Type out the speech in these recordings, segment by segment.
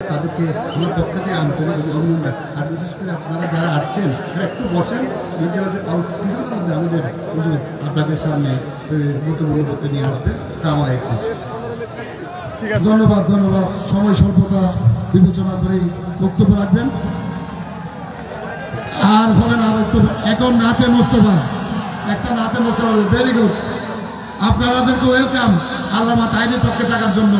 তাদেরকে আমার পক্ষ থেকে আন্তরিক অভিনন্দন। আর বিশেষ করে আপনারা যারা আসছেন তারা একটু বসেন, আমাদের আপনাদের সামনে গুরুত্বপূর্ণ করতে নিয়ে আসবেন, তা আমার একটু ধন্যবাদ। সময় স্বল্পতা বিবেচনা করেই বক্তব্য রাখবেন। আর হবেন আর একটু এখন নাতে মোস্তফা, একটা নাতে মোস্তফা, ভেরি গুড। আপনারাদেরকে ওয়েলকাম আল্লামা তাইনের পক্ষে থাকার জন্য।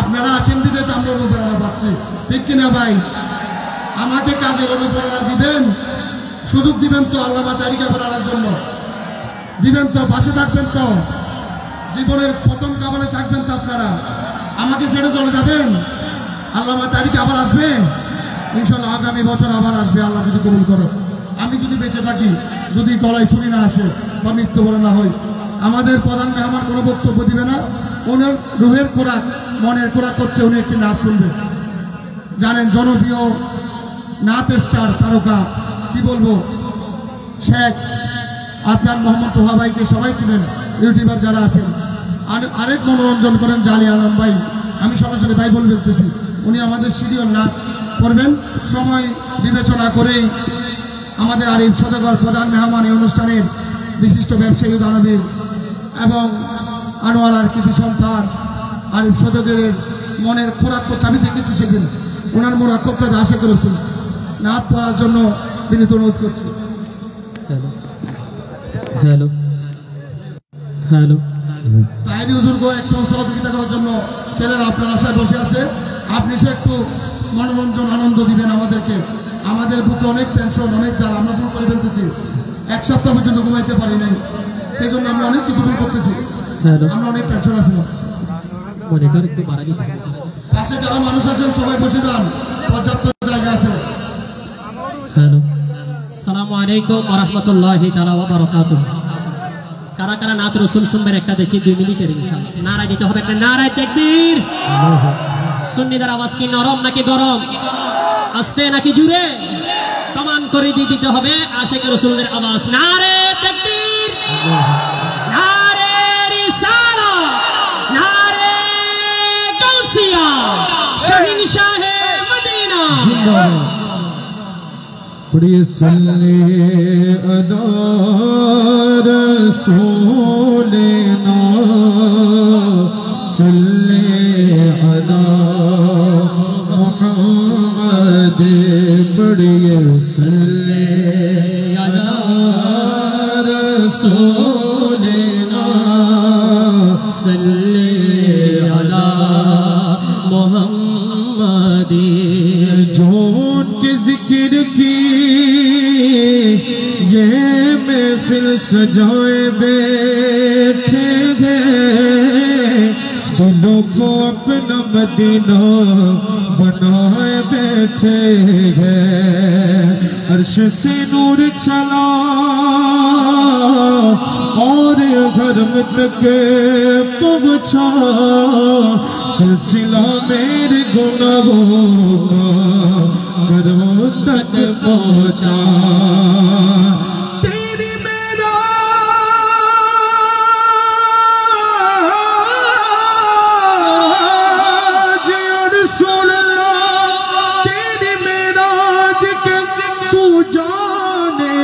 আপনারা আছেন বিদেশ আমরা অনুপ্রেরণা পাচ্ছি, ঠিক কিনা ভাই? আমাকে কাজের অনুপ্রেরণা দিবেন, সুযোগ দিবেন তো আল্লামা তারিখা বানানোর জন্য, দিবেন তো, পাশে থাকবেন তো, জীবনের প্রথম কামানে থাকবেন তো। আপনারা আমাকে ছেড়ে চলে যাবেন? আল্লামা তারিখ আবার আসবে ইনশাল্লাহ, আগামী বছর আবার আসবে আল্লাহ যদি কবুল করো। আমি যদি বেঁচে থাকি, যদি গলায় ছুরি না আসে বা মৃত্যুবরণ না হয়, আমাদের প্রধান মেহমান কোনো বক্তব্য দিবে না। ওনার রুহের খোরাক, মনের খোরাক করছে, উনি একটি নাচ শুনবে। জানেন জনপ্রিয় নাচ স্টার তারকা, কি বলবো, শেখ আদনান মোহাম্মদ তোহা ভাইকে সবাই ছিলেন, ইউটিউবার যারা আছেন। আরেক মনোরঞ্জন করেন জালি আলম ভাই, আমি সরাসরি ভাই বলে বলতেছি, উনি আমাদের সিরিয়াল নাচ করবেন। সময় বিবেচনা করেই আমাদের আরিফ সদাগর প্রধান মেহমান এই অনুষ্ঠানের বিশিষ্ট ব্যবসায়ী দানবীর এবং আনোয়ারার কৃতি সন্তান আরিফ সদাগরের মনের খোরাক করছে। আমি দেখেছি সেদিন ওনার মোরাক করতে আশা করেছিল, নাচ পড়ার জন্য বিনীত অনুরোধ করছি। হ্যালো হ্যালো তাইরি হুজুরকে একটু সহযোগিতা করার জন্য ছেলেরা আপনার আশায় বসে আছে। আপনি সে একটু মনোরঞ্জন আনন্দ দিবেন আমাদেরকে। আমাদের বুকে অনেক টেনশন, অনেক জ্বালা, আমরা ভুল করে ফেলতেছি। এক সপ্তাহ পর্যন্ত ঘুমাইতে পারি নাই, সেই জন্য আমরা অনেক কিছু ভুল করতেছি, আমরা অনেক টেনশন আছি। পাশে যারা মানুষ আছেন সবাই বসে যান, পর্যাপ্ত জায়গা আছে। হ্যালো, আসসালামু আলাইকুম ওয়া রাহমাতুল্লাহি তাআলা ওয়া বারাকাতুহু। কারা কারা নাত রাসূল শুনবেন একটা দেখি 2 মিনিটের ইনশাআল্লাহ। নারায়ে দিতে হবে, একটা নারায়ে তাকবীর। সুন্নিদের আওয়াজ কি নরম নাকি গরম, আস্তে নাকি জোরে? প্রমাণ করে দিতে হবে আশিক রাসূলের আওয়াজ। নারায়ে তাকবীর, নারায়ে রিসালাত, নারায়ে গাউসিয়া, শাহিনশাহে মদিনা জিন্দাবাদ। پڑھیے صلی علی رسولنا صلی علی محمد پڑھیے صلی علی رسولنا صلی علی محمد جو ان کے ذکر کی یہ محفل سجائے بیٹھے ہیں، دلوں کو اپنا مدینہ بنائے بیٹھے ہیں۔ عرش سے نور چلا اور گھرم تک پہنچا، سلسلہ میرے گناہوں کا گھروں تک پہنچا۔ تیری معراج یا رسول اللہ، تیری معراج کے تو جانے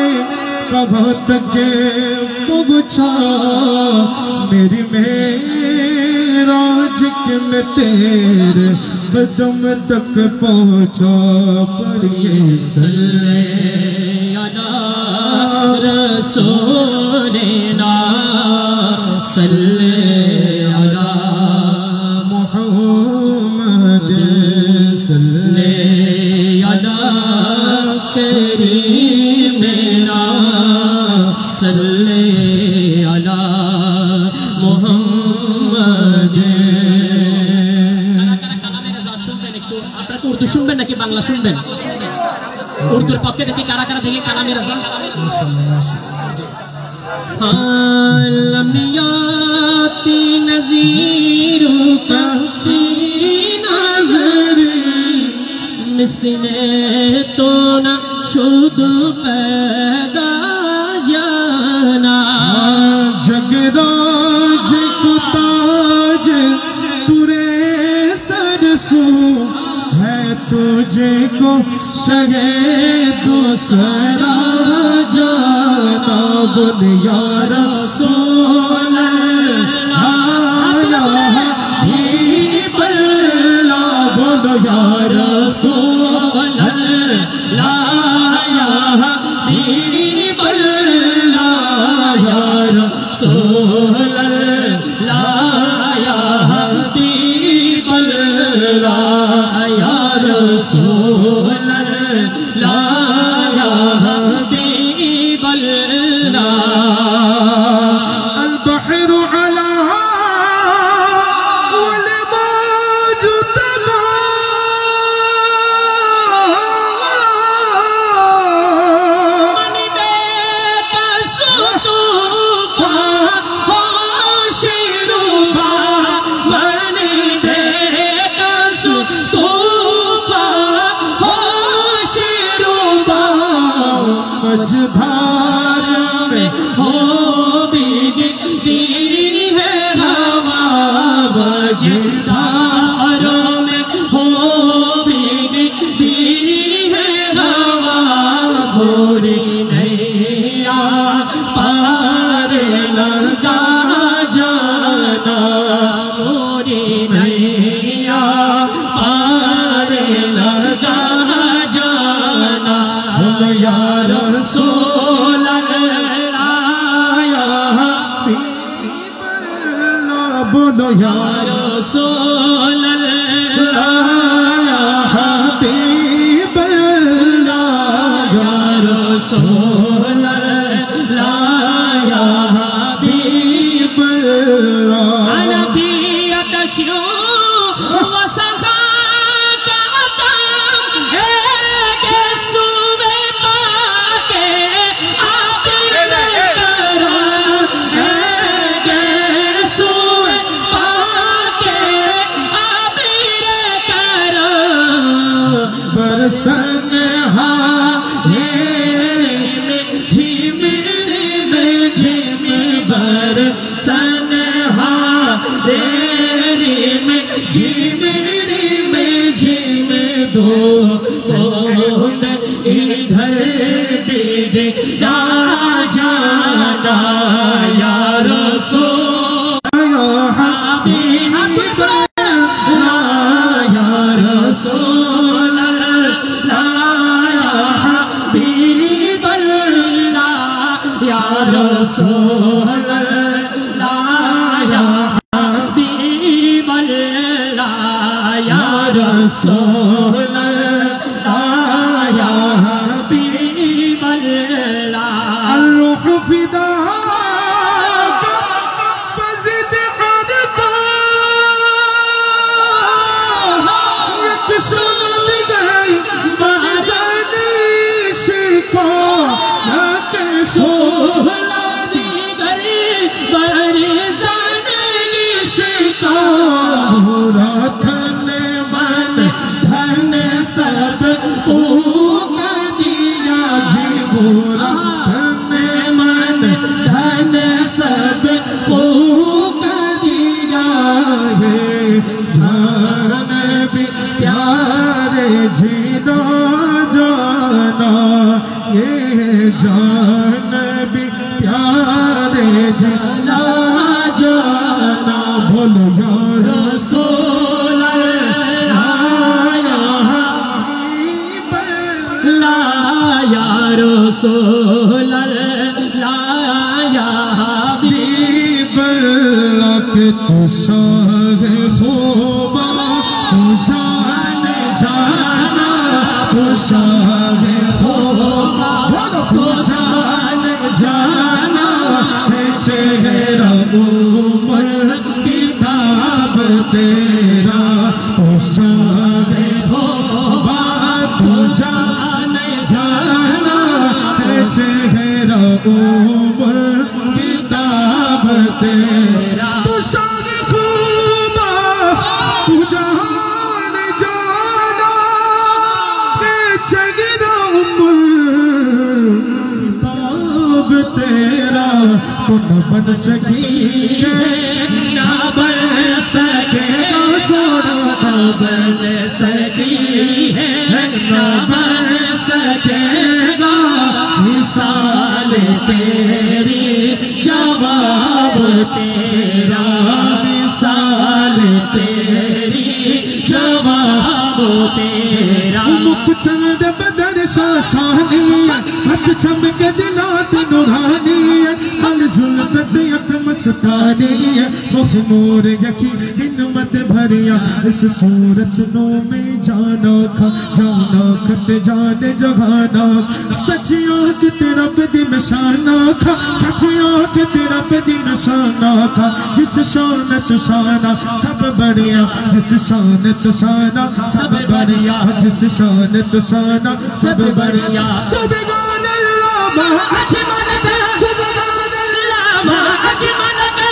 کہاں تک پہنچا، میری معراج کے میں تیرے قدم تک پہنچا۔ پڑھیے صلی علی رسولنا صلی علی محمد صلی علی کریم میرا صلی علی محمد۔ আপনারা তো উর্দু শুনবেন নাকি বাংলা শুনবেন? উর্দুর পক্ষে দেখি কারা কারা দেখি কালামে রাজা। আলমিয়াতি নজিরু কাফি নজর মিসলে তো না শুধু पैदा জানা जगराज को ताज पूरे सरसों है تجھے کو شہے دوسرا جانا بن یا رسول اللہ یا حبیب اللہ بن یا رسول اللہ یا حبیب اللہ یا رسول اللہ یا حبیب اللہ یا رسول اللہ یا حبیب اللہ البحر علا والموج تغا من بے کسوفا ہوشروبا من بے کسوفا ہوشروبا مجھار میں ہو بگتی ہے ہوا مجھاروں میں ہو بگتی ہے ہوا بوری نیا پار لگا جانا بوری نیا پار لگا جانا یا رسول اللہ یا حبیب اللہ بولو یا رسول اللہ یا حبیب اللہ یا رسول اللہ یا حبیب اللہ انا فی اتشو وسخاک عطام ایک صوبے پاکے آپ کرم ایک صوبے پاکے آپ کرم برسن ادھر بھی جانا یا رسول یا حبیب اللہ یا رسول اللہ یا حبیب اللہ یا رسول اللہ یا حبیب اللہ یا رسول اللہ یا حبیب اللہ الروح فداک فزد قدقا یک سند گئی بازانی شکا یک شوہلا دیگر برزانی شکا پورا تھن من دھن سب پوک دیا جی پورا تھن من دھن سب پوک دیا ہے جان بھی پیارے جینا جانا یہ جان بھی پیارے جینا جانا بولو یا رسول اللہ یا حبیب اللہ یا رسول اللہ یا حبیب اللہ کے تو شاہ خوبا تو جان جانا تو شاہ خوبا تو جان جانا ہے چہرہ عمر کتاب تیرا تو شاہ خوبا تو جان جانا ہے چہرہ عمر کتاب تیرا تو شاہ خوبا تو جان جانا ہے چہرہ عمر کتاب تیرا تو نہ بن سکی ہے نہ بن سکے سوڑا बन सकी है न बन सकेगा मिसाल तेरी जवाब तेरा मिसाल तेरी जवाब तेरा मुख चंद बदन शाशानी हथ चमक जनात नूरानी हल जुल्फत यक मस्तानी मोर यकी हिम्मत भरिया इस सूरत नो में जाना खत जाने जहाना सचियों च तेरा पदी निशाना खा सचियों च तेरा पदी निशाना खा जिस शान शाना सब बढ़िया जिस शान शाना सब बढ़िया जिस शान शाना सब बढ़िया सुभान अल्लाह अजमल का सुभान अल्लाह अजमल का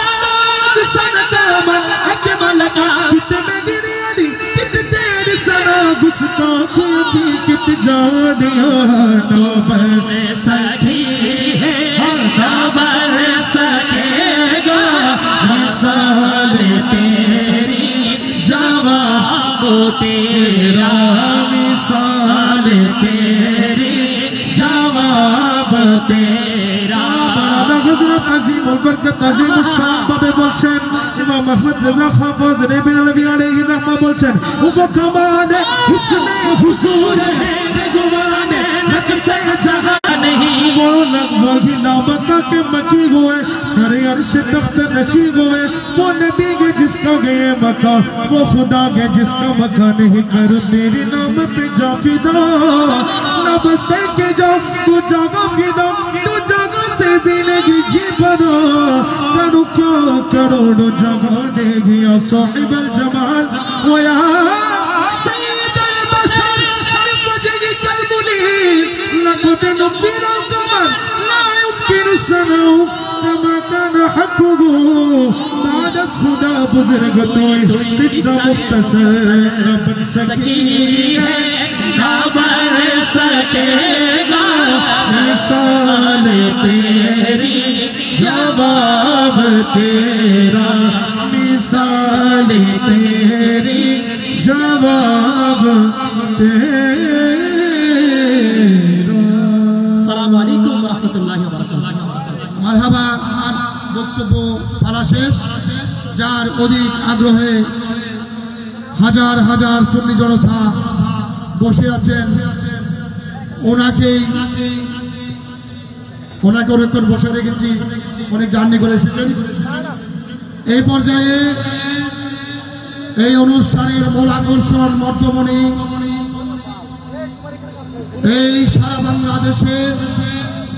सनत अजमल का कितने गिरी कित तेरी सना जिसका कोई कित जानिया नो बन सकी है न बन सकेगा मिसाल तेरी जवाब तेरा मिसाल तेरी जवाब तेरा हज़रत अज़ीम बरकत अज़ीम शान বাবে বলছেন ইমাম আহমদ রাজা হাফেজ রেবিন আলভী আলাইহি রাহমা বলছেন वो कमाल हुस्न हुजूर है गुमान नक्शे जहां नहीं वो लगभग नामका के मकी हुए सरे अर्श तख्त नशीब हुए वो नबी के जिसका गए मका वो खुदा के जिसका मका नहीं कर तेरे नाम पे जा फिदा नब से के जाओ तू जागा फिदा तू जागा से भी लगी जी बनो करो क्या करोड़ों जगह देगी या साहिब जमाल वो या सैयद बशर शर्फ जगी कलबुली लक़द नुबिर कमर ला युमकिन सनऊ कमा कान हक़्क़ुहु बाद खुदा बुजुर्ग तोय किस्सा मुख्तसर न बन सकी है न बन सकेगा मिसाल तेरी जवाब तेरा मिसाल तेरी जवाब तेरा আসসালামু আলাইকুম ওয়া রাহমাতুল্লাহি ওয়া বারাকাতুহু মারহাবা আর বক্তব্য পালা শেষ যার অধিক আগ্রহে হাজার হাজার সুন্নি জনতা বসে আছেন ওনাকে অনেকক্ষণ বসে রেখেছি অনেক জার্নি করে এসেছেন এই পর্যায়ে এই অনুষ্ঠানের মূল আকর্ষণ মধ্যমণি এই সারা বাংলাদেশে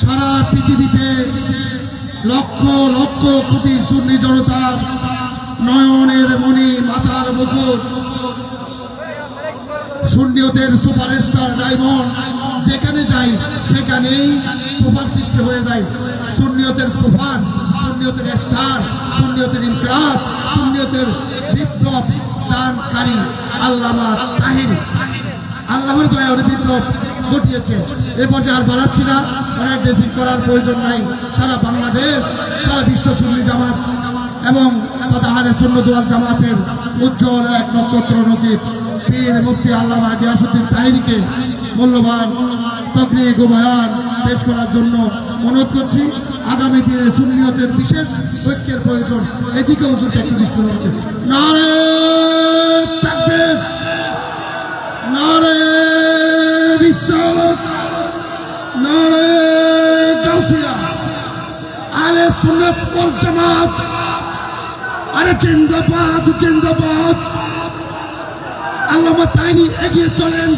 সারা পৃথিবীতে লক্ষ লক্ষ কোটি সুন্নি জনতার নয়নের মণি মাথার মুকুট সুন্নিয়তের সুপারস্টার ডায়মন্ড যেখানে যাই সেখানেই তুফান সৃষ্টি হয়ে যায় সুন্নিয়তের তুফান সুন্নিয়তের স্টার সুন্নিয়তের ইনকিলাব সুন্নিয়তের বিপ্লব দানকারী আল্লামা তাহির আল্লাহর দয়া ওর বিপ্লব ঘটিয়েছে এ পর্যায়ে আর বাড়াচ্ছি না অনেক বেশি করার প্রয়োজন নাই সারা বাংলাদেশ সারা বিশ্ব সুন্নি জামাত এবং তথা আহলে সুন্নাত ওয়াল জামাতের উজ্জ্বল এক নক্ষত্র নকিব পীর মুফতি আল্লামা গিয়াসউদ্দিন তাহিরকে মূল্যবান তাকরীর ও বয়ান পেশ করার জন্য অনুরোধ করছি আগামী দিনে সুন্নিয়তের বিশেষ ঐক্যের প্রয়োজন এদিকে হুজুরকে একটু দৃষ্টি রাখছে নারে তাকবীর নারে রিসালাত নারে গাউসিয়া আহলে সুন্নাত ওয়াল জামাত আরে জিন্দাবাদ জিন্দাবাদ আল্লামা তাহিরি এগিয়ে চলেন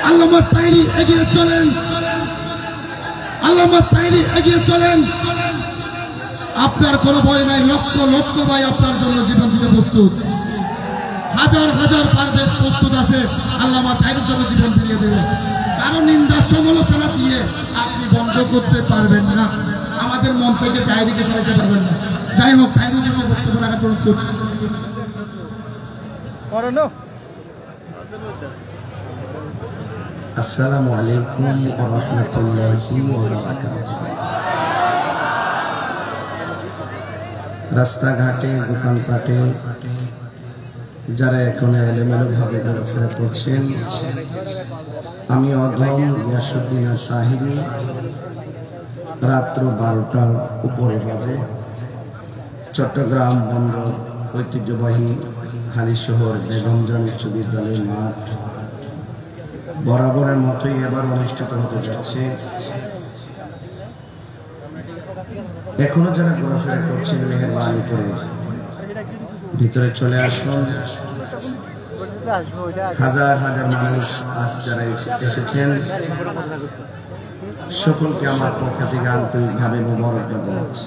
আল্লামা তাহিরি এগিয়ে চলেন আল্লামা তাহিরি এগিয়ে চলেন আপনার কোনো ভয় নাই লক্ষ লক্ষ ভাই আপনার জন্য জীবন দিতে প্রস্তুত হাজার হাজার পারভেজ প্রস্তুত আছে আল্লামা তাহিরির জন্য জীবন ফিরিয়ে দেবে কারণ নিন্দা সমালোচনা দিয়ে আপনি বন্ধ করতে পারবেন না আমাদের মন থেকে তাহিরিকে সরাতে পারবেন না যাই হোক তাহিরির জন্য বক্তব্য রাখার জন্য করছি আসসালামু আলাইকুম ওয়া রাহমাতুল্লাহি ওয়া বারাকাতুহু রাস্তাঘাটে দোকানপাটে যারা এখন এলোমেলোভাবে ঘোরাফেরা করছেন, আমি অধম ইয়াসুদ্দিন শাহিদি। রাত্র 12টার উপরে বাজে চট্টগ্রাম বন্দর ঐতিহ্যবাহী হালিশহর বেগমজান উচ্চ বিদ্যালয় মাঠ বরাবরের মতোই এবার অনুষ্ঠিত হতে যাচ্ছে। এখনো যারা ঘোরাফেরা করছেন, মেহেরবানি করে ভিতরে চলে আসুন। হাজার হাজার মানুষ আজ যারা এসেছেন, সকলকে আমার পক্ষ থেকে আন্তরিকভাবে মোবারকবাদ জানাচ্ছি।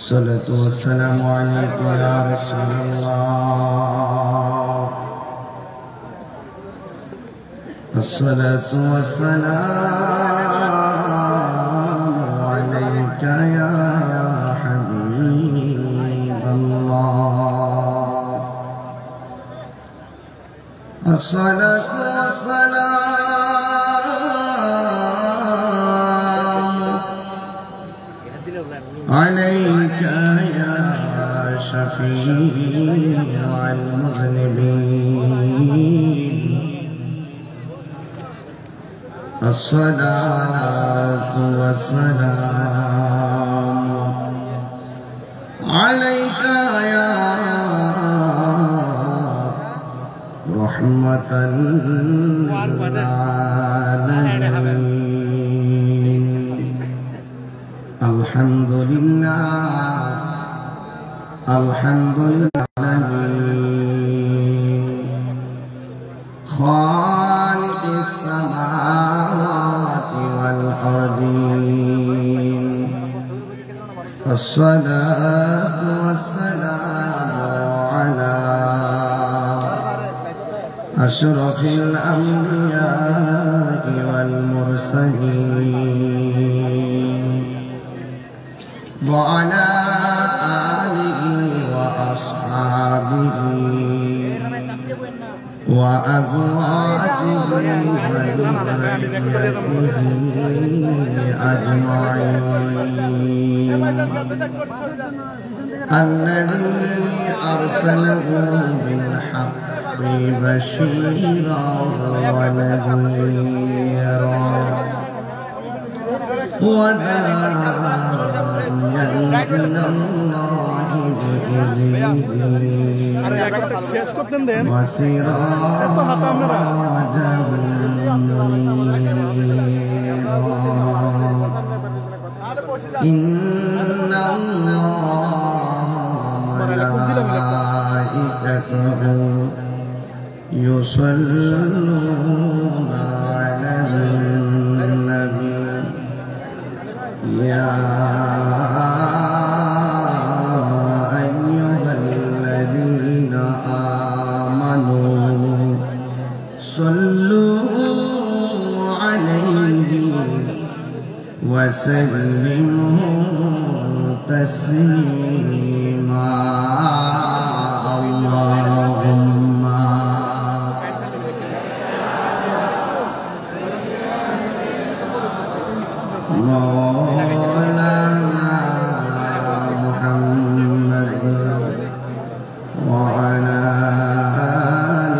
সালাতু ওয়াসসালামু আলাইকা ইয়া রাসূলুল্লাহ। আসসালাতু ওয়াসসালামু আলাইকা ইয়া হাবিবাল্লাহ। আসসালাতু عليك يا شفيع المذنبين. الصلاة والسلام عليك يا رحمة للعالمين. الحمد لله الحمد لله خالق السماوات والأرضين. الصلاة والسلام على أشرف الأنبياء والمرسلين وعلى آله وأصحابه وأزواجه وذريته أجمعين الذي أرسله بالحق بشيرا ونذيرا وداعيا إلى الله بإذنه وسراجا منيرا. إن الله وملائكته يصلون على النبي يا أيها الذين آمنوا صلوا عليه وسلموا تسليما. اللهم مولانا محمد وعلى آل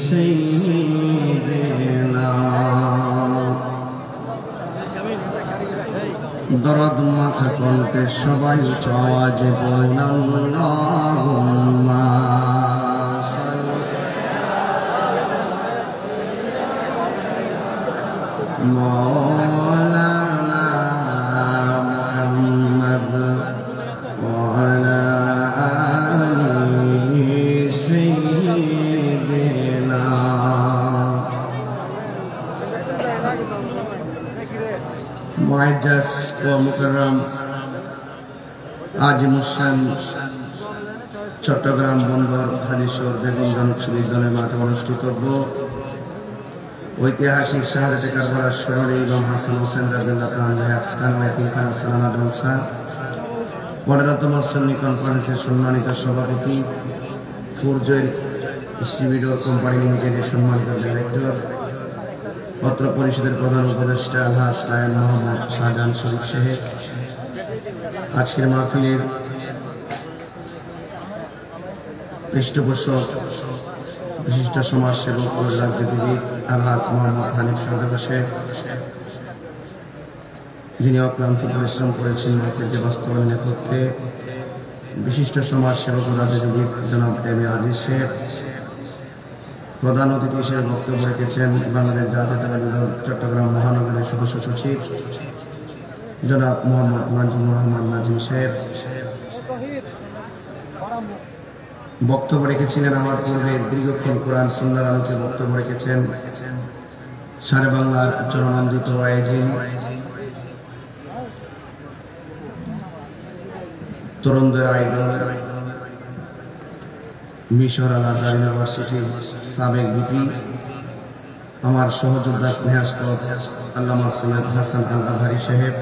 سيدنا দরদ মাথা কণ্ঠে সবাই চাওয়াজে বলেন আল্লাহুম্মা مولانا محمد وعلى آل سيدنا. معزز و مکرم আজিমুসান চট্টগ্রাম বন্দর হালিশহর বেগমজান উচ্চ বিদ্যালয় মাঠে অনুষ্ঠিতব্য ঐতিহাসিক শাহাদাতে কারবালার স্মরণে ইমাম হাসান হোসেন রাদিয়াল্লাহু তাআলা আজকান ওয়াতিফান সালানা জলসা 15তম সুন্নি কনফারেন্সের সম্মানিত সভাপতি, ফুরজয় ডিস্ট্রিবিউটর কোম্পানি লিমিটেডের সম্মানিত ডাইরেক্টর, পত্র পরিষদের প্রধান উপদেষ্টা আলহাজ রায়ন মোহাম্মদ শাহজাহান শরীফ সাহেব, আজকের মাহফিলের পৃষ্ঠপোষক বিশিষ্ট সমাজসেবক ও রাজনীতিবিদ আলহাজ মোহাম্মদ হানিফ সরদার, যিনি অক্লান্ত পরিশ্রম করেছেন মাহফিলটি বাস্তবায়নের পক্ষে, বিশিষ্ট সমাজসেবক ও রাজনীতিবিদ জনাব এম এ আজিজ শেখ, প্রধান অতিথি হিসেবে বক্তব্য রেখেছেন বাংলাদেশ জাতীয়তাবাদী দল চট্টগ্রাম মহানগরের সদস্য সচিব জনাব মোহাম্মদ নাজিমুর রহমান নাজিম সাহেব। বক্তব্য রেখেছিলেন আমার পূর্বে দীর্ঘক্ষণ কোরআন সুন্নাহর আলোকে বক্তব্য রেখেছেন সারে বাংলার চরমান্বিত আয়োজন তরুণদের আইডল মিশর আল আজহার ইউনিভার্সিটি সাবেক ভিপি, আমার সহযোদ্ধা স্নেহাস্পদ আল্লামা সৈয়দ হাসান আল আজহারি সাহেব।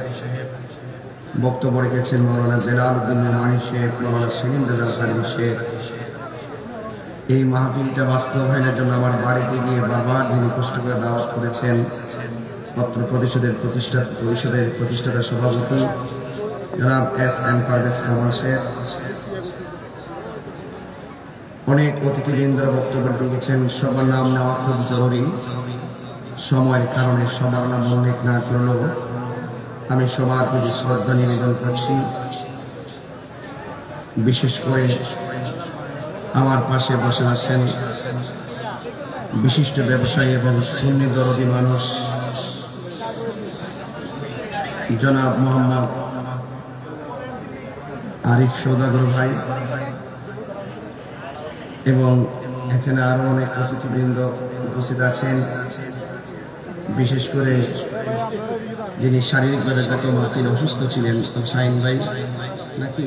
বক্তব্য রেখেছেন মৌলানা বেলাল উদ্দিন মানি শেখ, মৌলানা সেলিম রেজা কাদরী শেখ। এই মাহফিলটা বাস্তবায়নের জন্য আমার বাড়িতে গিয়ে বারবার যিনি কষ্ট করে দাওয়াত করেছেন পত্র পরিষদের প্রতিষ্ঠাতা সভাপতি জনাব এস এম পারভেজ কামাল শেখ, অনেক অতিথিবৃন্দরা বক্তব্য দিয়েছেন। সবার নাম নেওয়া খুব জরুরি, সময়ের কারণে সবার নাম উল্লেখ না করলেও আমি সবার প্রতি শ্রদ্ধা নিবেদন করছি। বিশেষ করে আমার পাশে বসে আছেন বিশিষ্ট ব্যবসায়ী এবং সুন্নি দরদি মানুষ জনাব মোহাম্মদ আরিফ সৌদাগর ভাই, এবং এখানে আরো অনেক অতিথিবৃন্দ উপস্থিত আছেন। বিশেষ করে যিনি শারীরিকভাবে গত মাহফিল অসুস্থ ছিলেন শাহিন ভাই নাকি,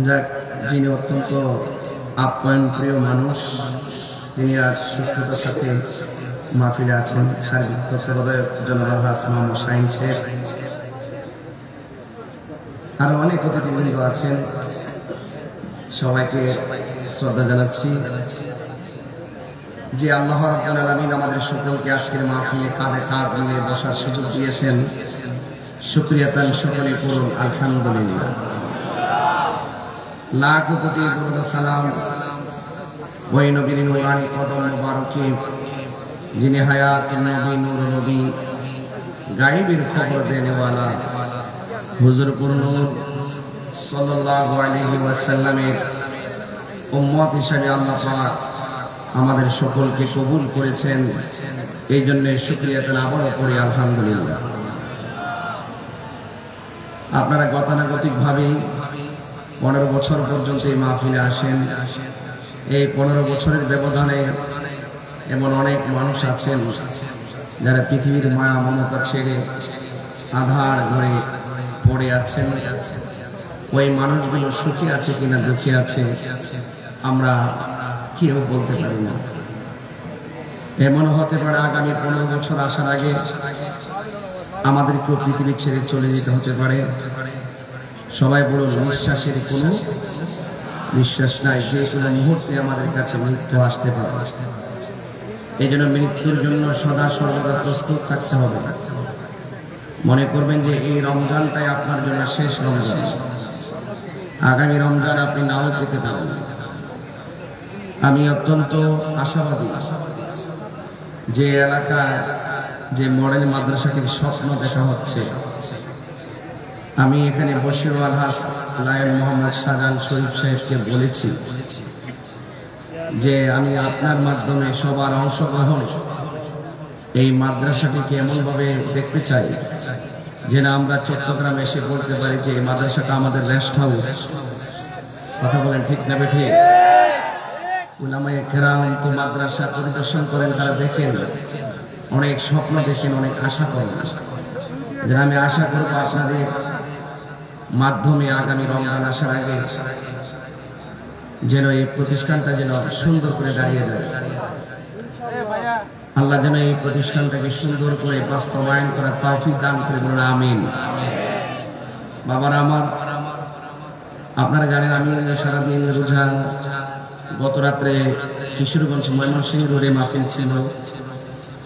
যাক, যিনি অত্যন্ত আপ্যায়ন প্রিয় মানুষ, তিনি আজ সুস্থতার সাথে মাহফিলে আছেন। সার্বিক তত্ত্বাবধায়ক জনাব আলহাজ মোহাম্মদ শাহিন শেখ, আরো অনেক অতিথিবৃন্দ আছেন। সবাইকে শ্রদ্ধা জানাচ্ছি যে আল্লাহ রাব্বুল আলামিন আমাদের সকলকে আজকের মাহফিলে কাঁধে কাঁধ মিলিয়ে বসার সুযোগ দিয়েছেন। শুকরিয়া তান সকলে পড়ুন আলহামদুলিল্লাহ। লাখ কোটি দরুদ সালাম ওই নবীর নূরানি কদম মুবারকে, যিনি হায়াত নবী, নূর নবী, গায়েবের খবর দেনেওয়ালা হুজুর নূর সাল্লাল্লাহু আলাইহি ওয়াসাল্লামের উম্মত হিসেবে আল্লাহ পাক আমাদের সকলকে কবুল করেছেন। এই জন্য শুকরিয়া তান আবারও পড়ি আলহামদুলিল্লাহ। আপনারা গতানুগতিক ভাবে 15 বছর পর্যন্ত এই মাহফিলে আসেন। এই 15 বছরের ব্যবধানে এমন অনেক মানুষ আছেন যারা পৃথিবীর মায়া মমতা ছেড়ে আধার ঘরে পড়ে আছেন। ওই মানুষগুলো সুখী আছে কিনা দুঃখী আছে আমরা কেউ বলতে পারি না। এমন হতে পারে আগামী 15 বছর আসার আগে আমাদেরকেও পৃথিবী ছেড়ে চলে যেতে হতে পারে। সবাই বলুন, নিঃশ্বাসের কোনো বিশ্বাস নাই, যে কোনো মুহূর্তে আমাদের কাছে মৃত্যু আসতে পারে। এই জন্য মৃত্যুর জন্য সদা সর্বদা প্রস্তুত থাকতে হবে। মনে করবেন যে এই রমজানটাই আপনার জন্য শেষ রমজান, আগামী রমজান আপনি নাও পেতে পারেন। আমি অত্যন্ত আশাবাদী যে এলাকায় যে মডেল মাদ্রাসাটির স্বপ্ন দেখা হচ্ছে, আমি এখানে বসির আলহাজ লায়ন মোহাম্মদ শাহজাহান শরীফ সাহেবকে বলেছি যে আমি আপনার মাধ্যমে সবার অংশগ্রহণ এই মাদ্রাসাটিকে এমনভাবে দেখতে চাই যেন আমরা চট্টগ্রামে এসে বলতে পারি যে এই মাদ্রাসাটা আমাদের রেস্ট হাউস। কথা বলেন ঠিক না বেঠিক? উলামায়ে কেরাম তো মাদ্রাসা পরিদর্শন করেন, তারা দেখেন, অনেক স্বপ্ন দেখেন, অনেক আশা করেন। যেন আমি আশা করবো আপনাদের মাধ্যমে আগামী রমজান আসার আগে যেন এই প্রতিষ্ঠানটা যেন সুন্দর করে দাঁড়িয়ে যায়। আল্লাহ যেন এই প্রতিষ্ঠানটাকে সুন্দর করে বাস্তবায়ন করার তৌফিক দান করে বলুন আমিন। বাবারা আমার, আপনারা জানেন আমি সারাদিন রোজা, গত রাত্রে কিশোরগঞ্জ ময়মনসিংহ রোডে মাহফিল ছিল,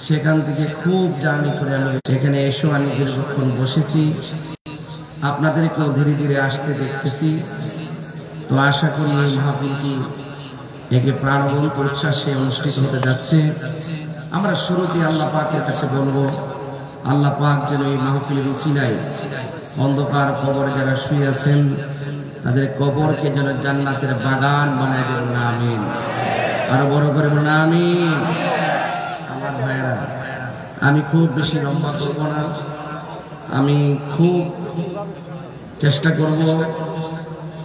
সেখান থেকে খুব জার্নি করে আমি এখানে এসেও আমি দীর্ঘক্ষণ বসেছি। আপনাদেরকেও ধীরে ধীরে আসতে দেখতেছি। তো আশা করি এই মাহফিলটি একে প্রাণবন্ত উচ্ছ্বাসে অনুষ্ঠিত হতে যাচ্ছে। আমরা শুরুতে আল্লাহ পাকের কাছে বলবো, আল্লাহ পাক যেন এই মাহফিলের উসিলায় অন্ধকার কবরে যারা শুয়ে আছেন তাদের কবরকে যেন জান্নাতের বাগান বানায় দেন। আমিন। আরো বড় করে বলুন আমিন। আমার ভাইরা, আমি খুব বেশি লম্বা করব না, আমি খুব চেষ্টা করব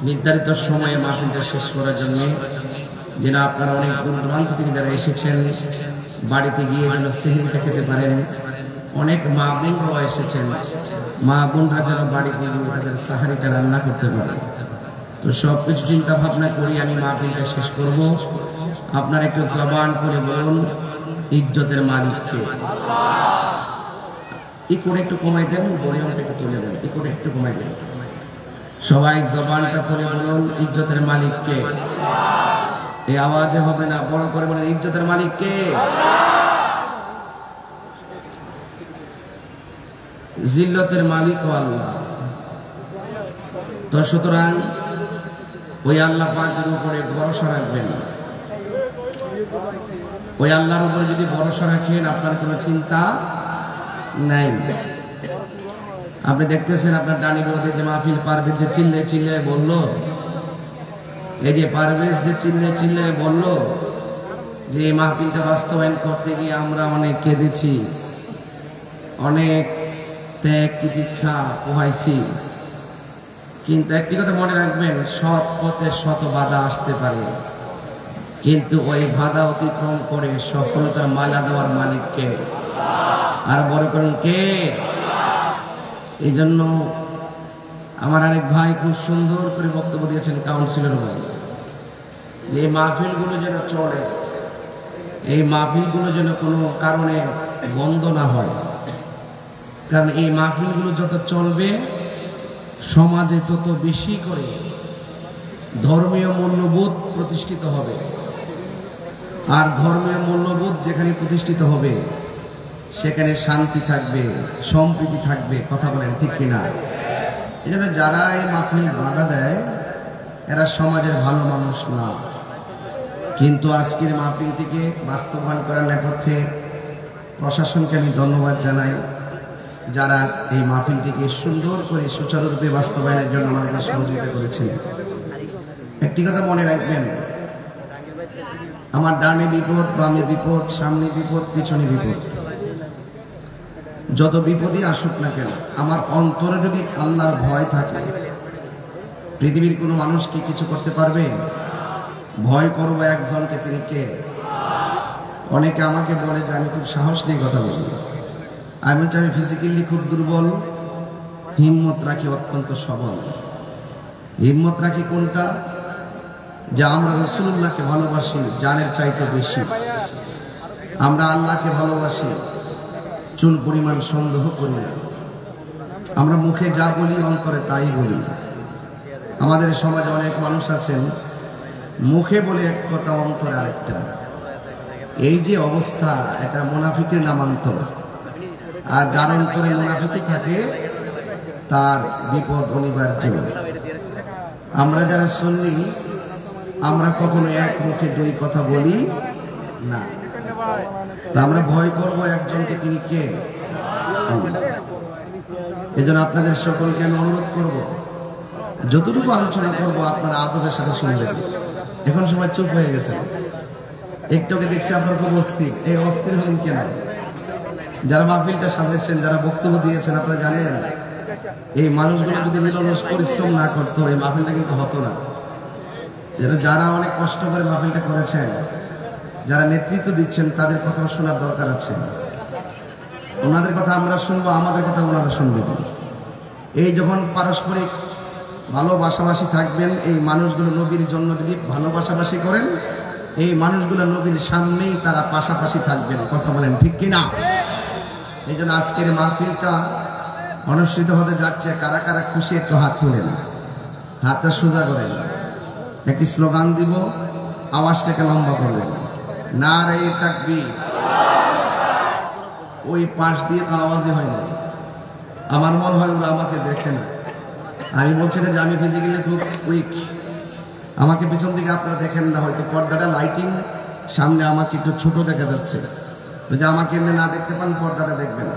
নির্ধারিত সময়ে মাহফিলটা শেষ করার জন্য। যেন আপনারা অনেক দূর দূরান্ত থেকে যারা এসেছেন বাড়িতে গিয়ে যেন সেহরিটা খেতে পারেন। অনেক মা বোনরাও এসেছেন, মা বোনরা যেন বাড়িতে গিয়ে তাদের সাহারিটা রান্না করতে পারে। তো সবকিছু চিন্তা ভাবনা করি আমি মাহফিলটা শেষ করব। আপনারা একটু জবান করে বলুন ইজ্জতের মালিককে। এই করে একটু কমাই দেন, ভলিউমটা একটু তুলে দেন, এই করে একটু কমাই দেন। সবাই জবানটা করে বলুন ইজ্জতের মালিককে। এই আওয়াজে হবে না, বড় করে বলেন ইজ্জতের মালিককে। জিল্লতের মালিক ও আল্লাহ। তো সুতরাং ওই আল্লাহ পাকের উপরে ভরসা রাখবেন। ওই আল্লাহর উপরে যদি ভরসা রাখেন আপনার কোনো চিন্তা নাই। আপনি দেখতেছেন আপনার ডানি রোদে যে মাহফিল পারভেজ যে চিল্লে চিল্লে বললো, এই যে পারভেজ যে চিল্লে চিল্লে বললো যে এই মাহফিলটা বাস্তবায়ন করতে গিয়ে আমরা অনেক কেঁদেছি, অনেক ত্যাগ তিতিক্ষা পোহাইছি। কিন্তু একটি কথা মনে রাখবেন, সৎ পথে শত বাধা আসতে পারে, কিন্তু ওই বাধা অতিক্রম করে সফলতার মালা দেওয়ার মালিককে। আর বড় করেন কে? এই জন্য আমার আরেক ভাই খুব সুন্দর করে বক্তব্য দিয়েছেন, কাউন্সিলর ভাই, যে এই মাহফিলগুলো যেন চলে, এই মাহফিলগুলো যেন কোনো কারণে বন্ধ না হয়। কারণ এই মাহফিলগুলো যত চলবে সমাজে তত বেশি করে ধর্মীয় মূল্যবোধ প্রতিষ্ঠিত হবে। আর ধর্মীয় মূল্যবোধ যেখানে প্রতিষ্ঠিত হবে সেখানে শান্তি থাকবে, সম্প্রীতি থাকবে। কথা বলেন ঠিক কিনা? এই জন্য যারা এই মাহফিল বাধা দেয় এরা সমাজের ভালো মানুষ না। কিন্তু আজকের মাহফিলটিকে বাস্তবায়ন করার নেপথ্যে প্রশাসনকে আমি ধন্যবাদ জানাই, যারা এই মাহফিলটিকে সুন্দর করে সুচারুরূপে বাস্তবায়নের জন্য আমাদেরকে সহযোগিতা করেছেন। একটি কথা মনে রাখবেন, আমার ডানে বিপদ, বামে বিপদ, সামনে বিপদ, পিছনে বিপদ, যত বিপদই আসুক না কেন আমার অন্তরে যদি আল্লাহর ভয় থাকে পৃথিবীর কোনো মানুষ কি কিছু করতে পারবে? ভয় করবো একজনকে, তিনি কে? অনেকে আমাকে বলে যে আমি খুব সাহস নিয়ে কথা বলি। আমি বলছি আমি ফিজিক্যালি খুব দুর্বল, হিম্মত রাখি অত্যন্ত সবল। হিম্মত রাখি কোনটা? যে আমরা রাসূলুল্লাহকে ভালোবাসি জানের চাইতে বেশি, আমরা আল্লাহকে ভালোবাসি, চুল পরিমাণ সন্দেহ করি না, আমরা মুখে যা বলি অন্তরে তাই বলি। আমাদের সমাজে অনেক মানুষ আছেন মুখে বলে এক কথা অন্তরে আরেকটা। এই যে অবস্থা, এটা মুনাফিকের নামান্তর। আর যার অন্তরে মুনাফিকি থাকে তার বিপদ অনিবার্য। আমরা যারা সুন্নি আমরা কখনো এক মুখে দুই কথা বলি না। আমরা ভয় করবো একজনকে, তিনি কে? এজন্য আপনাদের সকলকে আমি অনুরোধ করব, যতটুকু আলোচনা করব আপনারা আদবের সাথে শুনবেন। এখন সবাই চুপ হয়ে গেছে, একটুকে দেখছি আপনার খুব অস্থির। এই অস্থির হলেন কেন? যারা মাহফিলটা সাজাইছেন, যারা বক্তব্য দিয়েছেন, আপনারা জানেন এই মানুষগুলো যদি নিরলস পরিশ্রম না করতো এই মাহফিলটা কিন্তু হতো না। যারা অনেক কষ্ট করে মাহফিলটা করেছেন, যারা নেতৃত্ব দিচ্ছেন, তাদের কথা শোনার দরকার আছে। ওনাদের কথা আমরা শুনবো, আমাদের কথা ওনারা শুনবেন। এই যখন পারস্পরিক ভালোবাসাবাসি থাকবেন, এই মানুষগুলো নবীর জন্য যদি ভালোবাসাবাসি করেন, এই মানুষগুলো নবীর সামনেই তারা পাশাপাশি থাকবেন। কথা বলেন ঠিক কিনা? এই জন্য আজকের মাহফিলটা অনুষ্ঠিত হতে যাচ্ছে। কারা কারা খুশি একটু হাত তুলেন, হাতটা সোজা করেন। একটি স্লোগান দিব, আওয়াজটাকে লম্বা করবেন, নারে তাকবীর। ওই পাশ দিয়ে তো আওয়াজই হয় না। আমার মনে হয় ওরা আমাকে দেখে না, আমি বলছি না যে আমি ফিজিক্যালি খুব উইক, আমাকে পিছন দিকে আপনারা দেখেন না, হয়তো পর্দাটা লাইটিং সামনে আমাকে একটু ছোট দেখা যাচ্ছে, যদি আমাকে এমনি না দেখতে পান পর্দাটা দেখবেন।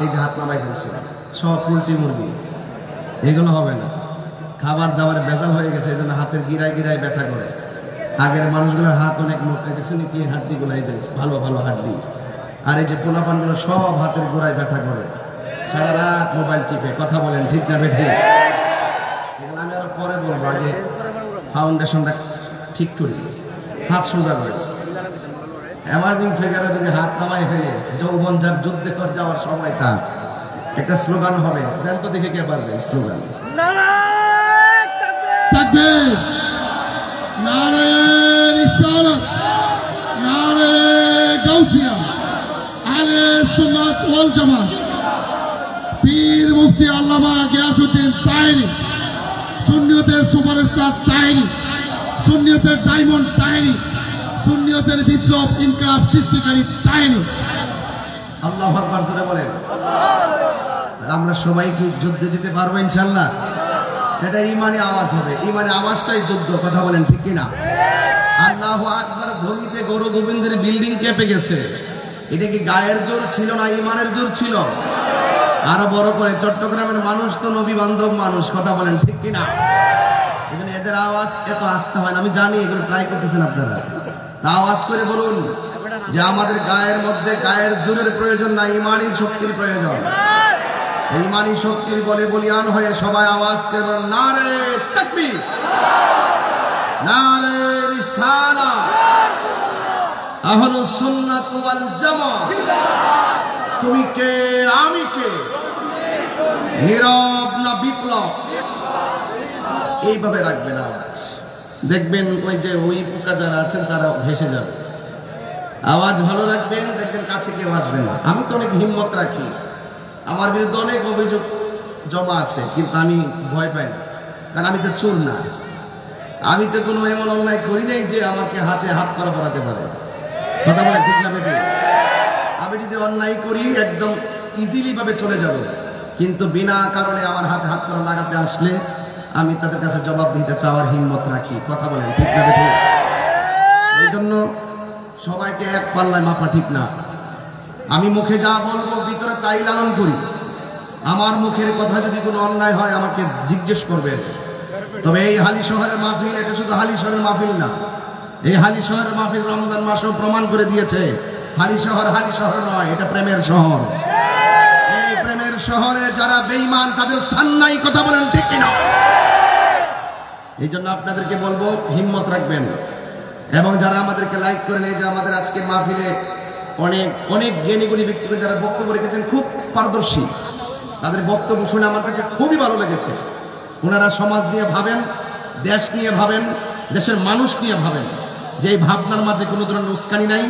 এই যে হাত নামাই ফেলছে, সব পোল্ট্রি মুরগি, এগুলো হবে না, খাবার দাবার ভেজাল হয়ে গেছে, এই জন্য হাতের গিরায় গিরায় ব্যথা করে। আগের মানুষগুলোর হাত অনেক মোটা গেছে নাকি, হাড্ডিগুলো এই যে ভালো ভালো হাড্ডি, আর এই যে পোলাপানগুলো সব হাতের গোড়ায় ব্যথা করে, সারা রাত মোবাইল টিপে। কথা বলেন ঠিক না বেঠিক? এগুলো আমি আরো পরে বলবো, আগে ফাউন্ডেশনটা ঠিক করি, হাত সোজা করে। অ্যামাজিং ফিগারে যদি হাত নামাই ফেলে, যৌবন যার যুদ্ধে কর যাওয়ার সময় তার একটা স্লোগান হবে, দেন তো দেখে কে পারবে স্লোগান? তাকবীর, নারে রিসালাত, নারে গাউসিয়া, আহলে সুন্নাত ওয়াল জামাত, পীর মুফতি আল্লামা গিয়াসউদ্দিন তাইনি, সুন্নিয়তের সুপারস্টার তাইনি, সুন্নিয়তের ডায়মন্ড তাইনি, সুন্নিয়তের বিপ্লব ইনকিলাব সৃষ্টিকারী তাইনি। আল্লাহু আকবার জোরে বলেন। আমরা সবাই কি যুদ্ধে দিতে পারবো ইনশাআল্লাহ? এটা ইমানি আওয়াজ হবে, ইমানি আওয়াজটাই যুদ্ধ। কথা বলেন ঠিক কিনা? আল্লাহু আকবার ধ্বনিতে গৌর গোবিন্দের বিল্ডিং কেঁপে গেছে। এটা কি গায়ের জোর ছিল না ইমানের জোর ছিল? আরো বড় করে, চট্টগ্রামের মানুষ তো নবী বান্ধব মানুষ। কথা বলেন ঠিক কিনা? এখানে এদের আওয়াজ এত আসতে হয় না, আমি জানি এগুলো ট্রাই করতেছেন আপনারা। আওয়াজ করে বলুন যে আমাদের গায়ের মধ্যে গায়ের জোরের প্রয়োজন না, ইমানি শক্তির প্রয়োজন। ইমানি শক্তির বলে বলিয়ান হয়ে সবাই আওয়াজ করে বলুন, নারে তাকবীর, নারে রিসালাত, আহলুস সুন্নাত ওয়াল জামাত। তুমি কে আমি কে, নীরব না বিপ্লব? এইভাবে রাখবেন আওয়াজ, দেখবেন ওই যে ওই পোকা যারা আছেন তারা ভেসে যাবে। আওয়াজ ভালো রাখবেন, দেখবেন কাছে কেউ আসবে না। আমি তো অনেক হিম্মত রাখি, আমার বিরুদ্ধে অনেক অভিযোগ জমা আছে, কিন্তু আমি ভয় পাই না, কারণ আমি তো চোর না, আমি তো কোনো এমন অন্যায় করি নাই যে আমাকে হাতে হাত করা পড়াতে পারে। কথা বলে ঠিক না বেটি? আমি যদি অন্যায় করি একদম ইজিলি ভাবে চলে যাব, কিন্তু বিনা কারণে আমার হাতে হাত করা লাগাতে আসলে আমি তাদের কাছে জবাব দিতে চাওয়ার হিম্মত রাখি। কথা বলেন ঠিক না বেটি? এই জন্য সবাইকে এক পাল্লায় মাপা ঠিক না। আমি মুখে যা বলবো ভিতরে তাই লালন করি। আমার মুখের কথা যদি কোনো অন্যায় হয় আমাকে জিজ্ঞেস করবেন। তবে এই হালি শহরের মাহফিল, এটা শুধু হালি শহরের মাহফিল না, এই হালি শহরের মাহফিল রমজান মাসেও প্রমাণ করে দিয়েছে হালি শহর নয়, এটা প্রেমের শহর। এই প্রেমের শহরে যারা বেঈমান তাদের স্থান নাই। কথা বলেন ঠিক কিনা? এই জন্য আপনাদেরকে বলবো হিম্মত রাখবেন, এবং যারা আমাদেরকে লাইক করেন, এই যে আমাদের আজকে মাহফিলে অনেক অনেক জ্ঞানীগুণী ব্যক্তিগণ যারা বক্তব্য রেখেছেন, খুব পারদর্শী, তাদের বক্তব্য শুনে আমার কাছে খুবই ভালো লেগেছে। ওনারা সমাজ নিয়ে ভাবেন, দেশ নিয়ে ভাবেন, দেশের মানুষ নিয়ে ভাবেন, যে ভাবনার মাঝে কোনো ধরনের উস্কানি নাই,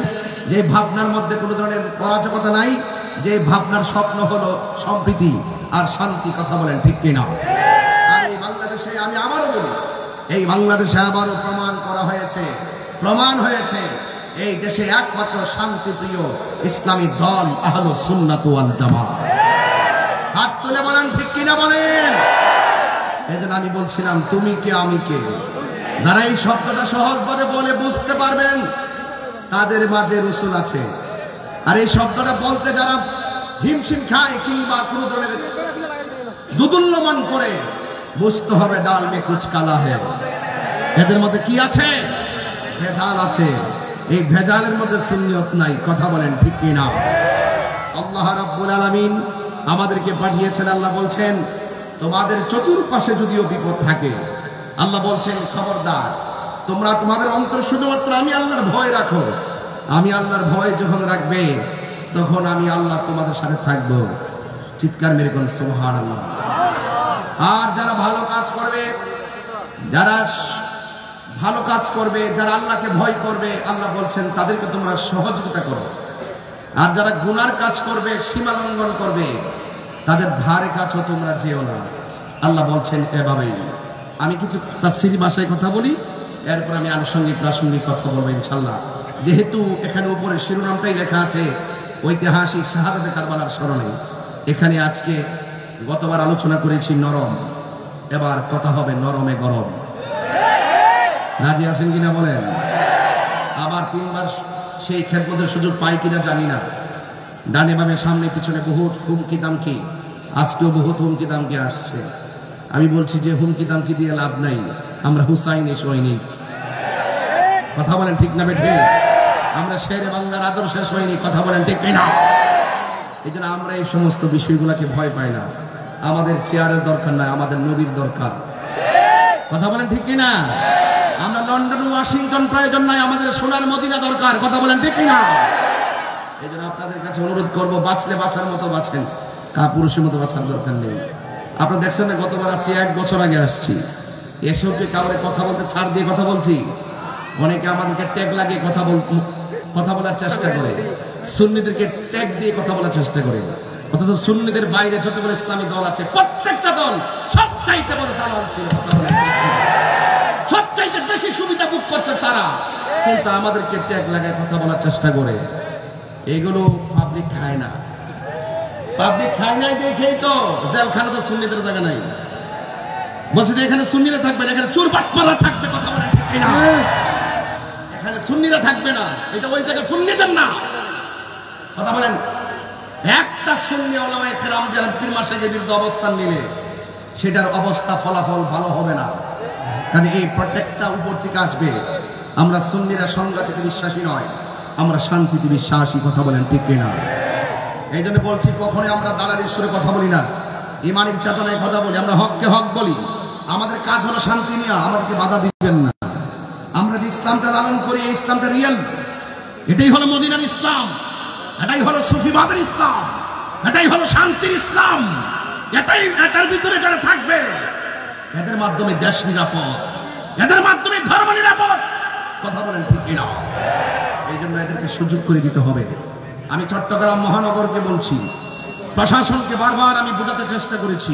যে ভাবনার মধ্যে কোনো ধরনের অরাজকতা নাই, যে ভাবনার স্বপ্ন হলো সম্প্রীতি আর শান্তি। কথা বলেন ঠিক কিনা? আর এই বাংলাদেশে আমি আবারও বলি, এই বাংলাদেশে আবারও প্রমাণ হয়েছে এই দেশে একমাত্র শান্তিপ্রিয় ইসলামী দল আহলুস সুন্নাত ওয়াল জামাত। হাত তুলে বলেন ঠিক কিনা বলেন? এই জন্য আমি বলছিলাম তুমি কে আমি কে, যারা এই শব্দটা সহজভাবে বলে বুঝতে পারবেন তাদের মাঝে রাসূল আছে। আর এই শব্দটা বলতে যারা হিমশিম খায় কিংবা কোনো ধরনের দুদুল্যমান করে, বুঝতে হবে ডাল মে কুছ কালা है। এদের মধ্যে কি আছে? ভেজাল আছে। এই ভেজালের মধ্যে সুন্নিয়ত নাই। কথা বলেন ঠিক কিনা? আল্লাহ রাব্বুল আলামিন আমাদেরকে পাঠিয়েছেন। আল্লাহ বলছেন তোমাদের চতুর্পাশে যদিও বিপদ থাকে, আল্লাহ বলছেন খবরদার তোমরা তোমাদের অন্তর শুধুমাত্র আমি আল্লাহর ভয় রাখো। আমি আল্লাহর ভয় যখন রাখবে তখন আমি আল্লাহ তোমাদের সাথে থাকবো। চিৎকার মেরে কোন সুবহানাল্লাহ। আর যারা ভালো কাজ করবে, যারা আল্লাহকে ভয় করবে, আল্লাহ বলছেন তাদেরকে তোমরা সহযোগিতা করো। আর যারা গুনার কাজ করবে, সীমা লঙ্ঘন করবে, তাদের ধারে কাছেও তোমরা যেও না। আল্লাহ বলছেন এভাবেই। আমি কিছু তাফসীরি ভাষায় কথা বলি, এরপর আমি আনুষঙ্গিক প্রাসঙ্গিক কথা বলবো ইনশাআল্লাহ। যেহেতু এখানে উপরে শিরোনামটাই লেখা আছে ঐতিহাসিক শাহাদাতে কারবালার স্মরণে, এখানে আজকে গতবার আলোচনা করেছি নরম, এবার কথা হবে নরমে গরম। রাজি আছেন কিনা বলেন? আবার 3 বার সেই খেদমতের সুযোগ পাই কিনা জানি না। ডানে বামে সামনে পিছনে বহুত হুমকি দামকি, আজকেও বহুত হুমকি দামকি আসছে। আমি বলছি যে হুমকি দামকি দিয়ে লাভ নাই, আমরা হুসাইনি সৈনিক। কথা বলেন ঠিক না বেঠে? আমরা শেরে বাংলার আদর্শে সৈনিক। কথা বলেন ঠিক না? এই জন্য আমরা এই সমস্ত বিষয়গুলোকে ভয় পাই না। আমাদের চেয়ারের দরকার নাই, আমাদের নবীর দরকার। কথা বলেন ঠিক কিনা? আমরা লন্ডন ওয়াশিংটন প্রয়োজন নয়, আমাদের সোনার মদিনা দরকার। কথা বলেন ঠিক কিনা? এই জন্য আপনাদের কাছে অনুরোধ করবো, বাঁচলে বাঁচার মতো বাঁচেন, পুরুষের মতো বাঁচার দরকার নেই। আপনারা দেখছেন না, গতবার আসছি, 1 বছর আগে আসছি, এসব যে কাউরে কথা বলতে ছাড় দিয়ে কথা বলছি। অনেকে আমাদেরকে ট্যাগ লাগিয়ে কথা বলার চেষ্টা করে, সুন্নিদেরকে ট্যাগ দিয়ে কথা বলার চেষ্টা করে। অথচ সুন্নিদের বাইরে যতগুলো ইসলামী দল আছে, প্রত্যেকটা দল সবচাইতে বড় দালাল ছিল। কথা বলে সবচাইতে বেশি সুবিধা ভোগ করছে তারা, কিন্তু আমাদেরকে ট্যাগ লাগায় কথা বলার চেষ্টা করে। এগুলো পাবলিক খায় না। পাবলিক খায় নাই দেখেই তো জেলখানা তো সুন্নিদের জায়গা নাই। বলছে যে এখানে সুন্নিরা থাকবে না, এখানে চোর বাটপাড়া থাকবে। কথা বলে ঠিক না? এখানে সুন্নিরা থাকবে না, এটা ওই জায়গায় সুন্নিদের না। কথা বলেন। একটা সুন্নি ওলামায়ে কেরাম যারা পীর মাশায়েখের বিরুদ্ধে অবস্থান নিলে সেটার অবস্থা ফলাফল ভালো হবে না, কারণ এই প্রত্যেকটা উপর থেকে আসবে। আমরা সুন্নিরা সংঘাতে বিশ্বাসী নয়, আমরা শান্তিতে বিশ্বাসী। কথা বলেন ঠিক কিনা? এই জন্য বলছি, কখনোই আমরা দালালির সুরে কথা বলি না, ইমানের চেতনায় কথা বলি। আমরা হককে হক বলি। আমাদের কাজ হলো শান্তি নিয়ে, আমাদেরকে বাধা দিবেন না। আমরা যে ইসলামটা লালন করি, এই ইসলামটা রিয়েল। এটাই হলো মদিনার ইসলাম, এটাই হলো সুফিবাদের ইসলাম, এটাই হলো শান্তির ইসলাম। এটার ভিতরে যারা থাকবে, এদের মাধ্যমে দেশ নিরাপদ, এদের মাধ্যমে ধর্ম নিরাপদ। কথা বলেন ঠিক কিনা? এই জন্য এদেরকে সুযোগ করে দিতে হবে। আমি চট্টগ্রাম মহানগরকে বলছি, প্রশাসনকে বারবার আমি বোঝাতে চেষ্টা করেছি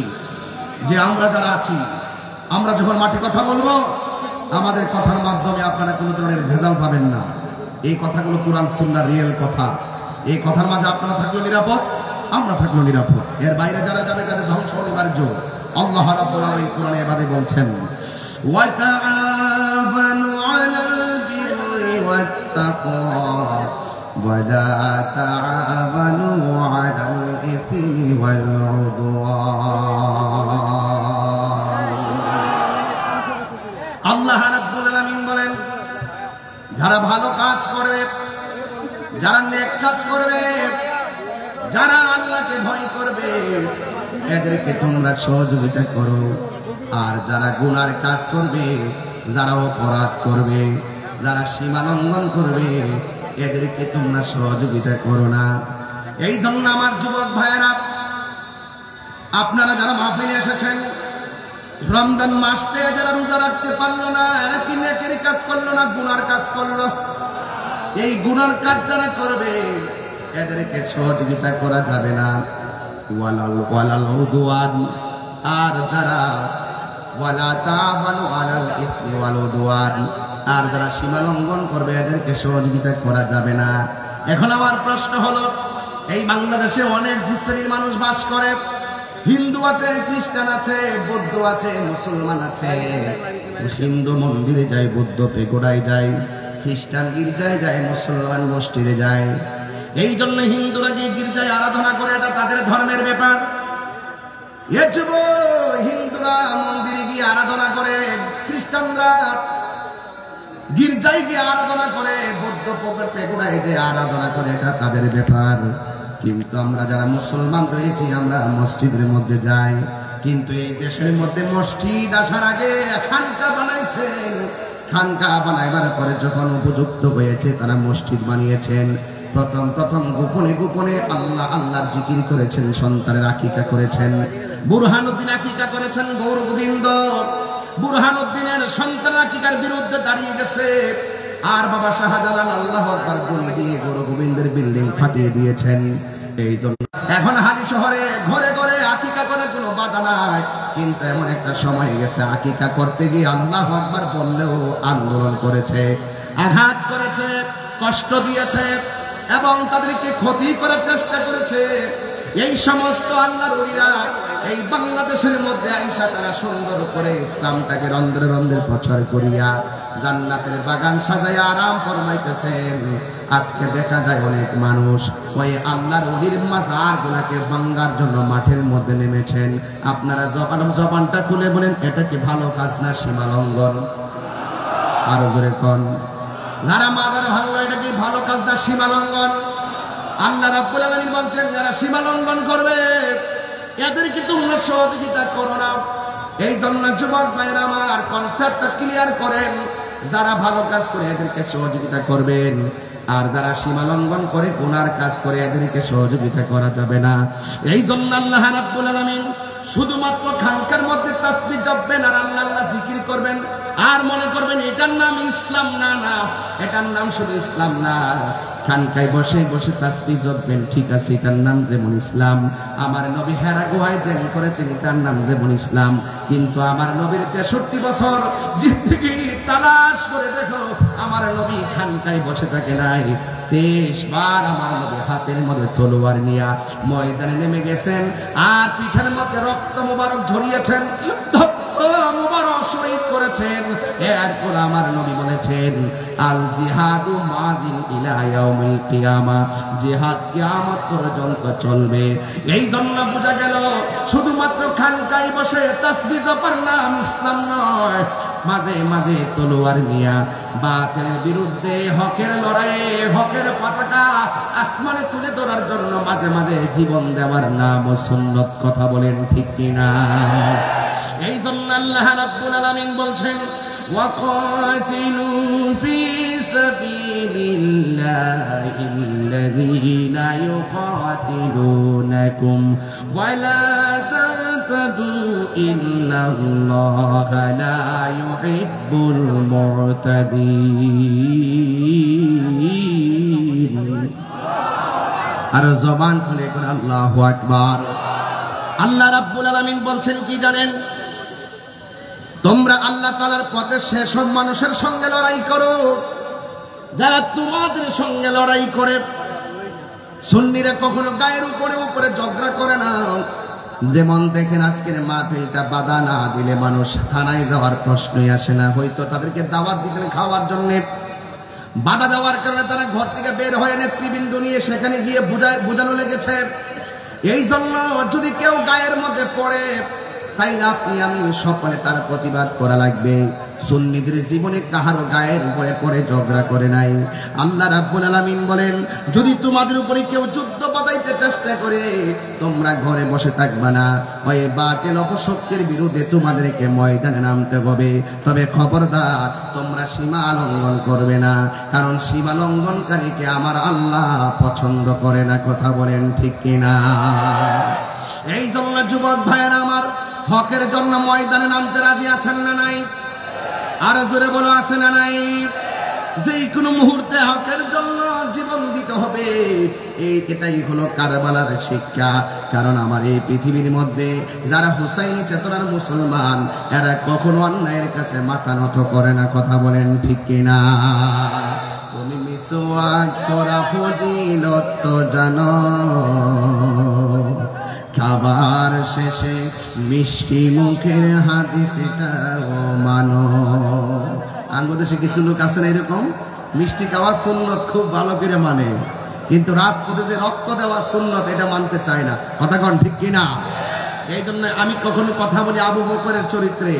যে আমরা যারা আছি, আমরা যখন মাঠে কথা বলবো, আমাদের কথার মাধ্যমে আপনারা কোনো ধরনের ভেজাল পাবেন না। এই কথাগুলো কুরআন সুন্নাহর রিয়েল কথা। এই কথার মাঝে আপনারা থাকলেও নিরাপদ, আমরা থাকলেও নিরাপদ। এর বাইরে যারা যাবে তাদের ধ্বংস অনিবার্য। আল্লাহ রাব্বুল আলামিন কোরআনে এভাবে বলছেন, ওয়া তাআবানু আলাল বিররি ওয়াত তাকওয়া ওয়া লা তাআবানু আলাল ইসমি ওয়াল উদওয়ান। আল্লাহ রাব্বুল আলামিন বলেন, যারা ভালো কাজ করবে, যারা নেক কাজ করবে, যারা আল্লাহকে ভয় করবে, এদেরকে তোমরা সহযোগিতা করো। আর যারা গুনার কাজ করবে, যারা অপরাধ করবে, যারা সীমা লঙ্ঘন করবে, এদেরকে তোমরা সহযোগিতা করো না। এই জন্য আমার যুবক ভাইয়েরা, আপনারা যারা মাহফিলে এসেছেন, রমজান মাস পেয়ে যারা রোজা রাখতে পারলো না, এরা কি নেকের কাজ করলো না গুনার কাজ করলো? এই গুনার কাজ যারা করবে, এদেরকে সহযোগিতা করা যাবে না। ওয়ালাল উদওয়ান, আর যারা ওয়ালা তাবানু আলাল ইসমি ওয়াল উদওয়ান, আর যারা সীমা লঙ্ঘন করবে, এদেরকে সহযোগিতা করা যাবে না। এখন আমার প্রশ্ন হলো, এই বাংলাদেশে অনেক শ্রেণীর মানুষ বাস করে। হিন্দু আছে, খ্রিস্টান আছে, বৌদ্ধ আছে, মুসলমান আছে। হিন্দু মন্দিরে যায়, বৌদ্ধ পেগোড়ায় যায়, খ্রিস্টান গির্জায় যায়, মুসলমান মসজিদে যায়। এই জন্য হিন্দুরা যে গির্জায় আরাধনা করে, এটা তাদের ধর্মের ব্যাপার। হিন্দুরা মন্দিরে গিয়ে আরাধনা করে, খ্রিস্টানরা গির্জায় গিয়ে আরাধনা করে, বৌদ্ধ পেগোড়ায় যে আরাধনা করে, এটা তাদের ব্যাপার। কিন্তু আমরা যারা মুসলমান রয়েছি, আমরা মসজিদের মধ্যে যাই। কিন্তু এই দেশের মধ্যে মসজিদ আসার আগে খানকা বানাইছেন। খানকা বানাইবার পরে যখন উপযুক্ত হয়েছে, তারা মসজিদ বানিয়েছেন। প্রথম গোপনে গোপনে আল্লাহর জিকির করেছেন, সন্তানের আকিকা করেছেন। বুরহানুদ্দিন আকিকা করেছেন, গৌর গোবিন্দ। বুরহানুদ্দিনের সন্তান আকিকার বিরুদ্ধে দাঁড়িয়ে গেছে। আর বাবা শাহজালাল আল্লাহু আকবার ধ্বনি দিয়ে গৌর গোবিন্দের বিল্ডিং ফাটিয়ে দিয়েছেন। এই জন্য এখন হালি শহরে ঘরে ঘরে আকিকা করে কোনো বাধা নাই। কিন্তু এমন একটা সময় গেছে, আকিকা করতে গিয়ে আল্লাহু আকবার বললেও আন্দোলন করেছে, আঘাত করেছে, কষ্ট দিয়েছে এবং তাদেরকে ক্ষতি করার চেষ্টা করেছে। এই সমস্ত আল্লাহর ওলিরা এই বাংলাদেশের মধ্যে আইসা তারা সুন্দর করে ইসলামটাকে রন্ধ্রে রন্ধ্রে প্রচার করিয়া জান্নাতের বাগান সাজাইয়া আরাম ফরমাইতেছেন। আজকে দেখা যায় অনেক মানুষ ওই আল্লাহর ওলির মাজার গুলাকে ভাঙ্গার জন্য মাঠের মধ্যে নেমেছেন। আপনারা জবানটা খুলে বলেন, এটা কি ভালো কাজ না সীমা লঙ্ঘন? আরো জোরে কোন, যারা মাজার ভাঙলো এটা কি ভালো কাজ না সীমা লঙ্ঘন? আল্লাহ রাব্বুল আলামিন বলছেন, যারা সীমা লঙ্ঘন করবে এদেরকে তোমরা সহযোগিতা করো না। এই জন্য যুবক ভাইরা আমার কনসেপ্টটা ক্লিয়ার করেন, যারা ভালো কাজ করে এদেরকে সহযোগিতা করবেন, আর যারা সীমা লঙ্ঘন করে গুনার কাজ করে এদেরকে সহযোগিতা করা যাবে না। এই জন্য আল্লাহ রাব্বুল আলামিন শুধুমাত্র খানকার মধ্যে তাসবিহ জপবেন আর আল্লাহ আল্লাহ জিকির করবেন, আর মনে করবেন এটার নাম ইসলাম। না না, এটার নাম শুধু ইসলাম না। খানকায় বসে বসে তাসবিহ জপবেন, ঠিক আছে, এটার নাম যেমন ইসলাম। আমার নবী হেরা গুহায় ধ্যান করেছেন, এটার নাম যেমন ইসলাম। কিন্তু আমার নবীর 63 বছর জিন্দেগি তালাশ করে দেখো, আমার নবী খানকায় বসে থাকে নাই। 23 বার আমার নবী হাতের মধ্যে তলোয়ার নিয়ে ময়দানে নেমে গেছেন, আর পিঠের মধ্যে রক্ত মুবারক ঝরিয়েছেন, মুবারক শহীদ করেছেন। এরপর আমার নবী বলেছেন, আল জিহাদু মাজিন ইলা ইয়াউমিল কিয়ামা, জিহাদ কিয়ামত পর্যন্ত চলবে। এই জন্য বোঝা গেল শুধুমাত্র খানকায় বসে তাসবিহ জপার নাম ইসলাম নয়। মাঝে মাঝে তলোয়ার নিয়া বাতিলের বিরুদ্ধে হকের লড়াইয়ে হকের পতাকা আসমানে তুলে ধরার জন্য মাঝে মাঝে জীবন দেওয়ার নাম ও সুন্নত। কথা বলেন ঠিক কিনা? এই জন্য আল্লাহ রাব্বুল আলামিন বলছেন, ওয়াকাতিলু ফি সাবিলিল্লাহিল্লাযীনা ইউকাতিলুনাকুম ওয়া লা তা'তাদু ইন্নাল্লাহা লা ইউহিব্বুল মু'তাদিন। আর জবান খুলে করে আল্লাহু আকবার। আল্লাহ রাব্বুল আলামিন বলছেন কি জানেন? তোমরা আল্লাহ তাআলার পথে সেসব মানুষের সঙ্গে লড়াই করো যারা তোমাদের সঙ্গে লড়াই করে। সুন্নিরা কখনো গায়ের উপরে উপরে ঝগড়া করে না। যেমন দেখেন আজকের মাহফিলটা বাধা না দিলে মানুষ থানায় যাওয়ার প্রশ্নই আসে না। হয়তো তাদেরকে দাওয়াত দিতেন খাওয়ার জন্য, বাধা দেওয়ার কারণে তারা ঘর থেকে বের হয়ে নেতৃবৃন্দ নিয়ে সেখানে গিয়ে বোঝানো লেগেছে। এই জন্য যদি কেউ গায়ের মধ্যে পড়ে, তাইলে আপনি আমি সকলে তার প্রতিবাদ করা লাগবে। সুন্নিদের জীবনে কাহারও গায়ের উপরে পড়ে ঝগড়া করে নাই। আল্লাহ রাব্বুল আলামিন বলেন, যদি তোমাদের উপরে কেউ যুদ্ধ বাঁধাইতে চেষ্টা করে, তোমরা ঘরে বসে থাকবা না। ওই বাতিল অপশক্তির বিরুদ্ধে তোমাদেরকে ময়দানে নামতে হবে। তবে খবরদার, তোমরা সীমা লঙ্ঘন করবে না, কারণ সীমা লঙ্ঘনকারীকে আমার আল্লাহ পছন্দ করে না। কথা বলেন ঠিক কিনা? এই জন্য যুবক ভাইয়েরা আমার, হকের জন্য ময়দানে নামতে রাজি আছেন না নাই? আর জোরে বলো, আছে না নাই? যে কোনো মুহূর্তে হকের জন্য জীবন দিতে হবে। এটাই হলো কারবালার শিক্ষা। কারণ আমার এই পৃথিবীর মধ্যে যারা হুসাইনি চেতনার মুসলমান, এরা কখনো অন্যায়ের কাছে মাথা নত করে না। কথা বলেন ঠিক কিনা? তুমি মিসওয়াক করা ফজিলত তো জানো, খাবার শেষে মিষ্টি মুখের হাদিস এটাও মানো। বাংলাদেশে কিছু লোক আছে না এরকম, মিষ্টি খাওয়া সুন্নত খুব ভালো করে মানে, কিন্তু রাজপথে যে রক্ত দেওয়া সুন্নত এটা মানতে চায় না। কথা কন ঠিক কিনা? এই জন্য আমি কখনো কথা বলি আবু বকরের চরিত্রে।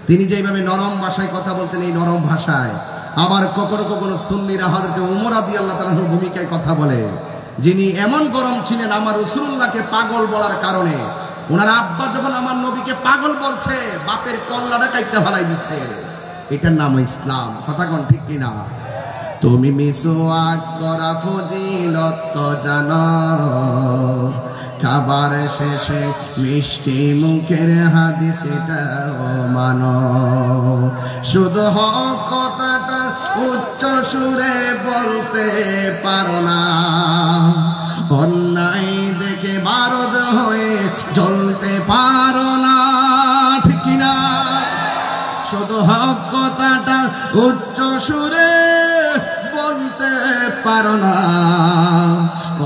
তিনি যেভাবে নরম ভাষায় কথা বলতেন, এই নরম ভাষায়। আবার কখনো কখনো সুন্নিরা হযরত ওমর রাদিয়াল্লাহু তাআলার ভূমিকায় কথা বলে, যিনি এমন গরম ছিলেন আমার রাসূলুল্লাহকে পাগল বলার কারণে। ওনার আব্বা যখন আমার নবীকে পাগল বলছে, বাপের কল্লাটা কাইটটা ফেলাই দিছে। এটার নাম ইসলাম। কথা কোন ঠিক কিনা? তুমি মিসওয়াক করা ফজিলত তো জানো, খাবার শেষে মিষ্টি মুখের হাদিস এটাও মানো। শুধু হক কথাটা উচ্চ সুরে বলতে পারো না, অন্যায় দেখে বারদ হয়ে জ্বলতে পারো না। ঠিক কিনা? শুধু হক কথাটা উচ্চ সুরে বলতে পারো না,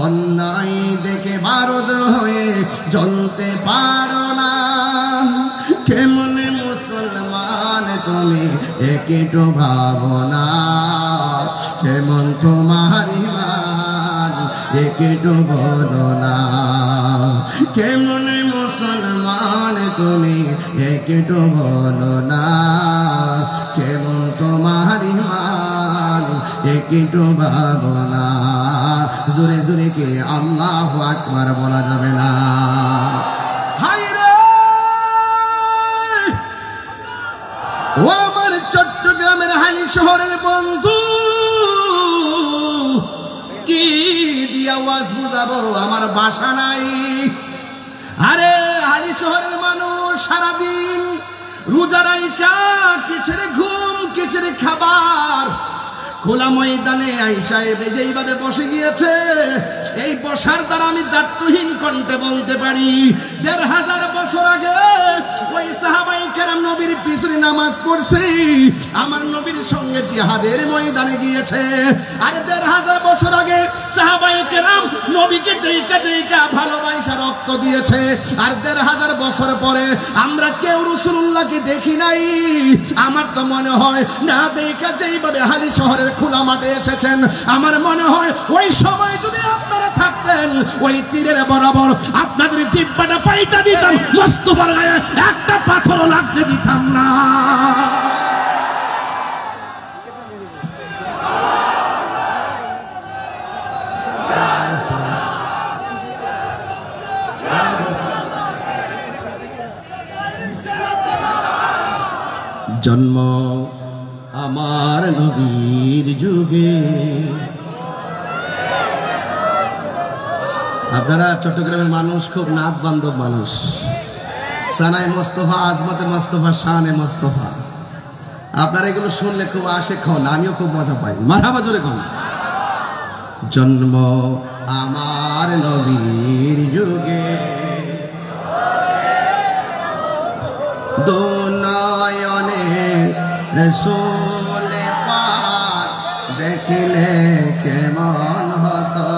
অন্যায় দেখে বারদ হয়ে জ্বলতে পারো তুমি একটু ভাবনা কেমন তোমার ইমান একটু বলো না কেমন মুসলমান তুমি একটু বলো না কেমন তোমার ইমান একটু ভাবনা জোরে জোরে কে আল্লাহু আকবার বলা যাবে না ও আমার চট্টগ্রামের হালি শহরের বন্ধু কি দিয়া ওয়াজ বুঝাবো আমার বাসা নাই আরে হালি শহরের মানুষ সারাদিন রোজা রাইখা কিসের ঘুম কিসের খাবার খোলা ময়দানে আইসা যেইভাবে বসে গিয়েছে এই বসার দ্বারা আমি দায়িত্বহীন কণ্ঠে বলতে পারি ১৫০০ বছর আগে ওই সাহাবায়ে কেরাম নবীর পিছনে নামাজ পড়ছে আমার নবীর সঙ্গে জিহাদের ময়দানে গিয়েছে আর ১৫০০ বছর আগে সাহাবায়ে কেরাম নবীকে দেইকা দেইকা ভালোবাসা রক্ত দিয়েছে আর ১৫০০ বছর পরে আমরা কেউ রাসূলুল্লাহকে দেখি নাই আমার তো মনে হয় না দেইকা যেইভাবে হালি শহরের খোলা মাঠে এসেছেন আমার মনে হয় ওই সময় যদি আপনারা থাকতেন ওই তীরের বরাবর আপনাদের জিহ্বাটা পাইতা দিতাম মোস্তফার গায়ে একটা পাথরও লাগতে দিতাম না জন্ম আমার নবীর যুগে আপনারা চট্টগ্রামের মানুষ খুব নাক বান্ধব মানুষ সানায় মোস্তফা আজমতে মোস্তফা শানে মোস্তফা আপনারা এগুলো শুনলে খুব আশেক হন আমিও খুব মজা পাই মারহাবা জোরে কোন জন্ম আমার নবীর যুগে দুনয়নে রাসূল পাক দেখিলে কেমন হতো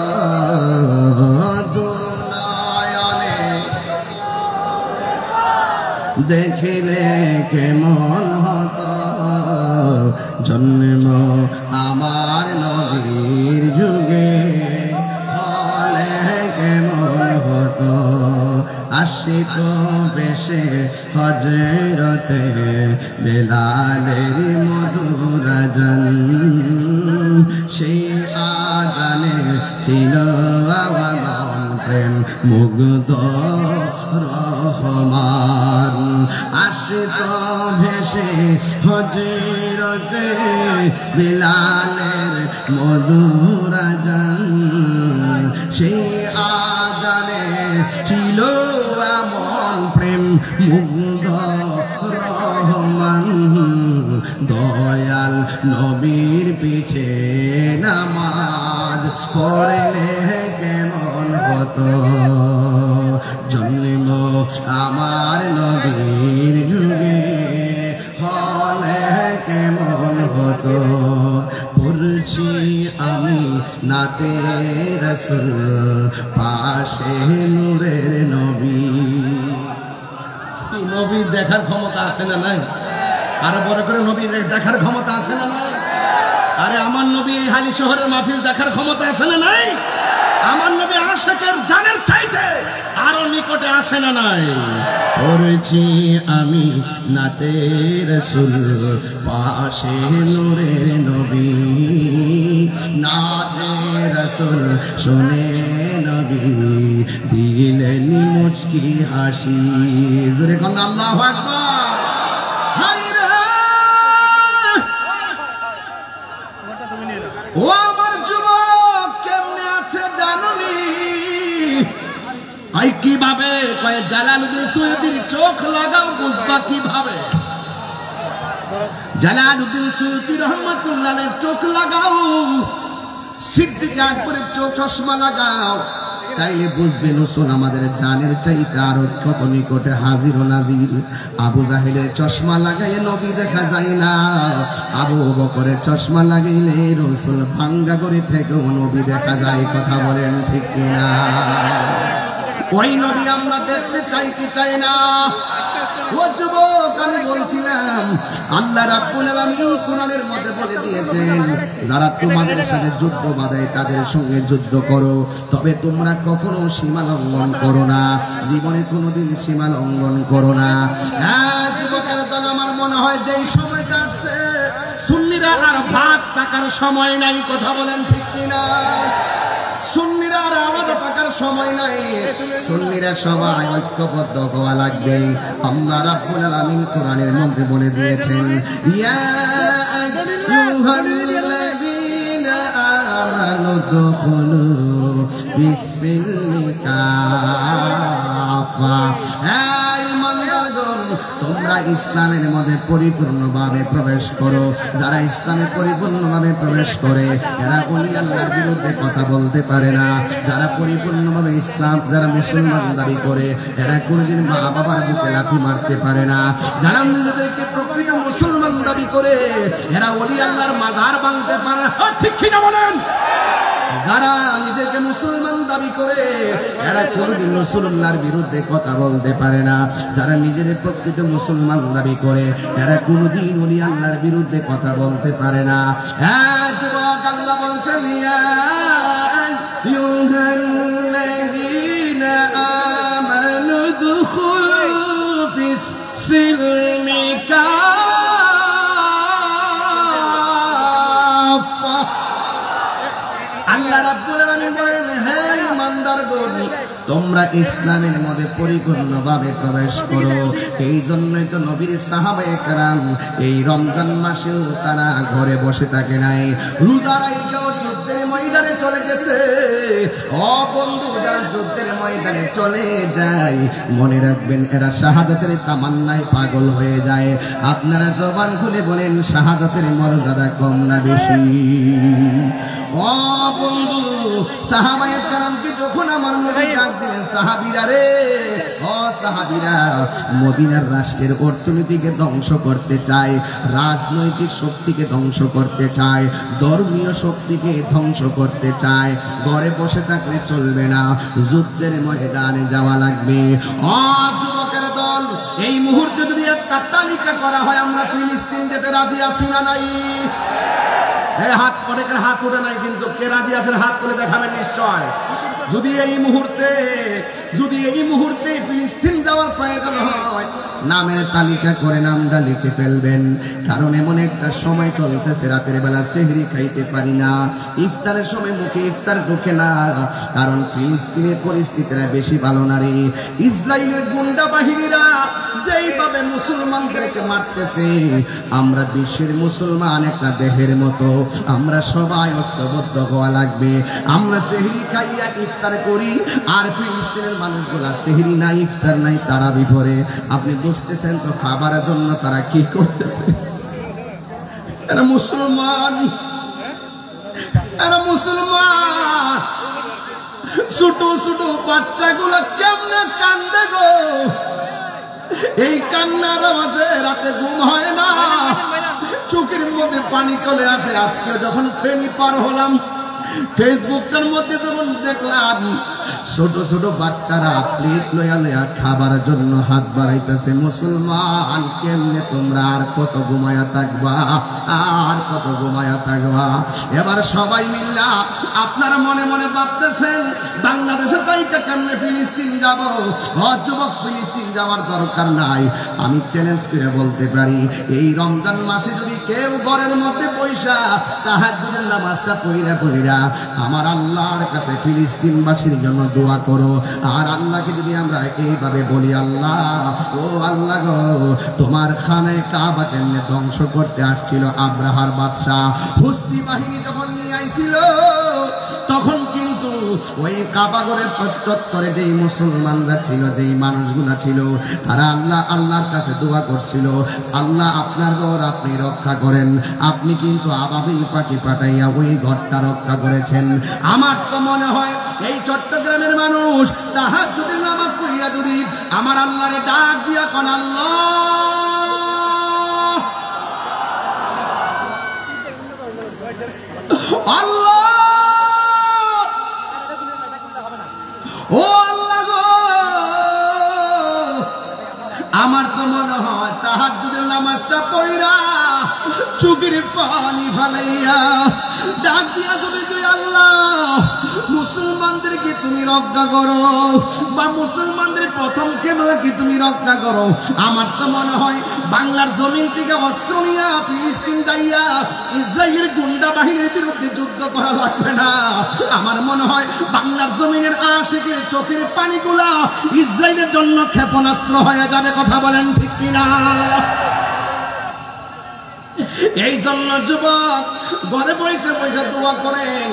দুনয়নে দেখিলে কেমন হতো জন্ম আমার নবীর যুগে হলে কেমন হতো আশিক বেশে হযরতে বেলালের মধুর আযান সেই আযানে ছিল আমার প্রেম মুগ্ধ রহমান আশিক বেশে হযরতে বেলালের মধুর আযান সেই আযানে ছিল আমার প্রেম মুগ্ধ রহমান দয়াল নবীর পিছে নামাজ পড়লে কেমন হতো জন্ম আমার নবীর যুগে হলে কেমন হতো পড়ছি আমি নাতে রাসূল পাশে নূরের নবী নবীর দেখার ক্ষমতা আছে না নাই আরো বড় করে নবী দেখার ক্ষমতা আছে না নাই আরে আমার নবী এই হালি শহরের মাহফিল দেখার ক্ষমতা আছে না নাই আমার নবী আশিকের জানের চাইতে আরো নিকটে আসে না নাই পড়েছি আমি নাতে রাসূল পাশে নূরের নবী নাতে রাসূল শুনে নবী দিলেন মুচকি হাসি জোরে কোন আল্লাহু আকবার ও আমার যুবক কেমনে আছে জানুনি আই কিভাবে কয় জালালউদ্দিন সুয়ুতির চোখ লাগাও বুঝবা কিভাবে জালালউদ্দিন সুয়ুতি রহমাতুল্লাহের চোখ লাগাও সিদ্দিক আকবরের চোখ চশমা লাগাও তাইলে বুঝবে রাসূল আমাদের জানের চাইতে আরো কত নিকটে হাজির ও নাজির আবু জাহেলের চশমা লাগাইলে নবী দেখা যায় না আবু বকরের চশমা লাগাইলে রাসূল ভাঙ্গা করে থেকেও নবী দেখা যায় কথা বলেন ঠিক কিনা ওই নবী আমরা দেখতে চাই কি চাই না? ও যুবক, আমি বলছিলাম আল্লাহ রাব্বুল আলামিন কোরআনের মধ্যে বলে দিয়েছেন, যারা তোমাদের সাথে যুদ্ধ বাঁধায় তাদের সঙ্গে যুদ্ধ করো, তবে তোমরা কখনো সীমা লঙ্ঘন করো না, জীবনে কোনোদিন সীমা লঙ্ঘন করো না। হ্যাঁ যুবকের দল, আমার মনে হয় যে এই সময়টা আসছে, সুন্নিরা আর ভাগ থাকার সময় নাই। কথা বলেন ঠিক কিনা? সুন্নিরা আর আলাদা থাকার সময় নাই। সুন্নিরা সবাই ঐক্যবদ্ধ হওয়া লাগবে। আল্লাহ রাব্বুল আলামিন কোরআনের মধ্যে বলে দিয়েছেন, ইয়া আইয়ুহাল্লাযীনা আমানু দুখুলু ফিস-সিলমি কাফা। এই ইমানদারগণ, তোমরা ইসলামের মধ্যে পরিপূর্ণভাবে প্রবেশ করো। যারা ইসলামে পরিপূর্ণভাবে প্রবেশ করে এরা ওলি আল্লাহর বিরুদ্ধে কথা বলতে পারে না। যারা পরিপূর্ণভাবে ইসলাম, যারা মুসলমান দাবি করে এরা কোনোদিন মা বাবার বুকে লাথি মারতে পারে না। যারা নিজেদেরকে প্রকৃত মুসলমান দাবি করে এরা ওলি আল্লাহর মাজার ভাঙতে পারে না। ঠিক কিনা বলেন? যারা নিজেকে মুসলমান দাবি করে এরা কোনোদিন রাসূলুল্লাহর বিরুদ্ধে কথা বলতে পারে না। যারা নিজের প্রকৃত মুসলমান দাবি করে এরা কোনোদিন ওলি আল্লাহর বিরুদ্ধে কথা বলতে পারে না। হ্যাঁ যুবক, আল্লাহ বলছেন, ইয়া আইয়ুহাল্লাযীনা আমানু দুখুলু ফিস-সিলমি কাফা। আল্লাহ রাব্বুল আলামিন বলেন, হে ইমানদারগণ, তোমরা ইসলামের মধ্যে পরিপূর্ণভাবে প্রবেশ করো। এই জন্যই তো নবীর সাহাবায়ে কেরাম এই রমজান মাসেও তারা ঘরে বসে থাকে নাই, রোজা রাখতেও যুদ্ধের ময়দানে চলে গেছে। ও বন্ধু, যারা যুদ্ধের ময়দানে চলে যায় মনে রাখবেন এরা শাহাদাতের তামান্নায় পাগল হয়ে যায়। আপনারা জবান খুলে বলেন, শাহাদাতের মর্যাদা কম না বেশি? ও বন্ধু, সাহাবায়ে কেরামকে যখন আমার নবী ডাক দিলেন, সাহাবীরা রে, ও সাহাবীরা, মদিনার রাষ্ট্রের অর্থনীতিকে ধ্বংস করতে চায়, রাজনৈতিক শক্তিকে ধ্বংস করতে চায়, ধর্মীয় শক্তিকে ধ্বংস করতে চায়। ঘরে বসে থাকলে চলবে না, যুদ্ধের ময়দানে যাওয়া লাগবে। ও যুবকের দল, এই মুহূর্তে যদি একটা তালিকা করা হয়, আমরা ফিলিস্তিন যেতে রাজি আছি না নাই? হাত অনেকের হাত ওঠে নাই, কিন্তু কে রাজি আছেন হাত তুলে দেখাবেন নিশ্চয়। যদি এই মুহূর্তে ফিলিস্তিন যাওয়ার প্রয়োজন হয়, নামের তালিকা করে নামটা লিখে ফেলবেন। কারণ এমন একটা সময় চলতেছে, রাতের বেলা সেহরি খাইতে পারি না, ইফতারের সময় মুখে ইফতার ঢোকে না। কারণ ফিলিস্তিনের পরিস্থিতিটা বেশি ভালো না রে। ইসরায়েলের গুন্ডা বাহিনীরা যেইভাবে মুসলমানদেরকে মারতেছে, আমরা বিশ্বের মুসলমান একটা দেহের মতো, আমরা সবাই ঐক্যবদ্ধ হওয়া লাগবে। আমরা সেহরি খাইয়া ইফতার করি, আর ফিলিস্তিনের মানুষগুলা সেহরি নাই, ইফতার নাই, তারা বিপরে। আপনি বুঝতেছেন তো খাবারের জন্য তারা কি করতেছে? এরা মুসলমান, এরা মুসলমান। ছোট ছোট বাচ্চাগুলো কেমনে কান্দে গো! এই কান্নার আওয়াজে রাতে ঘুম হয় না, চোখের মধ্যে পানি চলে আসে। আজকে যখন ফেনী পার হলাম, ফেসবুকের মধ্যে যখন দেখলাম ছোট ছোট বাচ্চারা প্লেট লয়া লয়া খাবার জন্য হাত বাড়াইতেছে। মুসলমান, কেমনে তোমরা আর কত ঘুমায়া থাকবা, আর কত ঘুমায়া থাকবা? এবার সবাই মিল্লা আপনারা মনে মনে ভাবতেছেন, বাংলাদেশের তাইটা কেমনে ফিলিস্তিন যাব? যুবক, ফিলিস্তিন যাওয়ার দরকার নাই। আমি চ্যালেঞ্জ করে বলতে পারি, এই রমজান মাসে যদি কেউ ঘরের মধ্যে পয়সা তাহাজ্জুদের নামাজটা পড়িরা আমার আল্লাহর কাছে ফিলিস্তিনবাসীর জন্য দোয়া করো। আর আল্লাহকে যদি আমরা এইভাবে বলি, আল্লাহ, ও আল্লাহ গো, তোমার খানে কাবা যেমনে ধ্বংস করতে আসছিল আব্রাহার বাদশাহ, হুসনি বাহিনী যখন নিয়ে আইছিল, তখন কিন্তু ওই কাবাগরের চত্বরে যেই মুসলমানরা ছিল, যেই মানুষগুলা ছিল, তারা আল্লাহর কাছে দোয়া করছিল, আল্লাহ আপনার ঘর আপনি রক্ষা করেন। আপনি কিন্তু আবাবিল পাখি পাঠাইয়া ওই ঘরটা রক্ষা করেছেন। আমার তো মনে হয় এই চট্টগ্রামের মানুষ তাহাজ্জুদের নামাজ পড়িয়া যদি আমার আল্লাহরে ডাক দিয়া কোন আল্লাহ, আল্লাহ, ও আল্লাহ গো, চোখের পানি ফালাইয়া ডাক দিয়া যদি তুই আল্লাহ মুসলমানদেরকে তুমি রক্ষা করো বা মুসলমানদের প্রথম কেবলাকে তুমি রক্ষা করো, আমার তো মনে হয় বাংলার জমিন থেকে অস্ত্র নিয়া ফিলিস্তিন যাইয়া ইসরায়েলের গুন্ডা বাহিনীর বিরুদ্ধে যুদ্ধ করা লাগবে না। আমার মনে হয় বাংলার জমিনের আশিকের চোখের পানিগুলা ইসরায়েলের জন্য ক্ষেপণাস্ত্র হয়ে যাবে। কথা বলেন ঠিক কিনা? এই জন্য যুবক ঘরে বসে বসে দোয়া করেন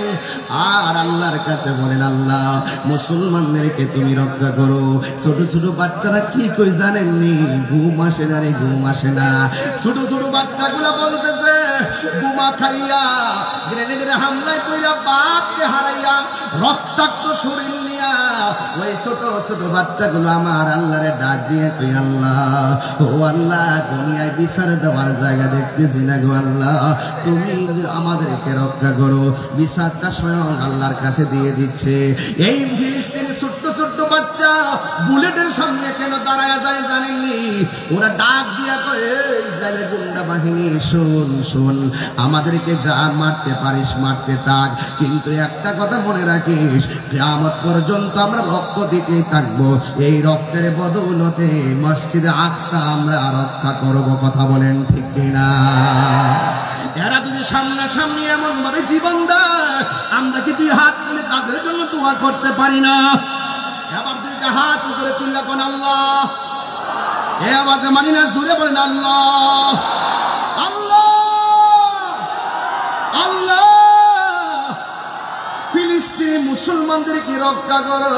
আর আল্লাহর কাছে বলেন, আল্লাহ মুসলমানদেরকে তুমি রক্ষা করো। ছোট ছোট বাচ্চারা কি কই জানেননি? ঘুম আসে না রে, ঘুম আসে না। ছোট ছোট বাচ্চাগুলো বলতেছে বোমা খাইয়া গ্রেনেডের হামলায় কইরা বাপকে হারাইয়া রক্তাক্ত শরীর নিয়া ওই ছোট ছোট বাচ্চাগুলো আমার আল্লাহরে ডাক দিয়ে তুই আল্লাহ, ও আল্লাহ দুনিয়ায় বিচার দেওয়ার জায়গা দেখতেছি না গো আল্লাহ, তুমি আমাদেরকে রক্ষা করো। বিচারটা স্বয়ং আল্লাহর কাছে দিয়ে দিচ্ছে। এই ফিলিস্তিনি ছোট্ট ছোট্ট বাচ্চা বুলেটের সামনে কেন দাঁড়ায় যায় জানেননি? ওরা ডাক দিয়া কয় ইসরায়েলের গুন্ডা বাহিনী শোন শোন, আমাদেরকে যা মারতে পারিস মারতে থাক, কিন্তু একটা কথা মনে রাখিস, কিয়ামত পর্যন্ত আমরা রক্ত দিতেই থাকবো। এই রক্তের বদৌলতে মসজিদে আকসা আমরা রক্ষা করব। কথা বলেন ঠিক কিনা? এরা যদি সামনাসামনি এমন ভাবে জীবন দেয়, আমরা কি দুই হাত তুলে তাদের জন্য দোয়া করতে পারি না? এবার দুইটা হাত উপরে তুললে কোন আল্লাহ, এ আওয়াজে মানি না, জোরে বলেন আল্লাহ আল্লাহ আল্লাহ। ফিলিস্তিনি মুসলমানদেরকে রক্ষা করো,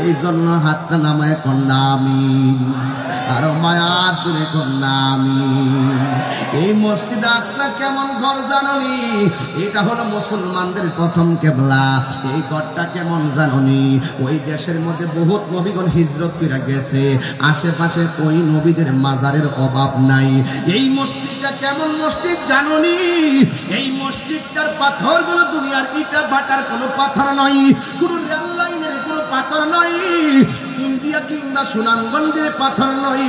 এই জন্য হাতটা নামায় কন্যা আমি, আরো মায়ার শুনে কন্যা আমি। এই মসজিদ আকসা কেমন ঘর জাননি? এটা হলো মুসলমানদের প্রথম কেবলা। এই ঘরটা কেমন জাননি? ওই দেশের মধ্যে বহুত নবীগণ হিজরত করে গেছে, আশেপাশে ওই নবীদের মাজারের অভাব নাই। এই মসজিদটা কেমন মসজিদ জাননি? এই মসজিদটার পাথরগুলো দুনিয়ার ইটা ভাটার কোনো পাথর নয়, কোনো রেল লাইনের কোনো পাথর নয়, ইন্ডিয়া কিংবা সুনামগঞ্জের পাথর নয়,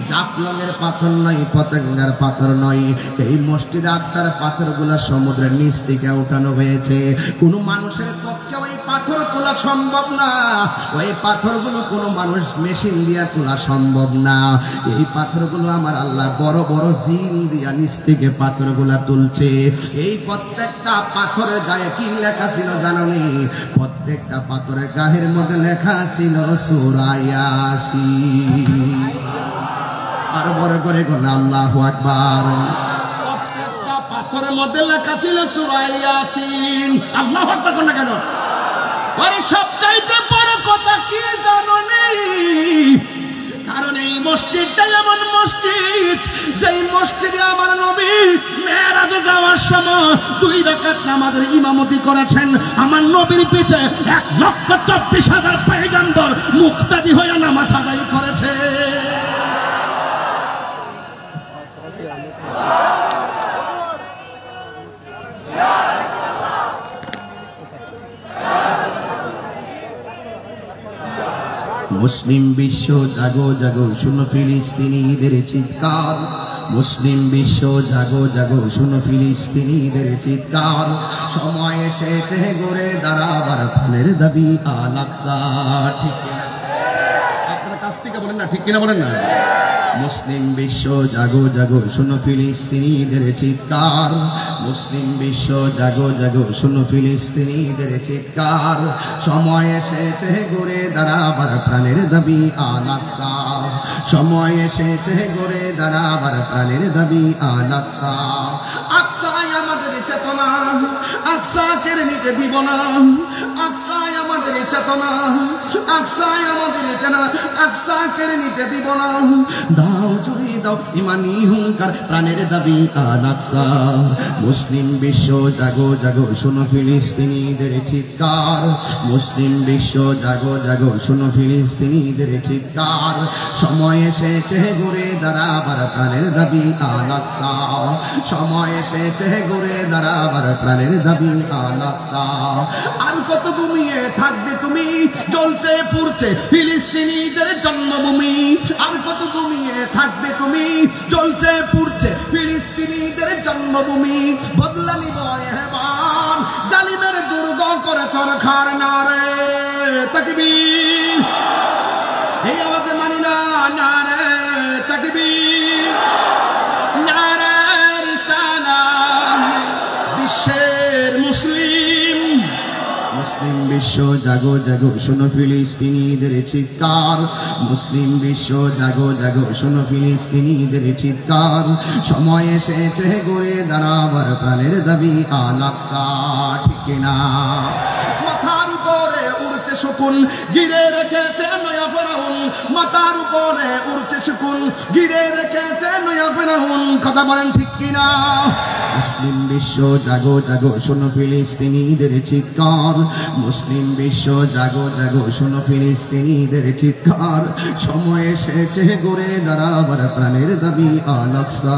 জাফলংয়ের পাথর নয়, পতেঙ্গার পাথর নয়। এই মসজিদ আকসার পাথরগুলো সমুদ্রের নিচ থেকে উঠানো হয়েছে। কোনো মানুষের পক্ষে ওই পাথর তোলা সম্ভব না, ওই পাথরগুলো কোনো মানুষ মেশিন দিয়া তোলা সম্ভব না। এই পাথরগুলো আমার আল্লাহ বড় বড় জিন দিয়া নিচ থেকে পাথরগুলা তুলছে। এই প্রত্যেকটা পাথরের গায়ে কি লেখা ছিল জানোনি? প্রত্যেকটা পাথরের গায়ের মধ্যে লেখা ছিল সূরা ইয়াসিন। আর বড় করে বলে আল্লাহু আকবার। প্রত্যেকটা পাথরের মধ্যে লেখা ছিল সূরা ইয়াসিন। আল্লাহু আকবার কোন কেন? আরে সবচাইতে বড় কথা কি জানোনি? কারণ এই মসজিদটা এমন মসজিদ, যেই মসজিদে আমার নবী মেরাজে যাওয়ার সময় 2 রাকাত নামাজের ইমামতি করেছেন। আমার নবীর পিছে 1,24,000 পয়গম্বর মুক্তাদি হয়ে নামাজ আদায় করেছে। মুসলিম বিশ্ব জাগো জাগো, শুনো ফিলিস্তিনিদের চিৎকার। মুসলিম বিশ্ব জাগো জাগো, শুনো ফিলিস্তিনিদের চিৎকার। সময় এসেছে গড়ে দাঁড়াবার প্রাণের দাবি আল আকসা। ঠিক কিনা? আপনারা কাছ থেকে বলেন না, ঠিক কিনা বলেন না? মুসলিম বিশ্ব জাগো জাগো, শুনো ফিলিস্তিনিদের চিৎকার। মুসলিম বিশ্ব জাগো জাগো, শুনো ফিলিস্তিনিদের চিৎকার। সময় এসেছে গড়ে দাঁড়াবার প্রাণের দাবি আল আকসা। সময় এসেছে গড়ে দাঁড়াবার প্রাণের দাবি আল আকসা। আকসায় আমাদের চেতনা, আকসা কেড়ে নিতে দিব না। আকসায় আমাদের চেতনা, আকসায় আমাদের চেতনা, আকসা কেড়ে নিতে দিব না। দাও জুড়ে দাও ইমানি হুঙ্কার, প্রাণের দাবি আল আকসা। মুসলিম বিশ্ব জাগো জাগো, শুনো ফিলিস্তিনিদের চিৎকার। মুসলিম বিশ্ব জাগো জাগো, শুনো ফিলিস্তিনিদের চিৎকার। সময় এসেছে ঘুরে দাঁড়াবার প্রাণের দাবি আল আকসা। সময় এসেছে ঘুরে দাঁড়াবার প্রাণের দাবি আল আকসা। আর কত ঘুমিয়ে থাকবে তুমি? জ্বলছে পুড়ছে ফিলিস্তিনিদের জন্মভূমি। আর কত ঘুমিয়ে থাকবে তুমি? মাতৃভূমি, জ্বলছে পুড়ছে ফিলিস্তিনিদের জন্মভূমি। বদলা নিব এবার জালিমের দুর্গ করে চরখার নারে তাকবীর। এই আওয়াজে মানি না নারে তাকবীর, নারে রিসালাত। বিশ্বের মুসলিম মুসলিম বিশ্ব জাগো জাগো শোনো ফিলিস্তিনিদের চিৎকার। মুসলিম বিশ্ব জাগো জাগো শোনো ফিলিস্তিনিদের চিৎকার। সময় এসেছে গড়ে দাঁড়াবার প্রাণের দাবি আল আকসা, ঠিক কিনা? মাথার উপরে উড়ছে শকুন, ঘিরে রেখেছে নয়া ফেরাউন। মাথার উপরে উড়ছে শকুন, ঘিরে রেখেছে নয়া ফেরাউন। কথা বলেন ঠিক কিনা? মুসলিম বিশ্ব জাগো জাগো শোনো ফিলিস্তিনিদের চিৎকার। মুসলিম বিশ্ব জাগো জাগো শোনো ফিলিস্তিনিদের চিৎকার। সময় এসেছে গড়ে দাঁড়াবার প্রাণের দাবি আল আকসা।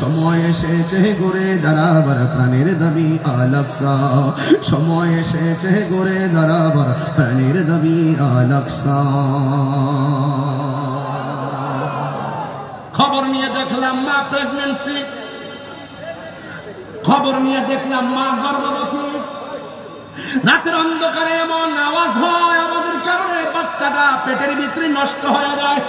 সময় এসেছে গড়ে দাঁড়াবার প্রাণের দাবি আল আকসা। সময় এসেছে গড়ে দাঁড়াবার প্রাণের দাবি আল আকসা। খবর নিয়ে দেখলাম মা প্রেগন্যান্সি, খবর নিয়ে দেখলাম মা গর্ভবতী। রাতের অন্ধকারে এমন আওয়াজ হয়, আমাদের কারণে বাচ্চাটা পেটের ভিতরে নষ্ট হয়ে যায়।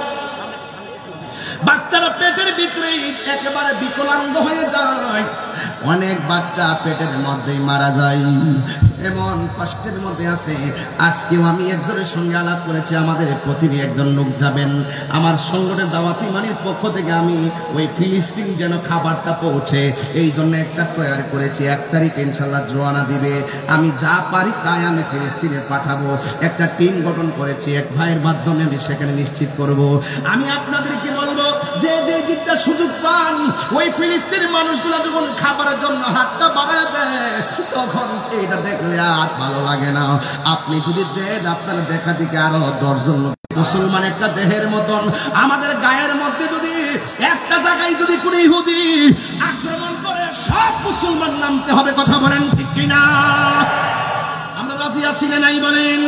বাচ্চারা পেটের ভিতরে একেবারে বিকলাঙ্গ হয়ে যায়। অনেক বাচ্চা পেটের মধ্যেই মারা যায়, এমন কষ্টের মধ্যে আছে। আজকেও আমি একজনের সঙ্গে আলাপ করেছি, আমাদের প্রতিদিন একজন লোক যাবেন। আমার সংগঠনের দাওয়াতি মানির পক্ষ থেকে আমি ওই ফিলিস্তিন যেন খাবারটা পৌঁছে, এই জন্য একটা তৈরি করেছি। 1 তারিখ ইনশাল্লাহ জোয়ানা দিবে, আমি যা পারি তাই আমি ফিলিস্তিনে পাঠাবো। একটা টিম গঠন করেছি, এক ভাইয়ের মাধ্যমে আমি সেখানে নিশ্চিত করব। আমি আপনাদেরকে বলবো যে দিকটা সুযোগ পান, ওই ফিলিস্তিনের মানুষগুলো যখন খাবারের জন্য হাতটা বাড়ায় দেয়, তখন এটা দেখলে আর ভালো লাগে না। আপনি যদি দেন, আপনার দেখা দিকে আরো 10 জন মুসলমান একটা দেহের মতন। আমাদের গায়ের মধ্যে যদি একটা জায়গায় যদি কোনো ইহুদি আক্রমণ করে, সব মুসলমান নামতে হবে। কথা বলেন ঠিক কিনা? আমরা রাজি আছি না নাই বলেন?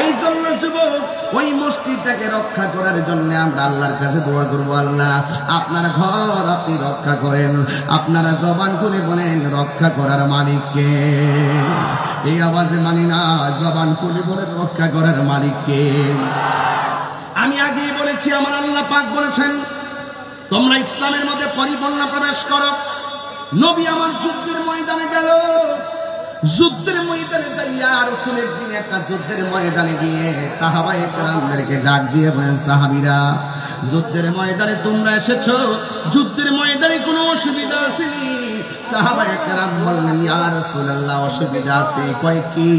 এই জন্য যুবক, ওই মসজিদটাকে রক্ষা করার জন্য আমরা আল্লাহর কাছে দোয়া করব। আল্লাহ, আপনার ঘর আপনি রক্ষা করেন। আপনারা জবান করে বলেন, রক্ষা করার মালিককে। এই আওয়াজে মানি না, জবান করে বলেন, রক্ষা করার মালিককে। আমি আগেই বলেছি, আমার আল্লাহ পাক বলেছেন, তোমরা ইসলামের মধ্যে পরিপূর্ণ প্রবেশ করো। নবী আমার যুদ্ধের ময়দানে গেল, যুদ্ধের ময়দানে যাইয়া রাসূলের দিনে একটা যুদ্ধের ময়দানে গিয়ে সাহাবায়ে কেরামদেরকে ডাক দিয়ে বলেন, সাহাবীরা, যুদ্ধের ময়দানে তোমরা এসেছো, যুদ্ধের ময়দানে কোনো অসুবিধা আসেনি? সাহাবায়ে কেরাম বললেন, ইয়া রাসূলুল্লাহ, অসুবিধা আছে। কয় কি?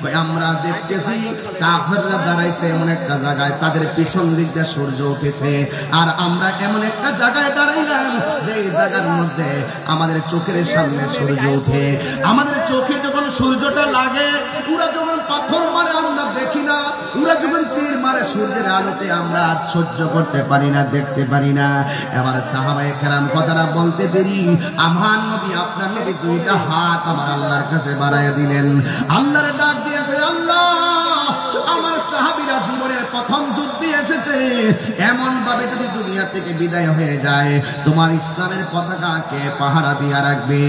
কয় আমরা দেখতেছি কাফেররা দাঁড়াইছে এমন একটা জায়গায়, তাদের পিছন দিক দিয়ে সূর্য উঠেছে, আর আমরা এমন একটা জায়গায় দাঁড়াইলাম যে জায়গার মধ্যে আমাদের চোখের সামনে সূর্য উঠে। আমাদের চোখে যখন সূর্যটা লাগে, ওরা যখন পাথর মারে আমরা দেখি না, ওরা যখন তীর মারে সূর্যের আলোতে আমরা সহ্য করতে পারি না, দেখতে পারি না। এবার সাহাবায়ে কেরাম কথাটা বলতে দেরি, আমার নবী আপনার নবী 2টা হাত আমার আল্লাহর কাছে বাড়াইয়া দিলেন। আল্লাহর ডাক দিয়ে কই, আল্লাহ, আমার সাহাবীরা জীবনের প্রথম যুদ্ধে এসেছে, এমন ভাবে যদি দুনিয়া থেকে বিদায় হয়ে যায়, তোমার ইসলামের পতাকাকে পাহারা দিয়ে রাখবে।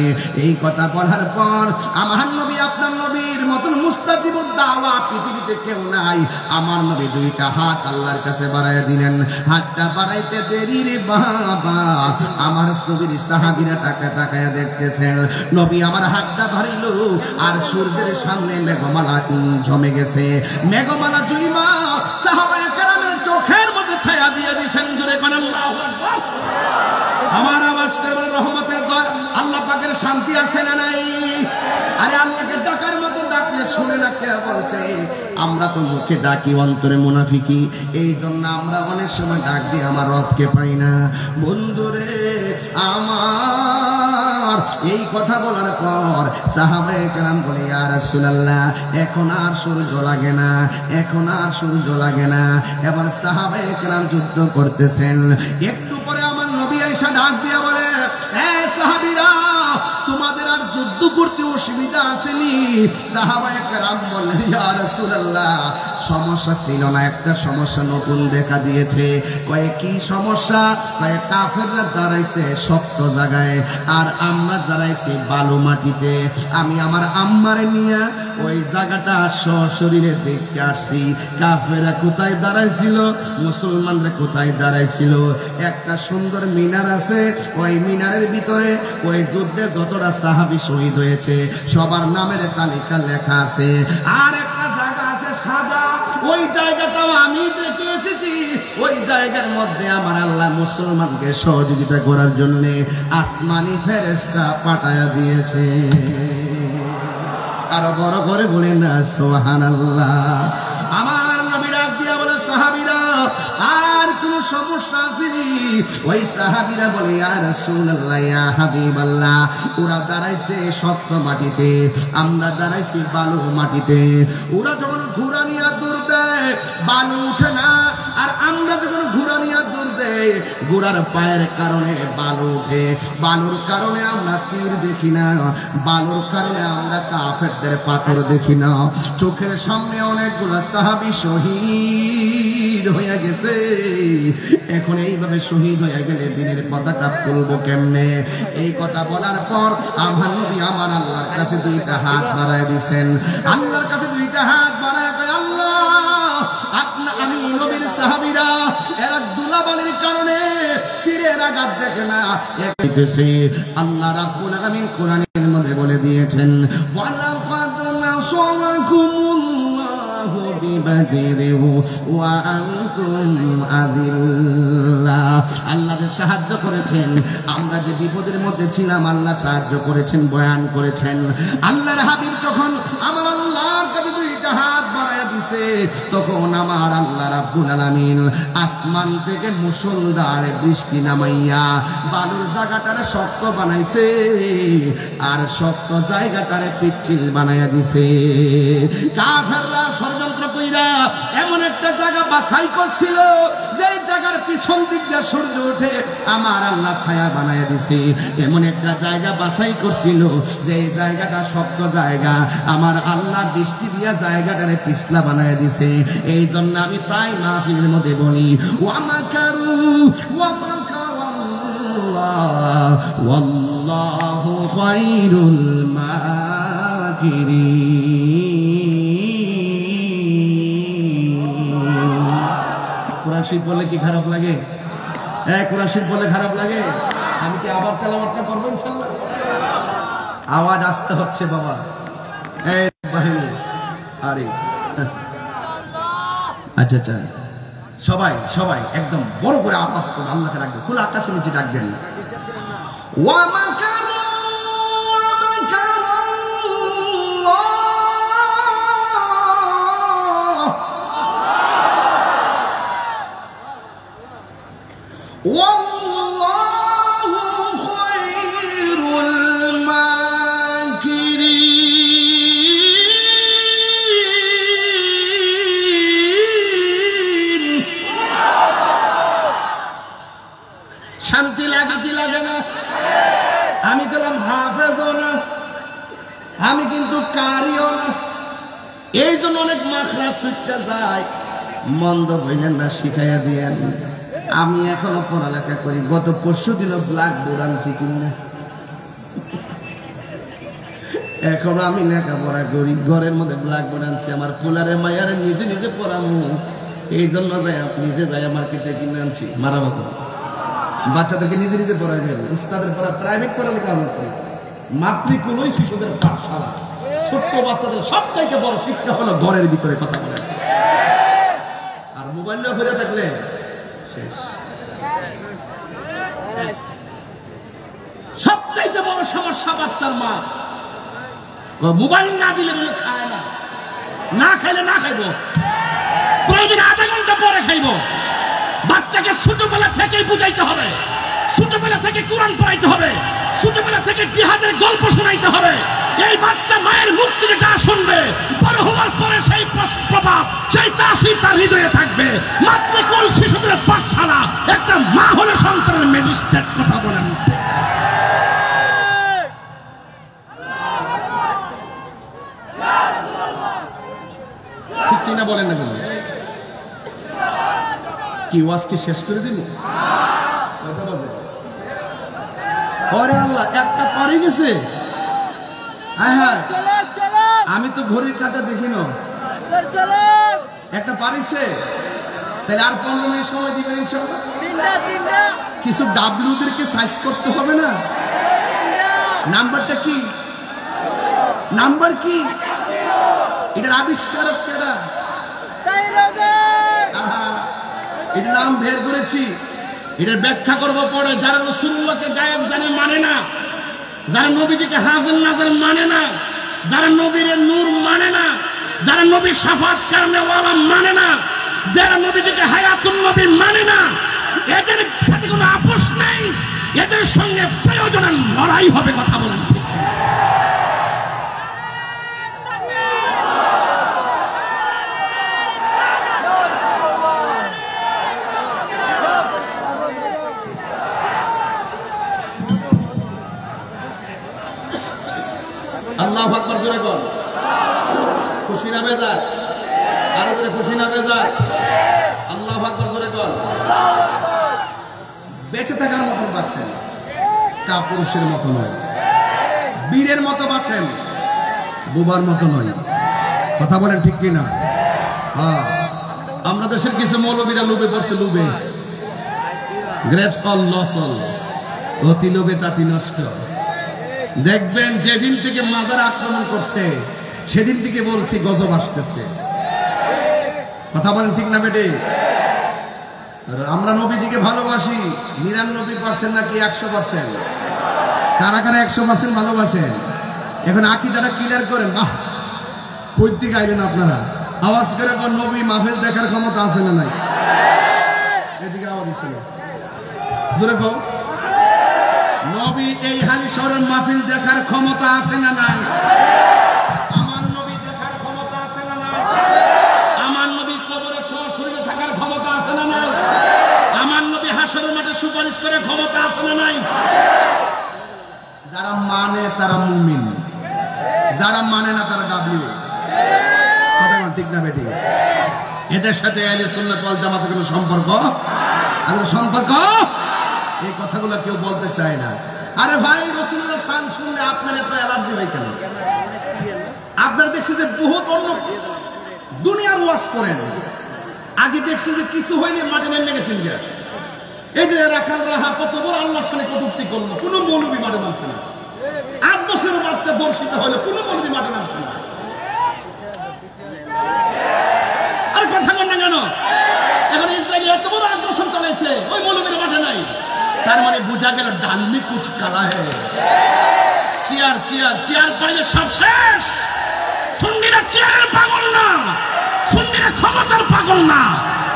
এই কথা বলার পর আমার নবী আপনার নবীর মতন মুস্তাজিবুদ দাওয়া পৃথিবীতে কেউ নাই। আমার নবী 2টা হাত আল্লাহর কাছে বাড়াইয়া দিলেন। হাতটা বাড়াইতে দেরি রে বাবা, আমার নবীর সাহাবীরা তাকায়া দেখতেছেন। নবী আমার হাতটা বাড়াইল, আর সূর্যের সামনে মেঘমালা জমে গেছে। মেঘমালা জুইমা সাহাবায়ে কেরামের চোখের মধ্যে ছায়া দিয়ে দিয়েছেন। জোরে কোন আল্লাহু আকবার। আমার আওয়াজ করে রহমতের ঘর, আল্লাহ পাকের শান্তি আছে না নাই? আরে আল্লাহকে ডাকার মতো ডাকলে শুনে না, কে বলছে? আমরা তো মুখে ডাকি, অন্তরে মুনাফিকি। এই জন্য আমরা অনেক সময় ডাক দিই, আমার রবকে পাই না। বন্ধুরে আমার, এই কথা বলার পর সাহাবায়ে কেরাম বলে, ইয়া রাসূলুল্লাহ, এখন আর সূর্য লাগে না, এখন আর সূর্য লাগে না। এবার সাহাবায়ে কেরাম যুদ্ধ করতেছেন। একটু পরে আমার নবী আয়েশা ডাক দিয়া বলে, এ সাহাবীরা, তোমাদের আর যুদ্ধ করতে অসুবিধা আসেনি? সাহাবায়ে কেরাম বললেন, ইয়া রাসূলুল্লাহ, সমস্যা ছিল না, একটা সমস্যা নতুন দেখা দিয়েছে। কয়ে কি সমস্যা? কয়ে কাফেররা দাঁড়াইছে শক্ত জায়গায় আর আমরা দাঁড়াইছি বালু মাটিতে। আমি আমার আম্মারে নিয়ে ওই জায়গাটা সশরীরে দেখতে আসছি। কাফেররা কোথায় দাঁড়াইছিল, মুসলমানরা কোথায় দাঁড়াইছিল। একটা সুন্দর মিনার আছে, ওই মিনারের ভিতরে ওই যুদ্ধে যতটা সাহাবী শহীদ হয়েছে সবার নামের তালিকা লেখা আছে। আর একটা জায়গা আছে সাদা, ওই জায়গাটাও আমি দেখে এসেছি। ওই জায়গার মধ্যে আমার আল্লাহ মুসলমানকে সহযোগিতা করার জন্য আসমানি ফেরেশতা পাঠায়া দিয়েছে। আরো বড় করে বলে না সুবহানাল্লাহ। আমার নবী ডাক দিয়া বলে, সাহাবীরা আর কোন সমস্যা আসেনি? ওই সাহাবীরা বলে, ইয়া রাসূলুল্লাহ, ইয়া হাবিবাল্লাহ, ওরা দাঁড়াইছে শক্ত মাটিতে, আমরা দাঁড়াইছি বালু মাটিতে। ওরা যখন ঘোড়া নিয়ে দৌড় দেয় বালু উঠে না, আর আমরা যখন ঘোড়া নিয়ে দৌড় দেয় ঘোড়ার পায়ের কারণে বালু উঠে। বালুর কারণে আমরা তীর দেখি না, বালুর কারণে আমরা কাফেরদের পাথর দেখি না। চোখের সামনে অনেকগুলো সাহাবী শহীদ হয়ে গেছে। এখন এইভাবে শহীদ হয়ে গেলে দিনের পতাকা তুলবো কেমনে? এই কথা বলার পর আমার নবী আমার আল্লাহর কাছে দুইটা হাত বাড়ায় দিয়েছেন। আল্লাহর কাছে দুইটা হাত বাড়ায় কয়, আল্লাহ, আমি নবীর সাহাবীরা এরা দুলাবালির কারণে তীরের আঘাত দেখে না। আল্লাহ রাব্বুল আলামিন কোরআনের মধ্যে বলে দিয়েছেন, ওয়ালাকাদ নাসারাকুমুল্লাহু বিবাদরি ওয়া আনতুম আযিল্লা। আল্লাহ সাহায্য করেছেন, আমরা যে বিপদের মধ্যে ছিলাম আল্লাহ সাহায্য করেছেন, বয়ান করেছেন। আল্লাহর হাবিব যখন আমার আল্লাহর কাছে দুইটা হাত বাড়ায়া দিছে, তখন আমার আল্লাহ রাব্বুল আলামিন আসমান থেকে মুষলধার বৃষ্টি নামাইয়া বালুর জায়গাটারে শক্ত বানাইছে আর শক্ত জায়গাটারে পিচ্ছিল বানাইয়া দিছে। কাফেররা ষড়যন্ত্র কইরা এমন একটা জায়গা বাছাই করছিল যে জায়গার পিছন দিক দিয়ে সূর্য ওঠে, আমার আল্লাহ ছায়া বানাইয়া দিছে। এমন একটা জায়গা বাছাই করছিল যে জায়গাটা শক্ত জায়গা, আমার আল্লাহ বৃষ্টি দিয়া জায়গাটারে পিছলা বানাইয়া দিছে। এই জন্য আমি প্রায় মাহফিলের মধ্যে বলি, ওয়ামাকারু ওয়ামাকারাল্লাহ ওয়াল্লাহু খায়রুল মাকিরিন। কোরআন শরীফ বললে কি খারাপ লাগে? কোরআন শরীফ বললে খারাপ লাগে? আমি কি আবার তেলাওয়াতটা করব ইনশাআল্লাহ? আওয়াজ আসতে হচ্ছে বাবা। এই বাহিনী আরে আচ্ছা আচ্ছা, সবাই সবাই একদম বড় করে আওয়াজ করে আল্লাহকে রাখবে, খোলা আকাশের নিচে ডাক দেন। শান্তি লাগে কি লাগে না? আমি গেলাম হাফেজও না, আমি কিন্তু কারিও না। এই জন্য অনেক মাখরা ছুটতে যায়। মন্দ বইলেন না, শিখাইয়া দিয়েন। আমি এখনো পড়ালেখা করি। গত পরশু দিন ব্ল্যাক বোর্ড আনছি কিনা, এখনো আমি লেখাপড়া করি। ঘরের মধ্যে ব্ল্যাক বোর্ড আনছি, আমার ফুলারে মায়ারে নিজে নিজে পড়ামু। এই জন্য যাই নিজে যাই মার্কেটে কিনে আনছি। মারা বছর বাচ্চাদেরকে নিজে নিজে পড়াই গেল। উস্তাদের পড়া প্রাইভেট পড়ালেখা আমরা করি। মাতৃকুলই শিশুদের পাঠশালা। ছোট্ট বাচ্চাদের সবচাইতে বড় শিক্ষা হলো ঘরের ভিতরে কথা বলে। আর মোবাইলটা ফিরে থাকলে শেষ। সবচাইতে বড় সমস্যা বাচ্চার মা মোবাইল না দিলে খায় না, না খাইলে না খাইব, প্রয়োজন আধা ঘন্টা পরে খাইব। বাচ্চাকে ছোটবেলা থেকেই বুঝাইতে হবে, ছোটবেলা থেকে কোরআন পড়াইতে হবে, ছোটবেলা থেকে জিহাদের গল্প শোনাইতে হবে। এই বাচ্চা মায়ের মুখ থেকে যা শুনবে বড় হওয়ার পরে সেই প্রভাব, সেই তাসির তার হৃদয়ে থাকবে। মাতৃকুল শিশুদের পাঠশালা। একটা মা হলে সন্তানের ম্যাজিস্ট্রেট। কথা বলেন ঠিক কিনা বলেন না? কি ওয়াজ কি শেষ করে দিল? কয়টা বাজে? ওরে আল্লাহ, একটা পারে গেছে। হ্যাঁ হ্যাঁ, আমি তো ঘড়ির কাঁটা দেখি না। একটা পারিছে, তাহলে আর 15 মিনিট সময় দিবেন ইনশাআল্লাহ। কিছু ডাব্লিউদেরকে সাইজ করতে হবে না? নাম্বারটা কি? নাম্বার কি? এটার আবিষ্কারক কেডা? এটার নাম বের করেছি, এটার ব্যাখ্যা করবো পরে। যারা রাসূলুল্লাহকে গায়েব জানে মানে না, যারা নবীজিকে হাজির নাজির মানে না, যারা নবীর নূর মানে না, যারা নবীর শাফাত কারণেওয়ালা মানে না, যারা নবীজিকে হায়াতুন নবী মানে না, এদের সাথে কোনো আপোষ নেই। এদের সঙ্গে প্রয়োজনের লড়াই হবে। কথা বলেন ঠিক? আল্লাহু আকবার জোরে বল। খুশি না বেজার? আরো জোরে খুশি না বেজার? আল্লাহু আকবার জোরে বল। বেঁচে থাকার মতো বাঁচেন, কাপুরুষের মতো নয়, বীরের মতো বাঁচেন, বুবার মতো নয়। কথা বলেন ঠিক কিনা? হ্যাঁ, আমরা দেশের কিছু মৌলবীরা লোভে পড়ছে, লোভে। গ্রেপস অল লস অল, অতি লোভে তাতি নষ্ট। দেখবেন যেদিন থেকে মাজার আক্রমণ করছে সেদিন থেকে বলছি গজব আসতেছে। কথা বলেন ঠিক না বেটে? আমরা নবীজিকে ভালোবাসি 99% নাকি 100%? কারা কারা 100% ভালোবাসেন? এখন আকীদাটা ক্লিয়ার করেন। বাহ, কই থেকে আইলেন আপনারা? আওয়াজ করে কোন নবী মাহফিল দেখার ক্ষমতা আছে না নাই? এদিকে আওয়াজ ছিল জোরে কও। নবী এই হালিশহরের মাহফিল দেখার ক্ষমতা আছে না নাই? আমার নবী দেখার ক্ষমতা আছে না নাই? আমার নবী কবরে সশরীরে থাকার ক্ষমতা আছে না নাই? আমার নবী হাসরের মাঠে সুপারিশ করে ক্ষমতা আছে না নাই? যারা মানে তারা মুমিন, যারা মানে না তারা ডাব্লিউ। কথা বল ঠিক না বেটি? এদের সাথে আহলে সুন্নাত ওয়াল জামাতের কোনো সম্পর্ক আছে? সম্পর্ক এই কথাগুলো কেউ বলতে চায় না। আরে ভাই, রাসূলুল্লাহ শান শুনলে আপনার এত অ্যালার্জি হয় কেন? আপনারা দেখছেন যে বহুত অন্য দুনিয়ার ওয়াজ করেন, আগে দেখছেন যে কিছু হইলে মাঠে নেমে গেছেন। এই যে রাখাল রাহা কত বড় আল্লাহর সামনে কটূক্তি করলো, কোনো মৌলবী মাঠে নামছে না। 8 বছরের বাচ্চা দর্শিত হলে কোনো মৌলবী মাঠে নামছে না। আর কথা বল না কেন? এখন ইসরায়েল এত বড় আগ্রাসন চালাইছে, ওই মৌলবীর মাঠে নাই। তার মানে বোঝা গেল ডালমি কুচ কালা হে। চেয়ার চেয়ার চেয়ার পাইলে সব শেষ। সুন্নিরা চেয়ারের পাগল না, সুন্নিরা ক্ষমতার পাগল না,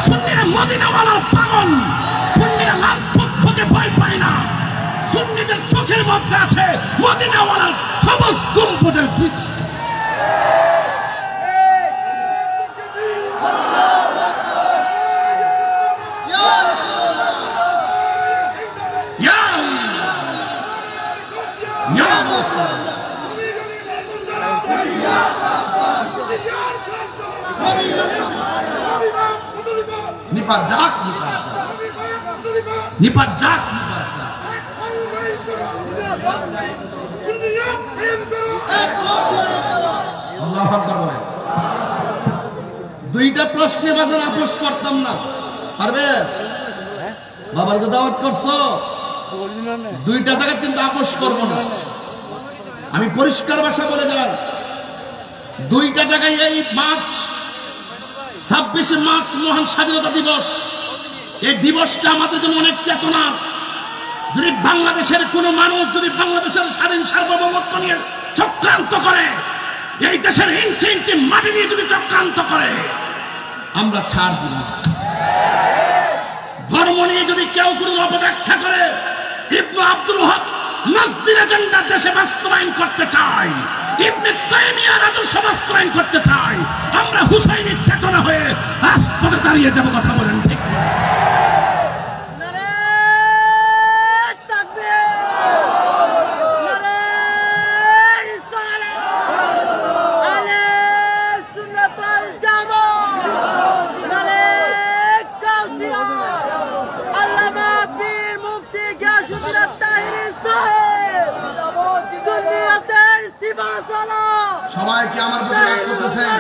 সুন্নিরা মদিনাওয়ালার পাগল। সুন্নিরা লাল পক্ষকে ভয় পায় না। সুন্নিদের চোখের মধ্যে আছে মদিনাওয়ালার সবুজ গম্বুজের বীজ। নিপাত যাক, নিপাত যাক, নিপাত যাক। আল্লাহু আকবার বলে। দুইটা প্রশ্নে বাজার আপোষ করতাম না। পারবেশ বাবার যে দাওয়াত করছো, দুইটা জায়গায় কিন্তু আপোষ করবো না। আমি পরিষ্কার ভাষা বলে দিলাম, দুইটা জায়গায় এই মার্চ 26 মার্চ মহান স্বাধীনতা দিবস, এই দিবসটা আমাদের জন্য অনেক চেতনা। যদি বাংলাদেশের কোন মানুষ যদি বাংলাদেশের স্বাধীন সার্বভৌমত্ব নিয়ে চক্রান্ত করে, এই দেশের ইঞ্চি ইঞ্চি মাটি নিয়ে যদি চক্রান্ত করে, আমরা ছাড় দিব না। ধর্ম নিয়ে যদি কেউ কোনো অপব্যাখ্যা করে, ইবনে আব্দুল ওয়াহাব মসজিদ এজেন্ডা দেশে বাস্তবায়ন করতে চাই, ইবনে তাইমিয়ার আদর্শ বাস্তবায়ন করতে চাই, আমরা হুসাইনের চেতনা হয়ে রাজপথে দাঁড়িয়ে যাব। কথা বলেন ঠিক? সবাই কি আমার প্রতি রাগ করতেছেন?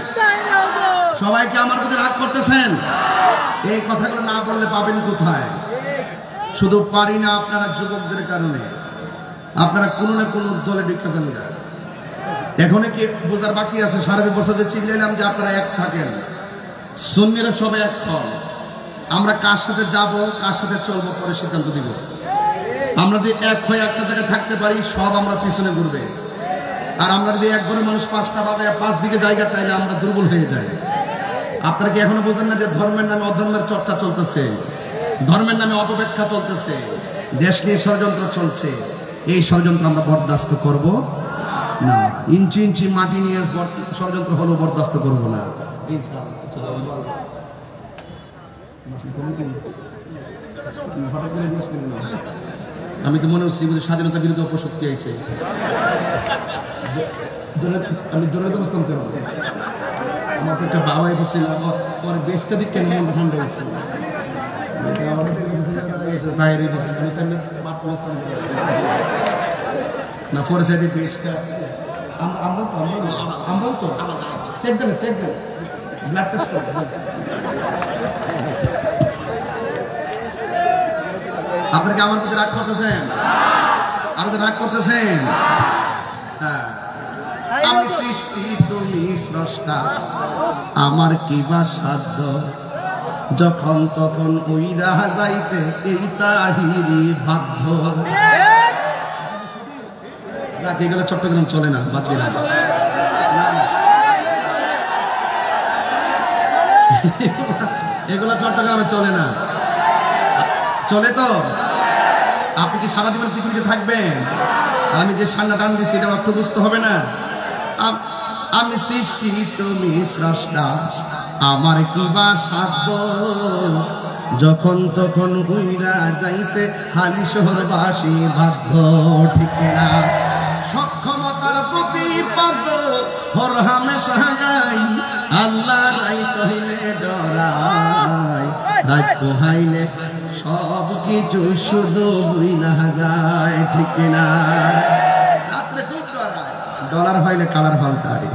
সবাই কি আমার প্রতি রাগ করতেছেন? এই কথাগুলো না বললে পাবেন কোথায়? শুধু পারি না আপনারা যুবকদের কারণে, আপনারা কোনো না কোনো দলে ঢুকেছেন না। এখনো কি বোঝার বাকি আছে? 2.5 বছর যে চিল্লাইলাম যে আপনারা এক থাকেন, সুন্নিরা সবাই এক হন। আমরা কার সাথে যাব, কার সাথে চলবো পরে সিদ্ধান্ত দিব। আমরা যদি এক হয়ে একটা জায়গায় থাকতে পারি, সব আমরা পিছনে ঘুরবে। আর আমরা যদি এক ঘরে মানুষ 5টা ভাবে 5 দিকে জায়গা, তাইলে আমরা দুর্বল হয়ে যাই। আপনারা কি এখনো বোঝেন না যে ধর্মের নামে অধর্মের চর্চা চলতেছে, ধর্মের নামে অপব্যাখ্যা চলতেছে, দেশ নিয়ে ষড়যন্ত্র চলছে? এই ষড়যন্ত্র আমরা বরদাস্ত করব না। ইঞ্চি ইঞ্চি মাটি নিয়ে ষড়যন্ত্র হলো বরদাস্ত করব না। আমি তো মনে হচ্ছে বুঝি স্বাধীনতা বিরুদ্ধে অপশক্তি আইছে। আমি জোরে তো বুঝতাম কেন, আমার তো একটা বাবা এসেছিল, পরে বেশটা দিক কেন মন ঠান্ডা হয়েছে না, পরে সাইডে বেশটা আমরাও তো চেক দেন ব্লাড টেস্ট করবেন। আপনারা কি আমার প্রতি রাগ করতেছেন? আরো তো রাগ করতেছেন? হ্যাঁ, আমি সৃষ্টি তুমি স্রষ্টা, আমার কি বা সাধ্য, যখন তখন উইরা যাইতে এই তাহিরি বাধ্য। এগুলো চট্টগ্রাম চলে না, বাচ্চারা এগুলো চট্টগ্রামে চলে না। চলে তো? আপনি কি সারা জীবন পৃথিবীতে থাকবেন? আমি যে সান্না টান দিচ্ছি এটা অর্থ বুঝতে হবে না? আমি সৃষ্টি তুমি স্রষ্টা, আমার কি বা সাধ্য, যখন তখন উইরা যাইতে হালি শহরবাসী বাধ্য। ঠিক না? সক্ষমতার প্রতিপাদ হর হামেশা গাই, আল্লাহ রাই কহিলে ডরাই, দায়িত্ব হাইলে সব কিছু শুধু বুইলা যায়। ঠিক না? রাত্রে খুব ডরায়, ডলার হইলে কালার পাল্টায়,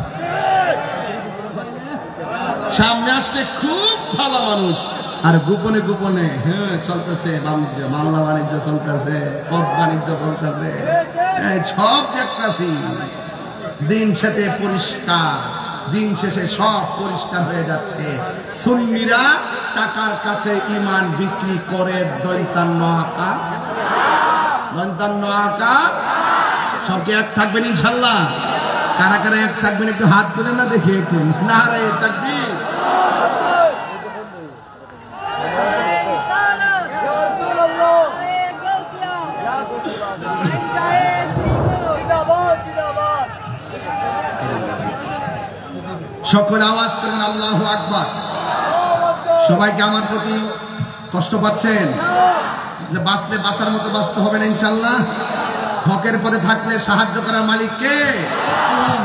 সামনে আসলে খুব ভালো মানুষ, আর গোপনে গোপনে হ্যাঁ চলতেছে বাণিজ্য, বাংলা বাণিজ্য চলতেছে, পথ বাণিজ্য চলতেছে, সব দেখতেছি। দিন শেষে পরিষ্কার, দিন শেষে সব পরিষ্কার হয়ে যাচ্ছে। সুন্নিরা টাকার কাছে ইমান বিক্রি করে 55 আকা। সবকে এক থাকবেন ইনশাল্লাহ? কারা কারা এক থাকবেন একটু হাত তুলে না দেখি একটু। নারায়ে তাকবীর। সকলে আওয়াজ করেন আল্লাহু আকবার। সবাইকে আমার প্রতি কষ্ট পাচ্ছেন? বাঁচলে বাঁচার মতো বাঁচতে হবে না ইনশাল্লাহ। হকের পথে থাকলে সাহায্য করার মালিক কে?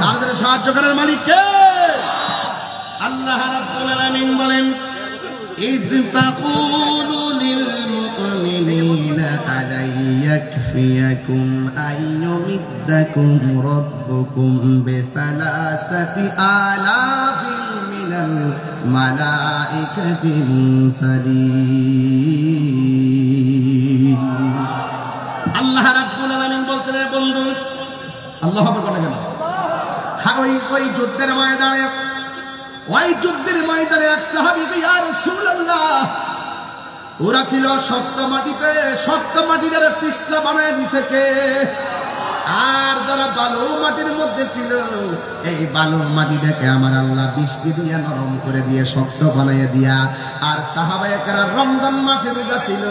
আমাদের সাহায্য করার মালিক কে? আল্লাহ রাব্বুল আলামিন বলেন, ইয তাকুলু লিল মুমিনিনা আলাইয়াকফিয়াকুম আইয়ুমিদ্দাকুম রাব্বুকুম বিসালাসাতি আলাফিন মিনাল মালাইকাতি মুরসালিন। আল্লাহ রাব্বুল আলামিন বলছেন, বন্ধু আল্লাহ হবে কোন কেন? হ্যাঁ, ওই যুদ্ধের ময়দানে এক সাহাবী, ইয়া রাসূলুল্লাহ, ওরা ছিল শক্ত মাটিতে, শক্ত মাটিটারে পিছলা বানায় দিছে কে? আর যারা বালু মাটির মধ্যে ছিল, এই বালু মাটিটাকে আমার আল্লাহ বৃষ্টি দিয়া নরম করে দিয়ে শক্ত বানাইয়া দিয়া, আর সাহাবায়ে কেরাম রমজান মাসে রোজা ছিল,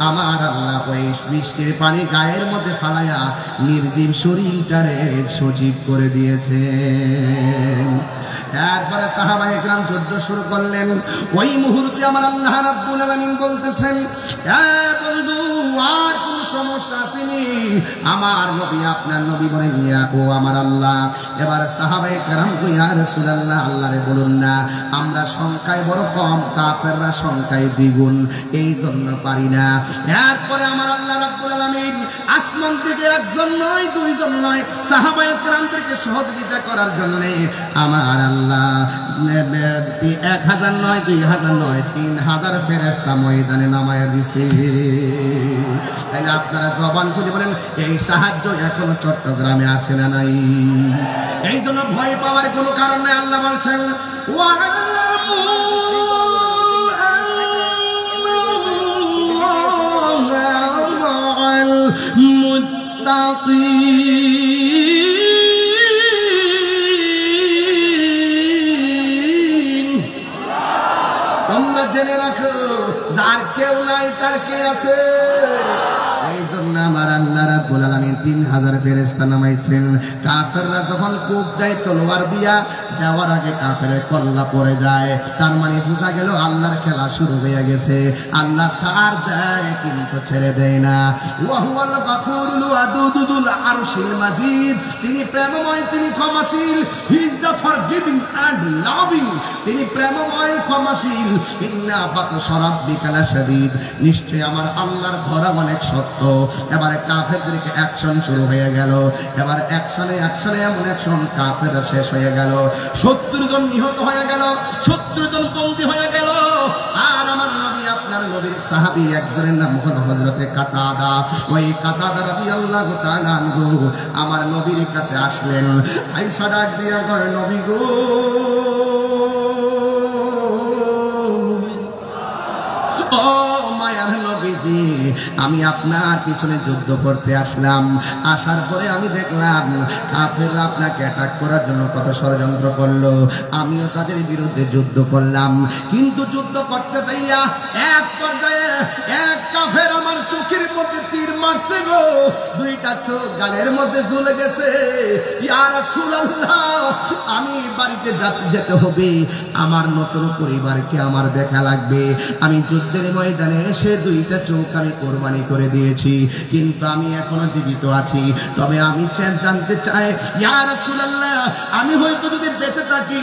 আমার আল্লাহ ওই বৃষ্টির পানি গায়ের মধ্যে ফালাইয়া নির্জীব শরীরটারে সজীব করে দিয়েছে। তারপরে সাহাবায়ে কেরাম যুদ্ধ শুরু করলেন। ওই মুহূর্তে আমার আল্লাহ রাব্বুল আলামিন বলতেছেন, এ বন্ধু আর কোন সমস্যা আসেনি। আমার নবী আপনার নবী বলেন ইয়া ও আমার আল্লাহ। এবার সাহাবায়ে কেরাম কই ইয়া রাসূলুল্লাহ, আল্লাহরে বলুন না, আমরা সংখ্যায় বড় কম, কাফেররা সংখ্যায় দ্বিগুণ, এই জন্য পারি না। এরপরে আমার আল্লাহ রাব্বুল আলামিন আসমান থেকে একজন নয় দুইজন নয় সাহাবায়ে কেরামদেরকে সহযোগিতা করার জন্য আমার আল্লাহ 1000 নয় 2000 নয় 3000 ফেরেশতা ময়দানে নামায়া দিছে। তাহলে আপনারা জবান খুলে বলেন এই সাহায্য এখনো চট্টগ্রামে আসে না নাই? এই জন্য ভয় পাওয়ার কোনো কারণ নেই। আল্লাহ বলছেন তোমরা জেনে রাখো যার কেউ নাই তার কে আছে। এই জন্য আমার আল্লাহ রাব্বুল আলামিন 3000 ফেরেশতা নামাইছেন। কাফেররা যখন কূপ দেয় তলোয়ার দিয়া, দেওয়ার আগে কাফেরের কল্লা পড়ে যায়, তার মানে বোঝা গেল আল্লাহর খেলা শুরু হয়ে গেছে। আল্লাহ ছাড় দেয় কিন্তু ছেড়ে দেয় না। ওয়া হুয়াল গাফুরুল ওয়াদুদুল আরশিল মাজিদ, তিনি প্রেমময়, তিনি ক্ষমাশীল। He is the forgiving and loving, তিনি প্রেমময় ক্ষমাশীল। ইন্না বাতশা রাব্বিকা লাশাদীদ, নিশ্চয় আমার আল্লাহর ধরা অনেক শক্ত। এবারে কাফেরদেরকে অ্যাকশন শুরু হয়ে গেল। এবার অ্যাকশনে এমন অ্যাকশন, কাফেররা শেষ হয়ে গেল, 70 জন নিহত হয়ে গেল, 70 জন বন্দী হয়ে গেল। আর আমার নবী আপনার নবীর সাহাবী একজনের নাম হলো হযরতে কাতাদা। ওই কাতাদা রাদিয়াল্লাহু তাআলা আনহু আমার নবীর কাছে আসলেন। আয়েশা ডাক দিয়া কয়, নবী গো, ও মায়ার নবীজি, আমি আপনার পিছনে যুদ্ধ করতে আসলাম। আসার পরে আমি দেখলাম কাফেররা আপনাকে অ্যাটাক করার জন্য কত ষড়যন্ত্র করলো। আমিও তাদের বিরুদ্ধে যুদ্ধ করলাম, কিন্তু যুদ্ধ করতে যাইয়া এক পর্যায়ে এক কাফের আমার চোখের মধ্যে তীর মারছে গো, 2টা চোখ গালের মধ্যে ঝুলে গেছে। ইয়া রাসূলুল্লাহ, আমি বাড়িতে যেতে হবে, আমার নতুন পরিবারকে আমার দেখা লাগবে। আমি যুদ্ধের ময়দানে এসে 2টা চোখ আমি কোরবানি করে দিয়েছি, কিন্তু আমি এখনো জীবিত আছি। তবে আমি জানতে চাই ইয়া রাসূলুল্লাহ, আমি হয়তো যদি বেঁচে থাকি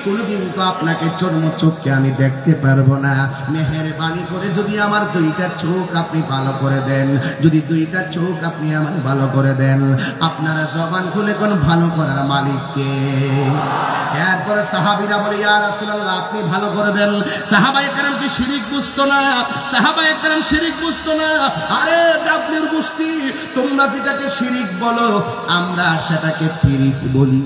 কোনোদিন তো আপনাকে চোখকে আমি দেখতে পারবো না। মেহেরবানি করে যদি আমার 2টা চোখ আপনি ভালো করে দেন, যদি 2টা চোখ আপনি আমার ভালো করে দেন। আপনারা জবান খুলে কোন ভালো করার মালিককে? এরপরে সাহাবীরা বলে ইয়া রাসূলুল্লাহ, আপনি ভালো করে দেন। সাহাবায়ে কেরাম কি শিরিক বুঝতো না? সাহাবায়ে কেরাম শিরিক বুঝতো না। আরে ডাবলির গোষ্ঠী, তোমরা যেটাকে শিরিক বলো আমরা সেটাকে পিরিত বলি।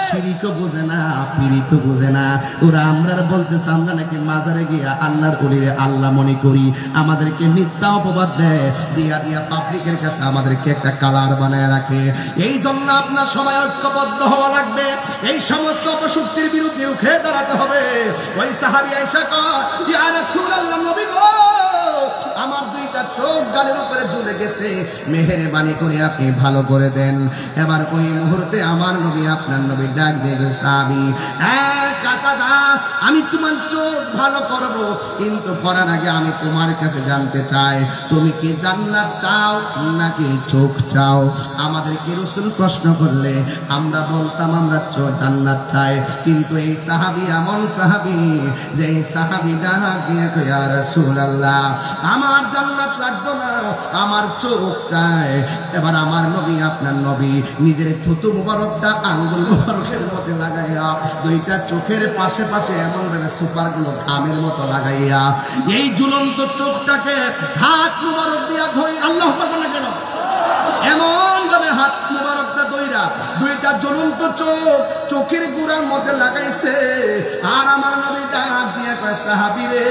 শিরিকও বোঝে না, পিরিতও বোঝে না ওরা। আমরা বলতেছে আমরা নাকি মাজারে গিয়া আল্লাহর ওলিরে আল্লাহ মনে করি। আমাদেরকে মিথ্যা অপবাদ দেয়, দিয়া পাবলিকের কাছে আমাদেরকে একটা কালার বানায় রাখে। এই জন্য আপনার সবাই ঐক্যবদ্ধ হওয়া লাগবে। এই সমস্ত অপশক্তির বিরুদ্ধে রুখে দাঁড়াতে হবে। ওই সাহাবী আয়েশা কয়, ইয়া রাসূলুল্লাহ, নবী গো, আমার 2টা চোখ গালের উপরে ঝুলে গেছে, মেহেরবানি করে আপনি ভালো করে দেন। এবার ওই মুহূর্তে আমার নবী আপনার নবী ডাক দিয়ে সাহাবী, কাতাদা, আমি তোমার চোখ ভালো করব, কিন্তু করার আগে আমি তোমার কাছে জানতে চাই তুমি কি জান্নাত চাও নাকি চোখ চাও? আমাদেরকে রাসূল প্রশ্ন করলে আমরা বলতাম আমরা জান্নাত চাই, কিন্তু এই সাহাবী এমন সাহাবী যে এই সাহাবী ডাক দিয়ে কয়, ইয়া রাসূলুল্লাহ, আমার জান্নাত লাগবে না, আমার চোখ চাই। এবার আমার নবী আপনার নবী নিজের থুতু মুবারকটা আঙ্গুল মুবারকের মধ্যে লাগাইয়া 2টা চোখের পাশে পাশে এমন ভাবে সুপারগুলো ঘামের মতো লাগাইয়া এই ঝুলন্ত চোখটাকে হাত মুবারক দিয়া ধরে, আল্লাহু আকবার বলে কেন, এমন ভাবে হাত মুবারকটা ধইরা 2টা জ্বলন্ত চোখের গোড়ার মধ্যে লাগাইছে। আর আমার নবী ডাক দিয়া কয়, সাহাবী রে,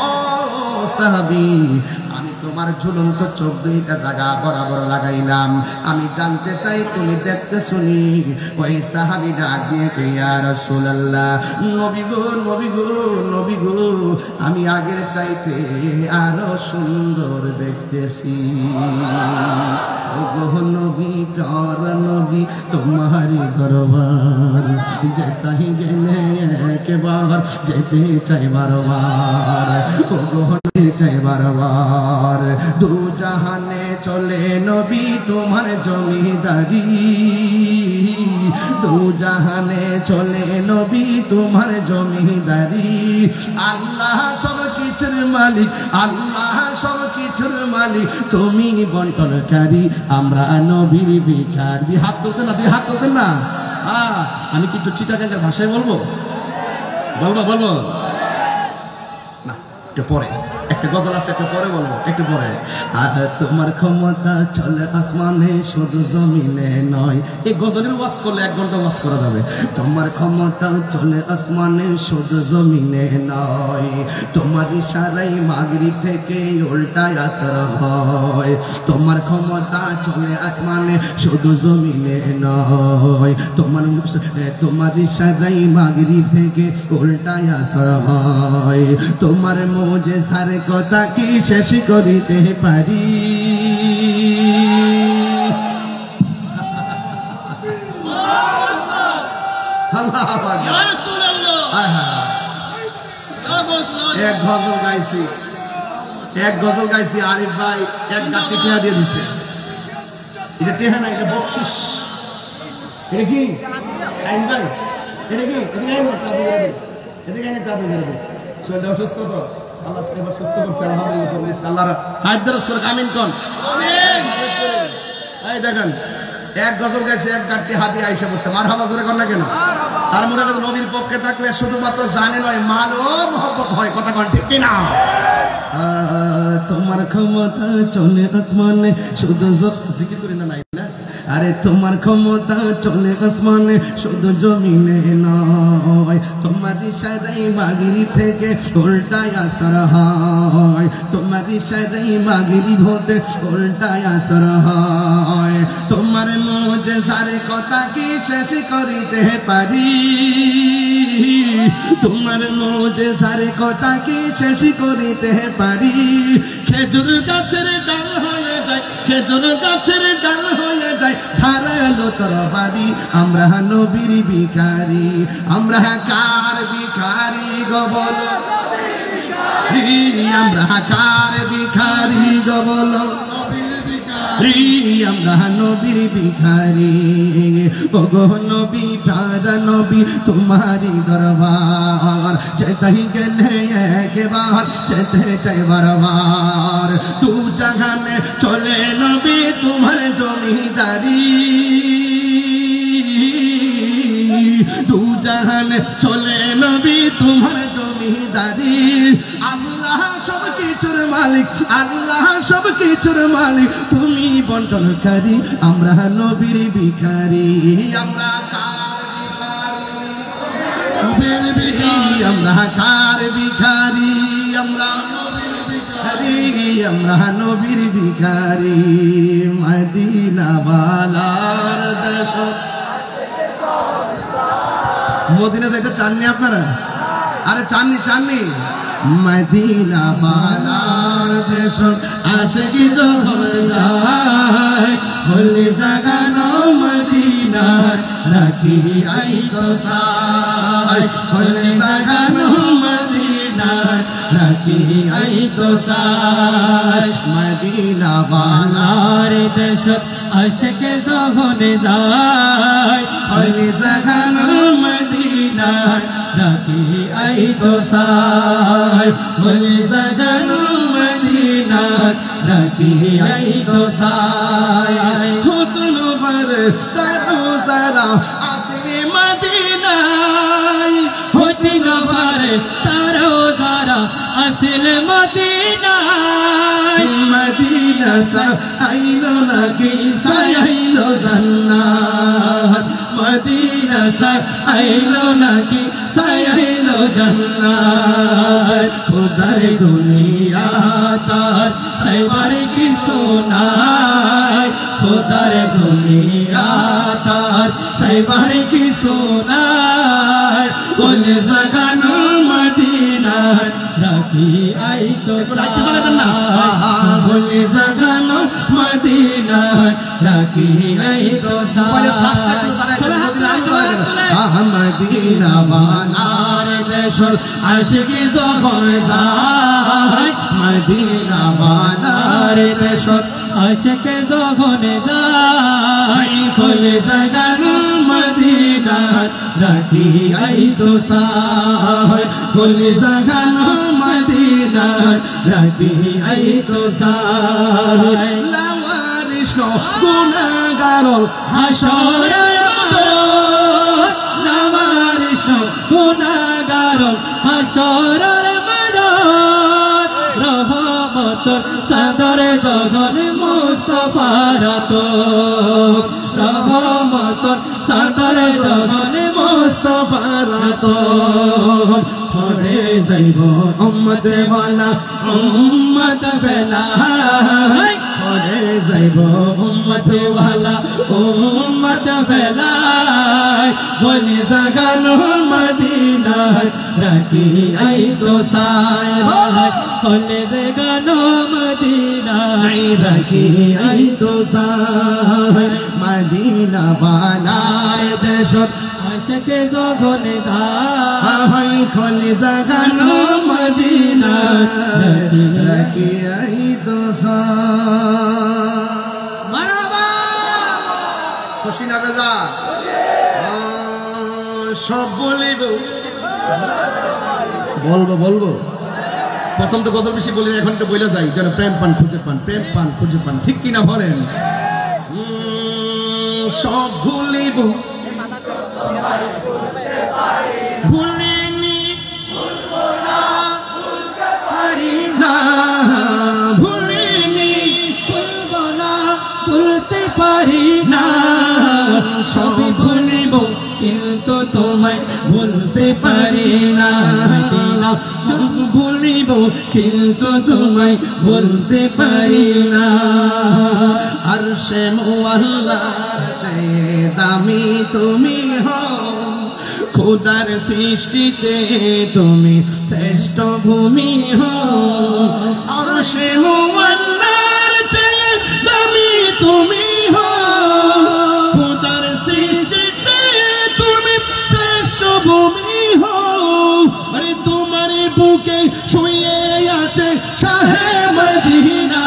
ও সাহাবী, আমি তোমার ঝুলন্ত চোখ দুইটা জায়গা বরাবর লাগাইলাম। আমি জানতে চাই তুমি দেখতে শুনি। ওই সাহাবী ডাক দিয়ে কে ইয়া রাসূলুল্লাহ, নবী গো নবী গো নবী গো, আমি আগের চাইতে আরো সুন্দর দেখতেছি। ওগো নবী কার নবী তোমারি দরবার, যেতাই গেলে একবার যেতে চাই বারবার। ওগো চাই বারবার, দু জাহানে চলে নবী তোমার জমিদারি, দু জাহানে চলে নবী তোমার জমিদারি। আল্লাহ সব কিছুর মালিক, আল্লাহ সব কিছুর মালিক, তুমি বন্টনকারী, আমরা নবীর ভিখারি। হাত তুলতেন না, হাত তুলতেন না। আমি কিন্তু চিটাগাঙ্গের ভাষায় বলবো বলবো না, একটু পরে একটা গজল আছে, একটু পরে বলবো, একটু পরে। আর তোমার ক্ষমতা চলে আসমানে শুধু জমিনে নয়। এই গজলের ওয়াজ করলে 1 ঘন্টা ওয়াজ করা যাবে। তোমার ক্ষমতা চলে আসমানে শুধু জমিনে নয়, তোমার ইশারায় মাগরিব থেকে উল্টায় আসর হয়। তোমার ক্ষমতা চলে আসমানে শুধু জমিনে নয়, তোমার ইশারায় মাগরিব থেকে উল্টায় আসর হয়। তোমার মুজিজার কথা কি শেষ করিতে পারি? এক গজল গাইছি আরিফ ভাই, 1 গাঁটি টেহা দিয়ে দিছে। এটা টেহা না, এটা বকশিস। এটা কি সাইন ভাই? এটা কি এদিকে শরীরটা অসুস্থ তো, আল্লাহ সুস্থ করছে আলহামদুলিল্লাহ। আল্লাহ হাত দরজ করে আমিন কোন। এই দেখেন 1 গজল গাইছে, 1 গাঁটি হাতে আইসা বসে। মারহাবা জোরে কর না কেন? তার মনে হয় নবীর পক্ষে থাকলে শুধুমাত্র জানে নয়, মালও মহব্বত হয়। কথা কোন ঠিক কিনা? তোমার ক্ষমতা চলে আসমানে শুধু জিকির করি না, নাই না? আরে তোমার ক্ষমতা চলে আসমানে শুধু জমিনে নয়, তোমার ইশারায় মাগরিব থেকে উল্টায় আসর হয়। তোমার ইশারায় মাগরিব হতে উল্টায় আসর হয়। তোমার মুজিজার কথা কি শেষ করিতে পারি? তোমার মুজিজার কথা কি শেষ করিতে পারি? খেজুর গাছের ডাল হয়ে যায়, খেজুর গাছের ডাল হয়ে যায় ধারালো তরবারি। আমরা নবীর ভিখারি, আমরা কার ভিখারি গো বলো? আমরা কার ভিখারি গো বলো? আমরা নবীর ভিখারি। ওগো নবী প্যারা নবী তোমারি দরবার, যেতাই গেলে একবার যেতে চাই বারবার। তু জাহানে চলে নবী তোমার জমিদারি, তু জাহানে চলে নবী তোমার জমিদারি। আল্লাহ সব কিছুর মালিক, আল্লাহ সব কিছুর মালিক, তুমি বন্টনকারী, আমরা নবীর ভিখারি। আমরা কার ভিখারি? নবীর ভিখারি। আমরা কার ভিখারি? আমরা নবীর ভিখারি। আমরা নবীর ভিখারি। মদিনা ওয়ালার দেশ। মদিনা যাইতে চাননি আপনারা? আরে চাননি? মদিনা ওয়ালার দেশ আশিকি যখন যায়, হলি জাগানো মদিনায় রাখি আইতো সাই। হলি জাগানো মদিনায় রাখি আইতো সাই। মদিনা ওয়ালার দেশ আশিকি যখন যায়, হলি জাগানো মদিনায় রাখি আইতো সাই। হলি জাগানো মদিনায় রাখি আইতো সাই। খুতন বার তারো সারা আসলে মদিনায়, খুতন বার তারো সারা আসলে মদিনায়। মদিনা সা আইলো নাকি সাইলো জান্নাত, মদিনা সা আইলো নাকি সায়াইলো জান্নাত খোদার দুনিয়া তার সাইবার কিছু নাই খোদার দুনিয়া তার সাইবার কিছু নাই কোন জাগানো মদিনার রাখি আই তো কোন জাগানো মদিনার রাখি আই তো মদিনা বানার দেশ আশিকি যখন যায় মদিনা বানার দেশ আশিকি যখন যায় খোলে জাগানো মদিনার রাখি আই তো সায় খোলে জাগানো মদিনার রাখি আই তো সায় লাওয়ারিশ গুনাহগার হাসরের লাওয়ারিশ গুনাহগার হাসরের ময়দান রহমতের সাদর জগন মুস্তাফার তো রহমতের সাদর জগন মুস্তাফার তো করে যাইব উম্মত ওয়ালা উম্মত ফেলাই করে যাইব উম্মত ওয়ালা উম্মত ফেলাই বলি জাগানো মদিনায় রাখি আই তো সায় বলি জাগানো মদিনায় রাখি আই তো সায় মদিনা বানায় দেশত আশকে জগনে যায় খলি জাগানো মদিনা রাখি আই তো মারহাবা খুশি না বেজা সব বলিব বলবো প্রথম তো গজল বেশি বলি এখন তো বইলা যাই যেন প্রেম পান খুঁজে পান প্রেম পান খুঁজে পান ঠিক কিনা বলেন সব ভুলিব ভুলিনি পারি না ভুলিনি ভুলবো না ভুলতে পারি না সব ভুলিব কিন্তু তোমায় ভুলতে পারি না সব ভুলিব কিন্তু তোমায় ভুলতে পারি না আরশে মুআল্লার চেয়ে দামি তুমি হও খোদার সৃষ্টিতে তুমি শ্রেষ্ঠ ভূমি হও আরশে মুআল্লার চেয়ে দামি তুমি হও খোদার সৃষ্টিতে তুমি শ্রেষ্ঠ ভূমি হও আরে তোমার বুকে শুয়ে আছে শাহে মদিনা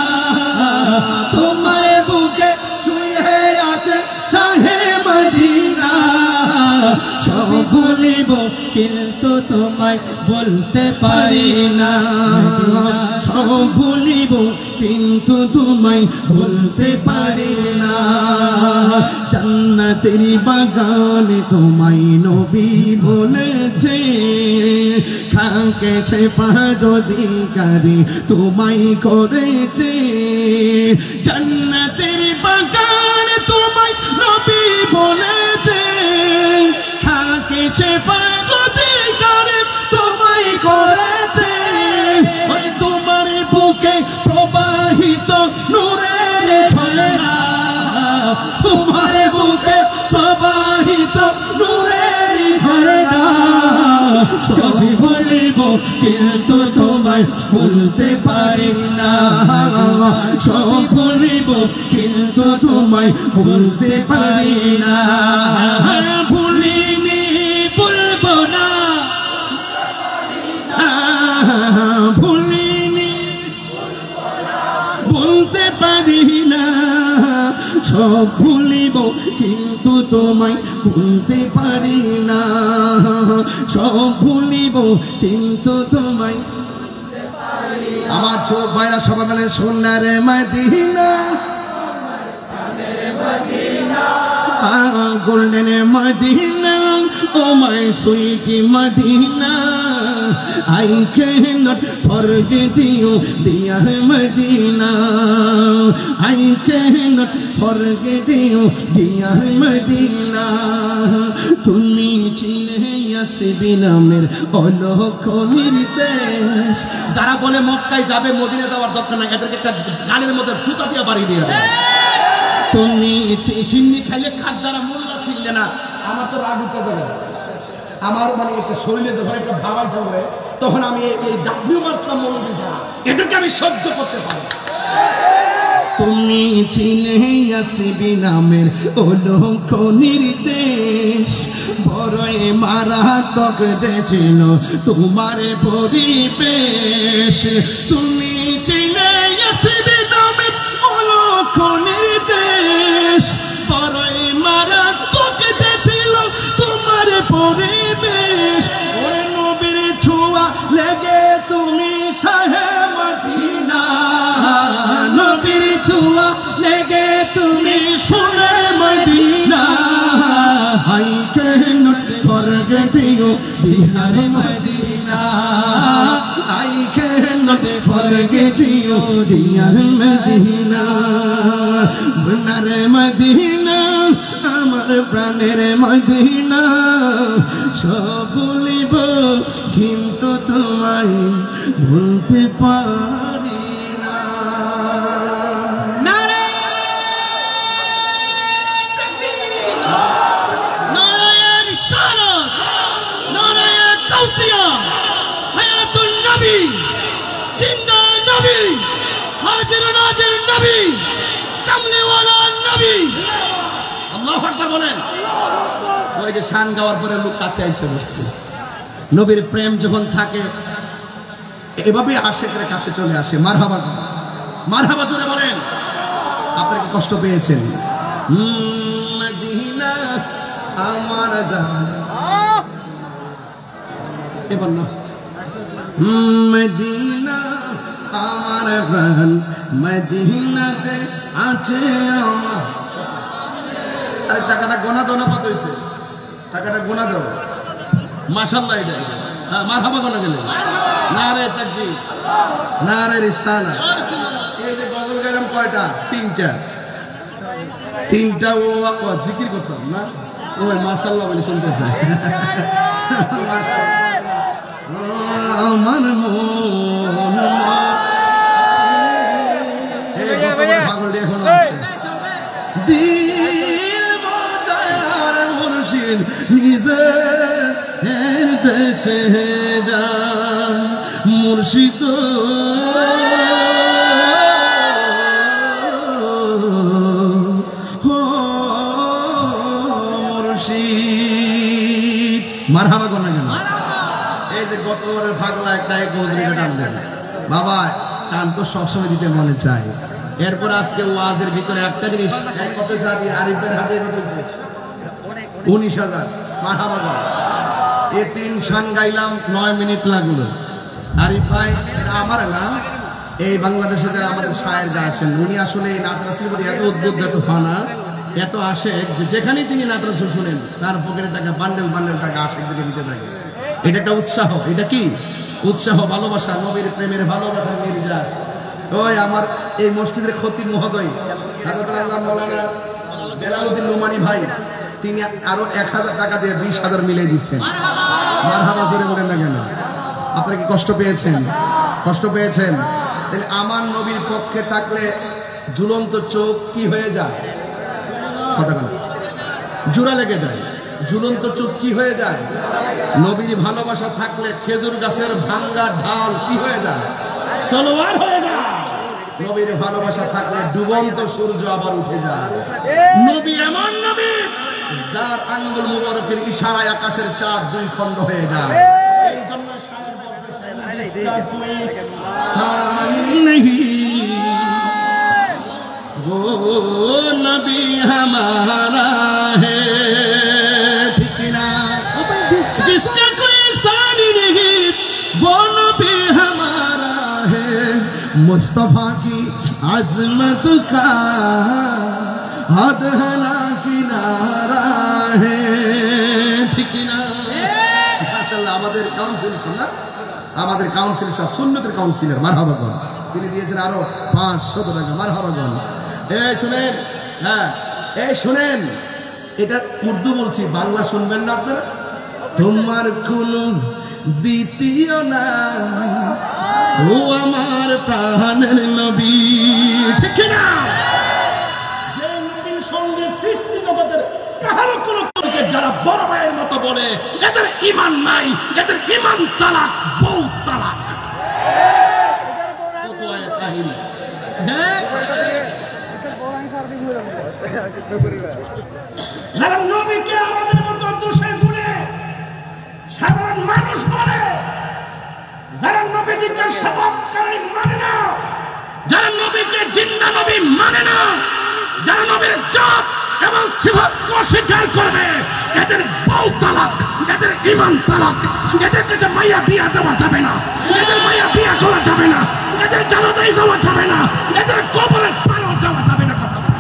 তোমার বুকে শুয়ে আছে শাহে মদিনা সব ভুলিব কিন্তু তোমায় বলতে পারি না সব ভুলিব কিন্তু তোমায় বলতে পারি না জান্নাতের বাগানে তোমায় নবী বলেছে খাকেছে পাদধিকারী তোমায় করেছে জান্নাতের বাগানে তোমায় নবী বলেছে খাকেছে পাদধিকারী তোমায় করেছে ওই তোমার বুকে প্রবাহিত নূরের ঝর্ণা তোমার বুকে প্রবাহিত নূরের ঝর্ণা সবই বলিব কিন্তু তোমায় বলতে পারি না সব বলিব কিন্তু তোমায় বলতে পারি না ভুলিনি বলবো না ভুলিনি বলতে পারি না সব ভুলিব কিন্তু তোমায় ভুলতে পারি না সব ভুলিব কিন্তু তোমায় আমার চোখ বাইরা সবাই মানে সোনার Medina golden Medina oh my sweet Medina I cannot forget you dear Medina I cannot forget you dear Medina তুমি ছিলে ইয়াসিবি নামের অলৌকিক নির্দেশ। যারা বলে মক্কায় যাবে মদিনা যাওয়ার দরকার নাই, এদেরকে একটা গালের মধ্যে জুতা দিয়ে বাড়ি দিয়ে দেয়। তুমি সিন্নি খাইলে খাদ দ্বারা মোল্লা ছিললে না, আমার তো রাগ উঠতে যাবে। আমার মানে একটা শরীরে যখন একটা ভাবাল চলে, তখন আমি এই ডাব্লিউ মাত্রা মৌলবি যারা এদেরকে আমি সহ্য করতে পারি। তুমি চিনে ইয়াসিবি নামের অলৌকিক নির্দেশ, বড়ই মারাত্মক যে ছিল তোমার পরিবেশ। তুমি চিনে ইয়াসিবি নামের অলৌকিক নির্দেশ, বড়ই মারাত্মক যে ছিল তোমার পরিবেশ। ওরে নবীর ছোঁয়া লেগে তুমি শাহে মদিনা, নবীর ছোঁয়া লেগে তুমি শাহে মদিনা। হাই কেন স্বর্গ দিও বিহার মদিনা, হাই কেন স্বর্গ দিও বিহার মদিনা। বনারে মদিনা আমার প্রাণের মদিনা, সব ভুলিব কিন্তু তোমায় ভুলতে পারি না। আল্লাহু আকবার বলেন। ওই যে শান গাওয়ার পরে লোক কাছে এসে বসছে। নবীর প্রেম যখন থাকে এভাবে আশিকের কাছে চলে আসে। মারহাবা, মারহাবা জোরে বলেন। আপনারা কি কষ্ট পেয়েছেন? মদিনা আমার জান, এবার না। মদিনা আমার প্রাণ, মদিনাতে আছে আমার। আরে টাকাটা গোনা দাও না, কত হয়েছে? টাকাটা গোনা দাও। মাশাআল্লাহ, এটা হ্যাঁ, মারহাবা গোনা গেলে। নারে তাকবীর, নারে রিসালা। এই যে গজল গেলাম কয়টা? তিনটা। ও জিকির করতাম না, ওই মাশাআল্লাহ বলে শুনতেছে। আমার পাগল এখন আছে। দিল বাজার মুর্শিদ নিজের দেশে যান, মুর্শিদ মুর্শিদ। মারহাবা কোনা কেন? এই যে গতবারের পাগলা একটা গজরিটা টান দেন বাবা, টান তো সবসময় দিতে মনে চায়। এরপর আজকে ওয়াজের ভিতরে একটা জিনিস, কত জাতি আরিফের হাতে 19,000। মারহাবা গো। এই 3 শান গাইলাম, 9 মিনিট লাগলো। আরিফ ভাই আমার না, এই বাংলাদেশে যারা আমাদের শায়ের যা আছেন, উনি আসলে এই নাত রাসূলের প্রতি এত উদ্বুদ্ধ, এত ফানা, এত আসে যে যেখানেই তিনি নাত রাসূল শুনেন তার পকেটে টাকা বান্ডেল বান্ডেল টাকা আশেক দিকে দিতে থাকে। এটা একটা উৎসাহ। এটা কি উৎসাহ? ভালোবাসা, নবীর প্রেমের ভালোবাসার নির্যাস। ওই আমার এই মসজিদের খতিব মহোদয় হযরত আল্লাহ মাওলানা বেলালউদ্দিন নোমানী ভাই, তিনি আরো 1000 টাকা দিয়ে 20,000 মিলিয়ে দিচ্ছেন। মারহাবা জোরে বলেন না কেন? আপনারা কি কষ্ট পেয়েছেন? কষ্ট পেয়েছেন? তাহলে আমার নবীর পক্ষে থাকলে ঝুলন্ত চোখ কি হয়ে যায়? কথা বলেন। জোড়া লেগে যায়। ঝুলন্ত চোখ কি হয়ে যায়? নবীর ভালোবাসা থাকলে খেজুর গাছের ভাঙ্গা ঢাল কি হয়ে যায়? তলোয়ার হয়ে যায়। নবীর ভালোবাসা থাকলে ডুবন্ত সূর্য আবার উঠে যায়। নবী এমন নবী যার আঙ্গুল মুবারকের ইশারায় আকাশের চাঁদ 2 খণ্ড হয়ে যায়। এই জন্য শায়ের বলতেছেন, জিসকা কোই সানি নেহি वो नबी हमारा है, ठीक ना? जिसका कोई सानी नहीं वो नबी हमारा है, मुस्तफा की अजमत का हद हला किनारा है, ठीक ना? माशाल्लाह আমাদের কাউন্সিল ছিল না, আমাদের কাউন্সিল সব সুন্নতের কাউন্সিলর। মারহাবা গো। তিনি দিয়েছেন আরো 500 টাকা। মারহাবা গো। এই শুনেন, হ্যাঁ এই শুনেন, এটা উর্দু বলছি, বাংলা শুনবেন না আপনারা? তোমার কোনো দ্বিতীয় নাই, ও আমার প্রাণের নবী। ঠিক না? যে নবীর সঙ্গে সৃষ্টি জগতের কাহারো কোনো কলকে যারা বড় ভাইয়ের মতো বলে, এদের ঈমান নাই, এদের ঈমান তালাক, বউ তালাক। যারা নবীকে আমাদের মতো দোষে গুণে সাধারণ মানুষ বলে, যারা নবীজিকে শপথকারী মানে না, যারা নবীকে জিন্দা নবী মানে না, যারা নবীর জাত এবং সিফাতকে অস্বীকার করবে, এদের বউ তালাক, এদের ঈমান তালাক। এদের কাছে মাইয়া বিয়া দেওয়া যাবে না, এদের মাইয়া বিয়া করা যাবে না, এদের জানাজায় যাওয়া যাবে না, এদের কবরের পাড়ও যাওয়া যাবে না। কথা বলে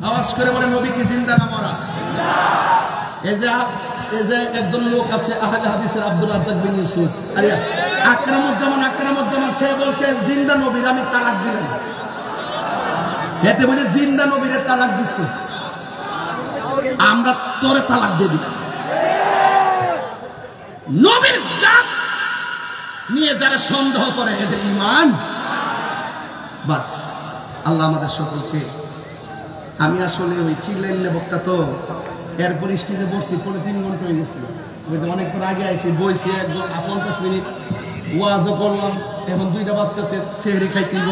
আওয়াজ করে বলে নবী কি জিন্দা না মরা? এই যে একজন লোক আছে আহলে হাদিসের আব্দুল রাজ্জাক বিন ইউসুফ, আরে আকরামুজ্জামান সে বলছে জিন্দা নবীর আমি তালাক দিলাম। এতে বলে জিন্দা নবীরে তালাক দিচ্ছে, আমরা তোরে তালাক দিয়ে দিলাম। নবীর জাত নিয়ে যারা সন্দেহ করে, এদের ঈমান বাস। আল্লাহ আমাদের সকলকে, আমি আসলে ওই চিল্লাইলে বক্তা তো এরপর স্টেজে বসছি, পরে 3 ঘন্টা হয়ে গেছিল। ওই যে অনেকক্ষণ আগে আইছি, বইছি একদম 50 মিনিট ওয়াজও করলাম, এখন 2টা বাজতেছে, ছেড়ে খাইতে দিব,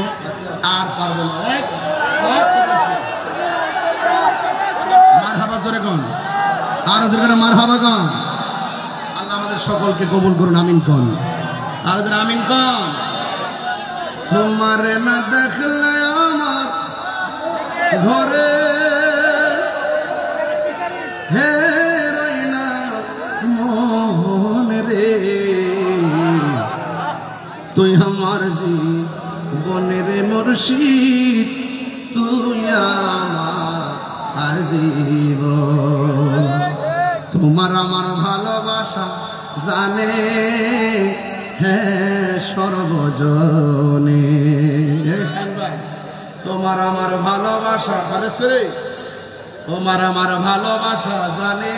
আর পারবো না। মারহাবা জোরে কোন, আর জোরে কোন মারহাবা কোন। আল্লাহ আমাদের সকলকে কবুল করুন, আমিন কোন, আর জোরে আমিন কোন। তোমার না দেখলে আমার ঘরে হে রইনা মন রে, তুই আমার জীবনের মুর্শিদ, তুই আমার জীবন। তোমার আমার ভালোবাসা জানে হ্যাঁ সর্বজনে, তোমার আমার ভালোবাসা, তোমার আমার ভালোবাসা জানে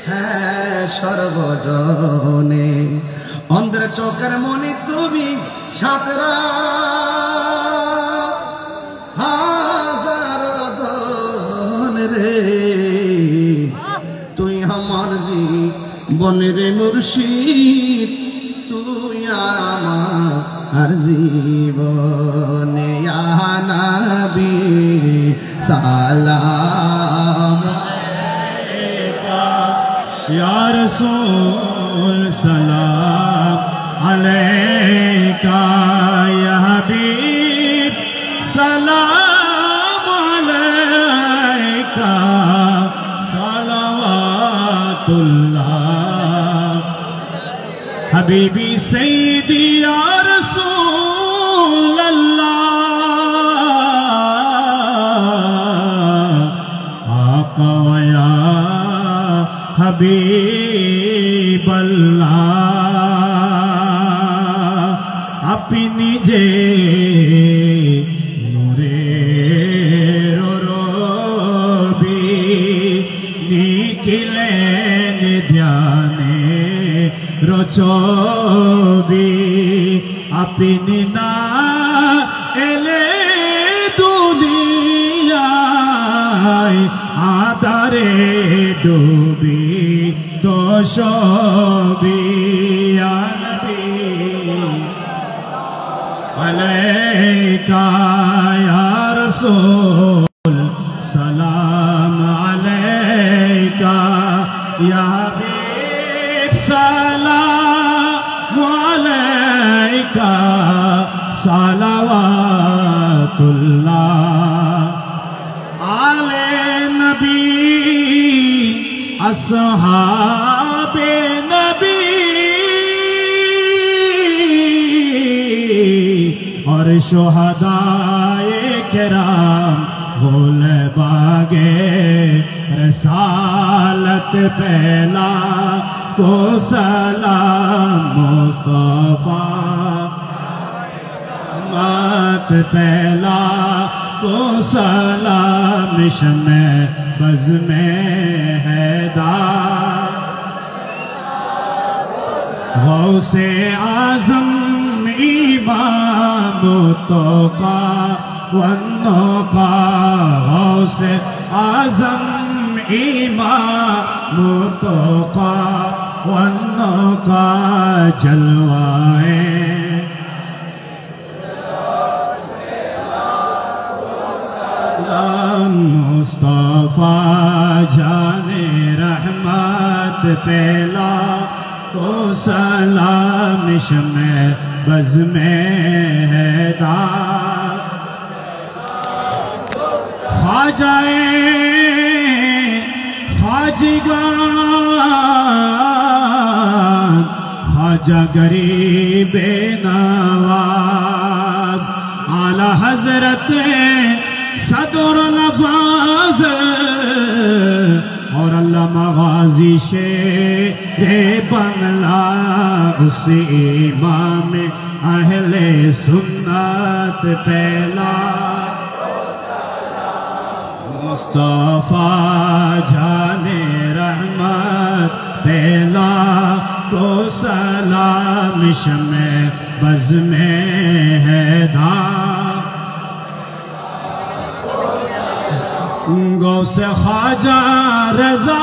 হ্যাঁ সর্বজনে। অন্ধের চোখের মনি তুমি, সাতরা হাজার ধন রে, তুই আমার জীবনের মুর্শিদ, তুই আমার জীবনে। ইয়া নবী সালাম আলাইকা, या रसूल सलाम अलैका, या हबीब सलाम अलैका, सलावतुल्लाह हबीबी सैयदी या रसूल अल्लाह, आका या हबीब अल्लाह, अपनी जे नूरेर रबी निखिलेन ध्याने रचबी, अपनी ना एले दुनियाय आदारे डूबी दोषबी। या नबी अलैका, या रसूल सलाम अलैका, या हबीब सलाम अलैका, सलावतुल्लाह आले नबी असहाबे नबी और शुहदाए किराम गोल बागे رسالت پہلا کو سلام مصطفیٰ مات پہلا کو سلام شمع بز میں حیدر غوث اعظم امام التقیٰ والنقیٰ غوث اعظم امام التقیٰ والنقیٰ جلوائے مصطفیٰ جان رحمت پہلا تو سلام شمع بز میں حیدر خواجہ خواجگان خواجہ غریب نواز اعلی حضرت صدر الفاظ اور علامہ غازی شیر بنگلہ اس امام اہل سنت پہلا مصطفیٰ جان رحمت پہلا تو سلام شمع بز میں حیدر غوث خواجہ رضا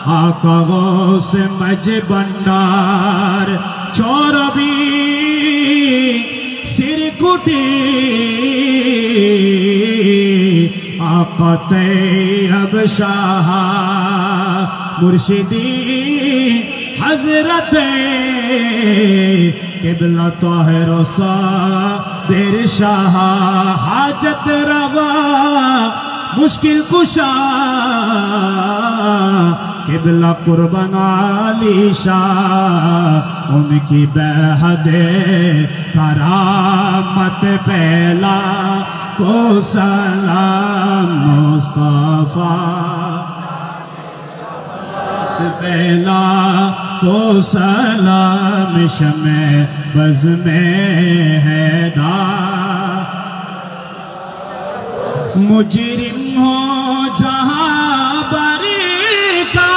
آقا غوث مج بندار چوربی سرکٹی آقا طیب شاہ مرشدی حضرت قبلہ طاہر و صابر شاہ حاجت روا مشکل کشا قبلہ قربان علی شاہ ان کی بہد کرامت پہلا کو سلام مصطفیٰ پہلا کو سلام شمع بز میں حیدر مجرم ہو جہاں بری کا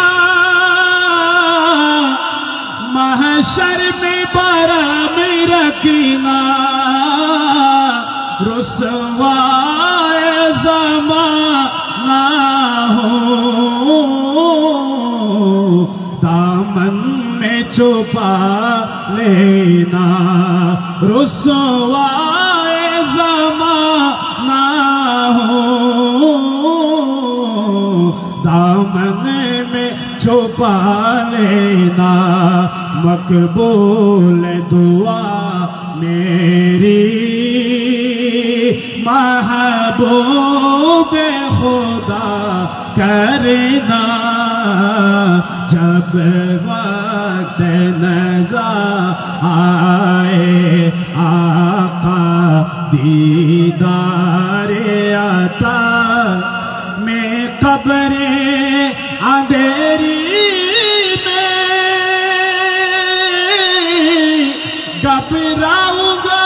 محشر میں برم رکھنا رسوائے زمانہ ہو دامن میں چھپا لینا رسوائے زمانہ ہو دامن میں چھپا لینا مقبول دعا میری محبوب خدا کرنا جب وقت نظر آئے آقا دیدار عطا میں قبر اندھیری میں گھبراؤں گا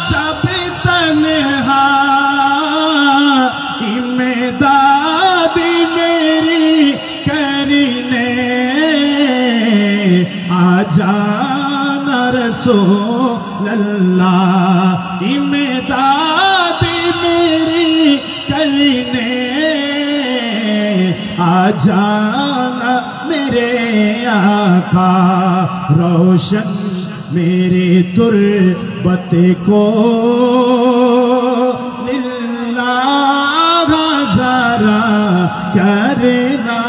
جب تنہا امداد میری کرنے آ جانا رسول اللہ امداد میری کرنے آ جانا میرے آقا روشن میری تربت کو للہ ذرا کرنا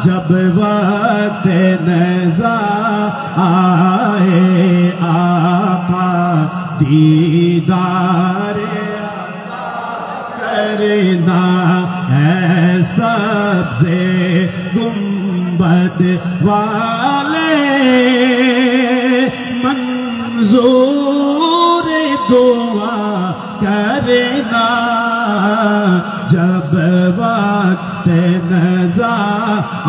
جب وقت نظر آئے آقا دیدار کرنا ہے سبز گنبد والے منظور دعا کر डरना जब वक्त नज़ा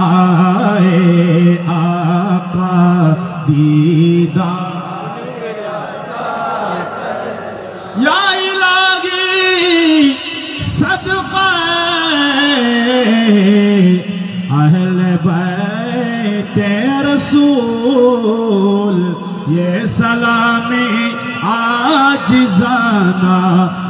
आए आका दीदार या इलाही सदक़े अहले बैते रसूल ये सलामी आजिज़ाना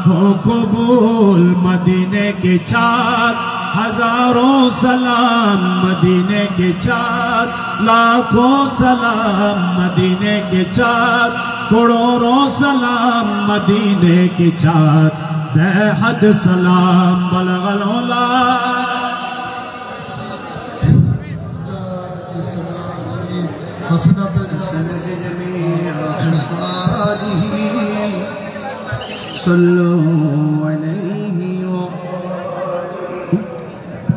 हो कबूल मदीने के चाँद हजारों सलाम मदीने के चाँद लाखों सलाम मदीने के चाँद करोड़ों सलाम मदीने के चाँद बेहद सलाम बलगल उला हसनत सल्लु अलैहि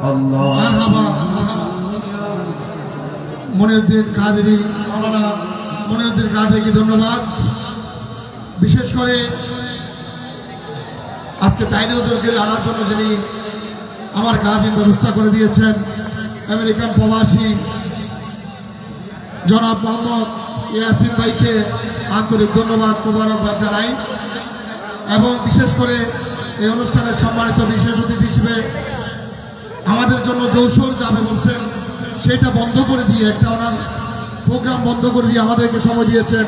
अल्लाह মারহাবা মনিরুদ্দিন কাদেরী মাওলানা মনিরুদ্দিন কাদেরীকে ধন্যবাদ। বিশেষ করে আজকে তাইনে হুজুরকে আনার জন্য যিনি আমার কাজের ব্যবস্থা করে দিয়েছেন আমেরিকান প্রবাসী জনাব মোহাম্মদ ইয়াসিন ভাইকে আন্তরিক ধন্যবাদ মোবারকবাদ জানাই। এবং বিশেষ করে এই অনুষ্ঠানের সম্মানিত বিশেষ অতিথি হিসেবে আমাদের জন্য যৌশোর যাবে বলছেন সেটা বন্ধ করে দিয়ে একটা ওনার প্রোগ্রাম বন্ধ করে দিয়ে আমাদেরকে সময় দিয়েছেন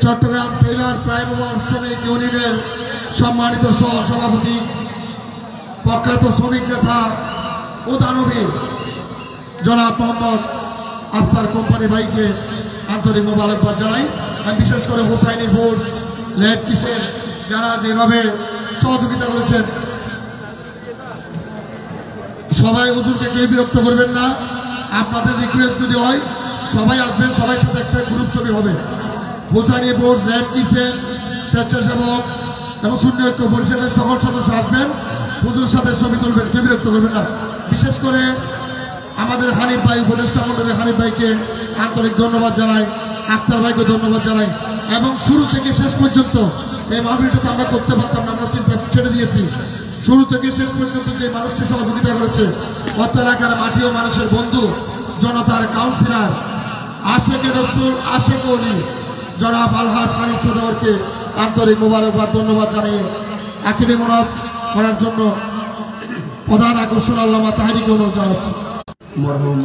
চট্টগ্রাম টেইলার প্রাইম ওভার শ্রমিক ইউনিয়নের সম্মানিত সহ সভাপতি প্রখ্যাত শ্রমিক নেতা ও দানবীর জনাব মোহাম্মদ আফসার কোম্পানি ভাইকে আন্তরিক মোবারকবাদ জানাই। আমি বিশেষ করে হোসাইনি বোর্ড লেট কিসের যারা যেভাবে সহযোগিতা করেছেন সবাই হুজুরকে কেউ বিরক্ত করবেন না। আপনাদের রিকোয়েস্ট যদি হয় সবাই আসবেন, সবাই সাথে একটা গ্রুপ ছবি হবে। হোসাইনি বোর্ড লেট কিসের স্বেচ্ছাসেবক এবং শূন্য ঐক্য পরিষদের সকল সদস্য আসবেন, হুজুর সাথে ছবি তুলবেন, কেউ বিরক্ত করবেন না। বিশেষ করে আমাদের হানিফ ভাই উপদেষ্টা মন্ডলের হানিফ ভাইকে আন্তরিক ধন্যবাদ জানাই, আক্তার ভাইকে ধন্যবাদ জানাই। এবং শুরু থেকে শেষ পর্যন্ত এই মাহফিলটা তো আমরা করতে পারতাম না, আমরা চিন্তা ছেড়ে দিয়েছি। শুরু থেকে শেষ পর্যন্ত যে মানুষটি সহযোগিতা করেছে অত এলাকার মাটি ও মানুষের বন্ধু জনতার কাউন্সিলর আশেকে রসুল আশেক অলি জনাব আলহাজ হানিফ সদরকে আন্তরিক মোবারকবাদ ধন্যবাদ জানিয়ে আকিদে মোনাজাত করার জন্য প্রধান আকর্ষণ আল্লামা তাহেরীকে অনুরোধ জানাচ্ছি। মরহুম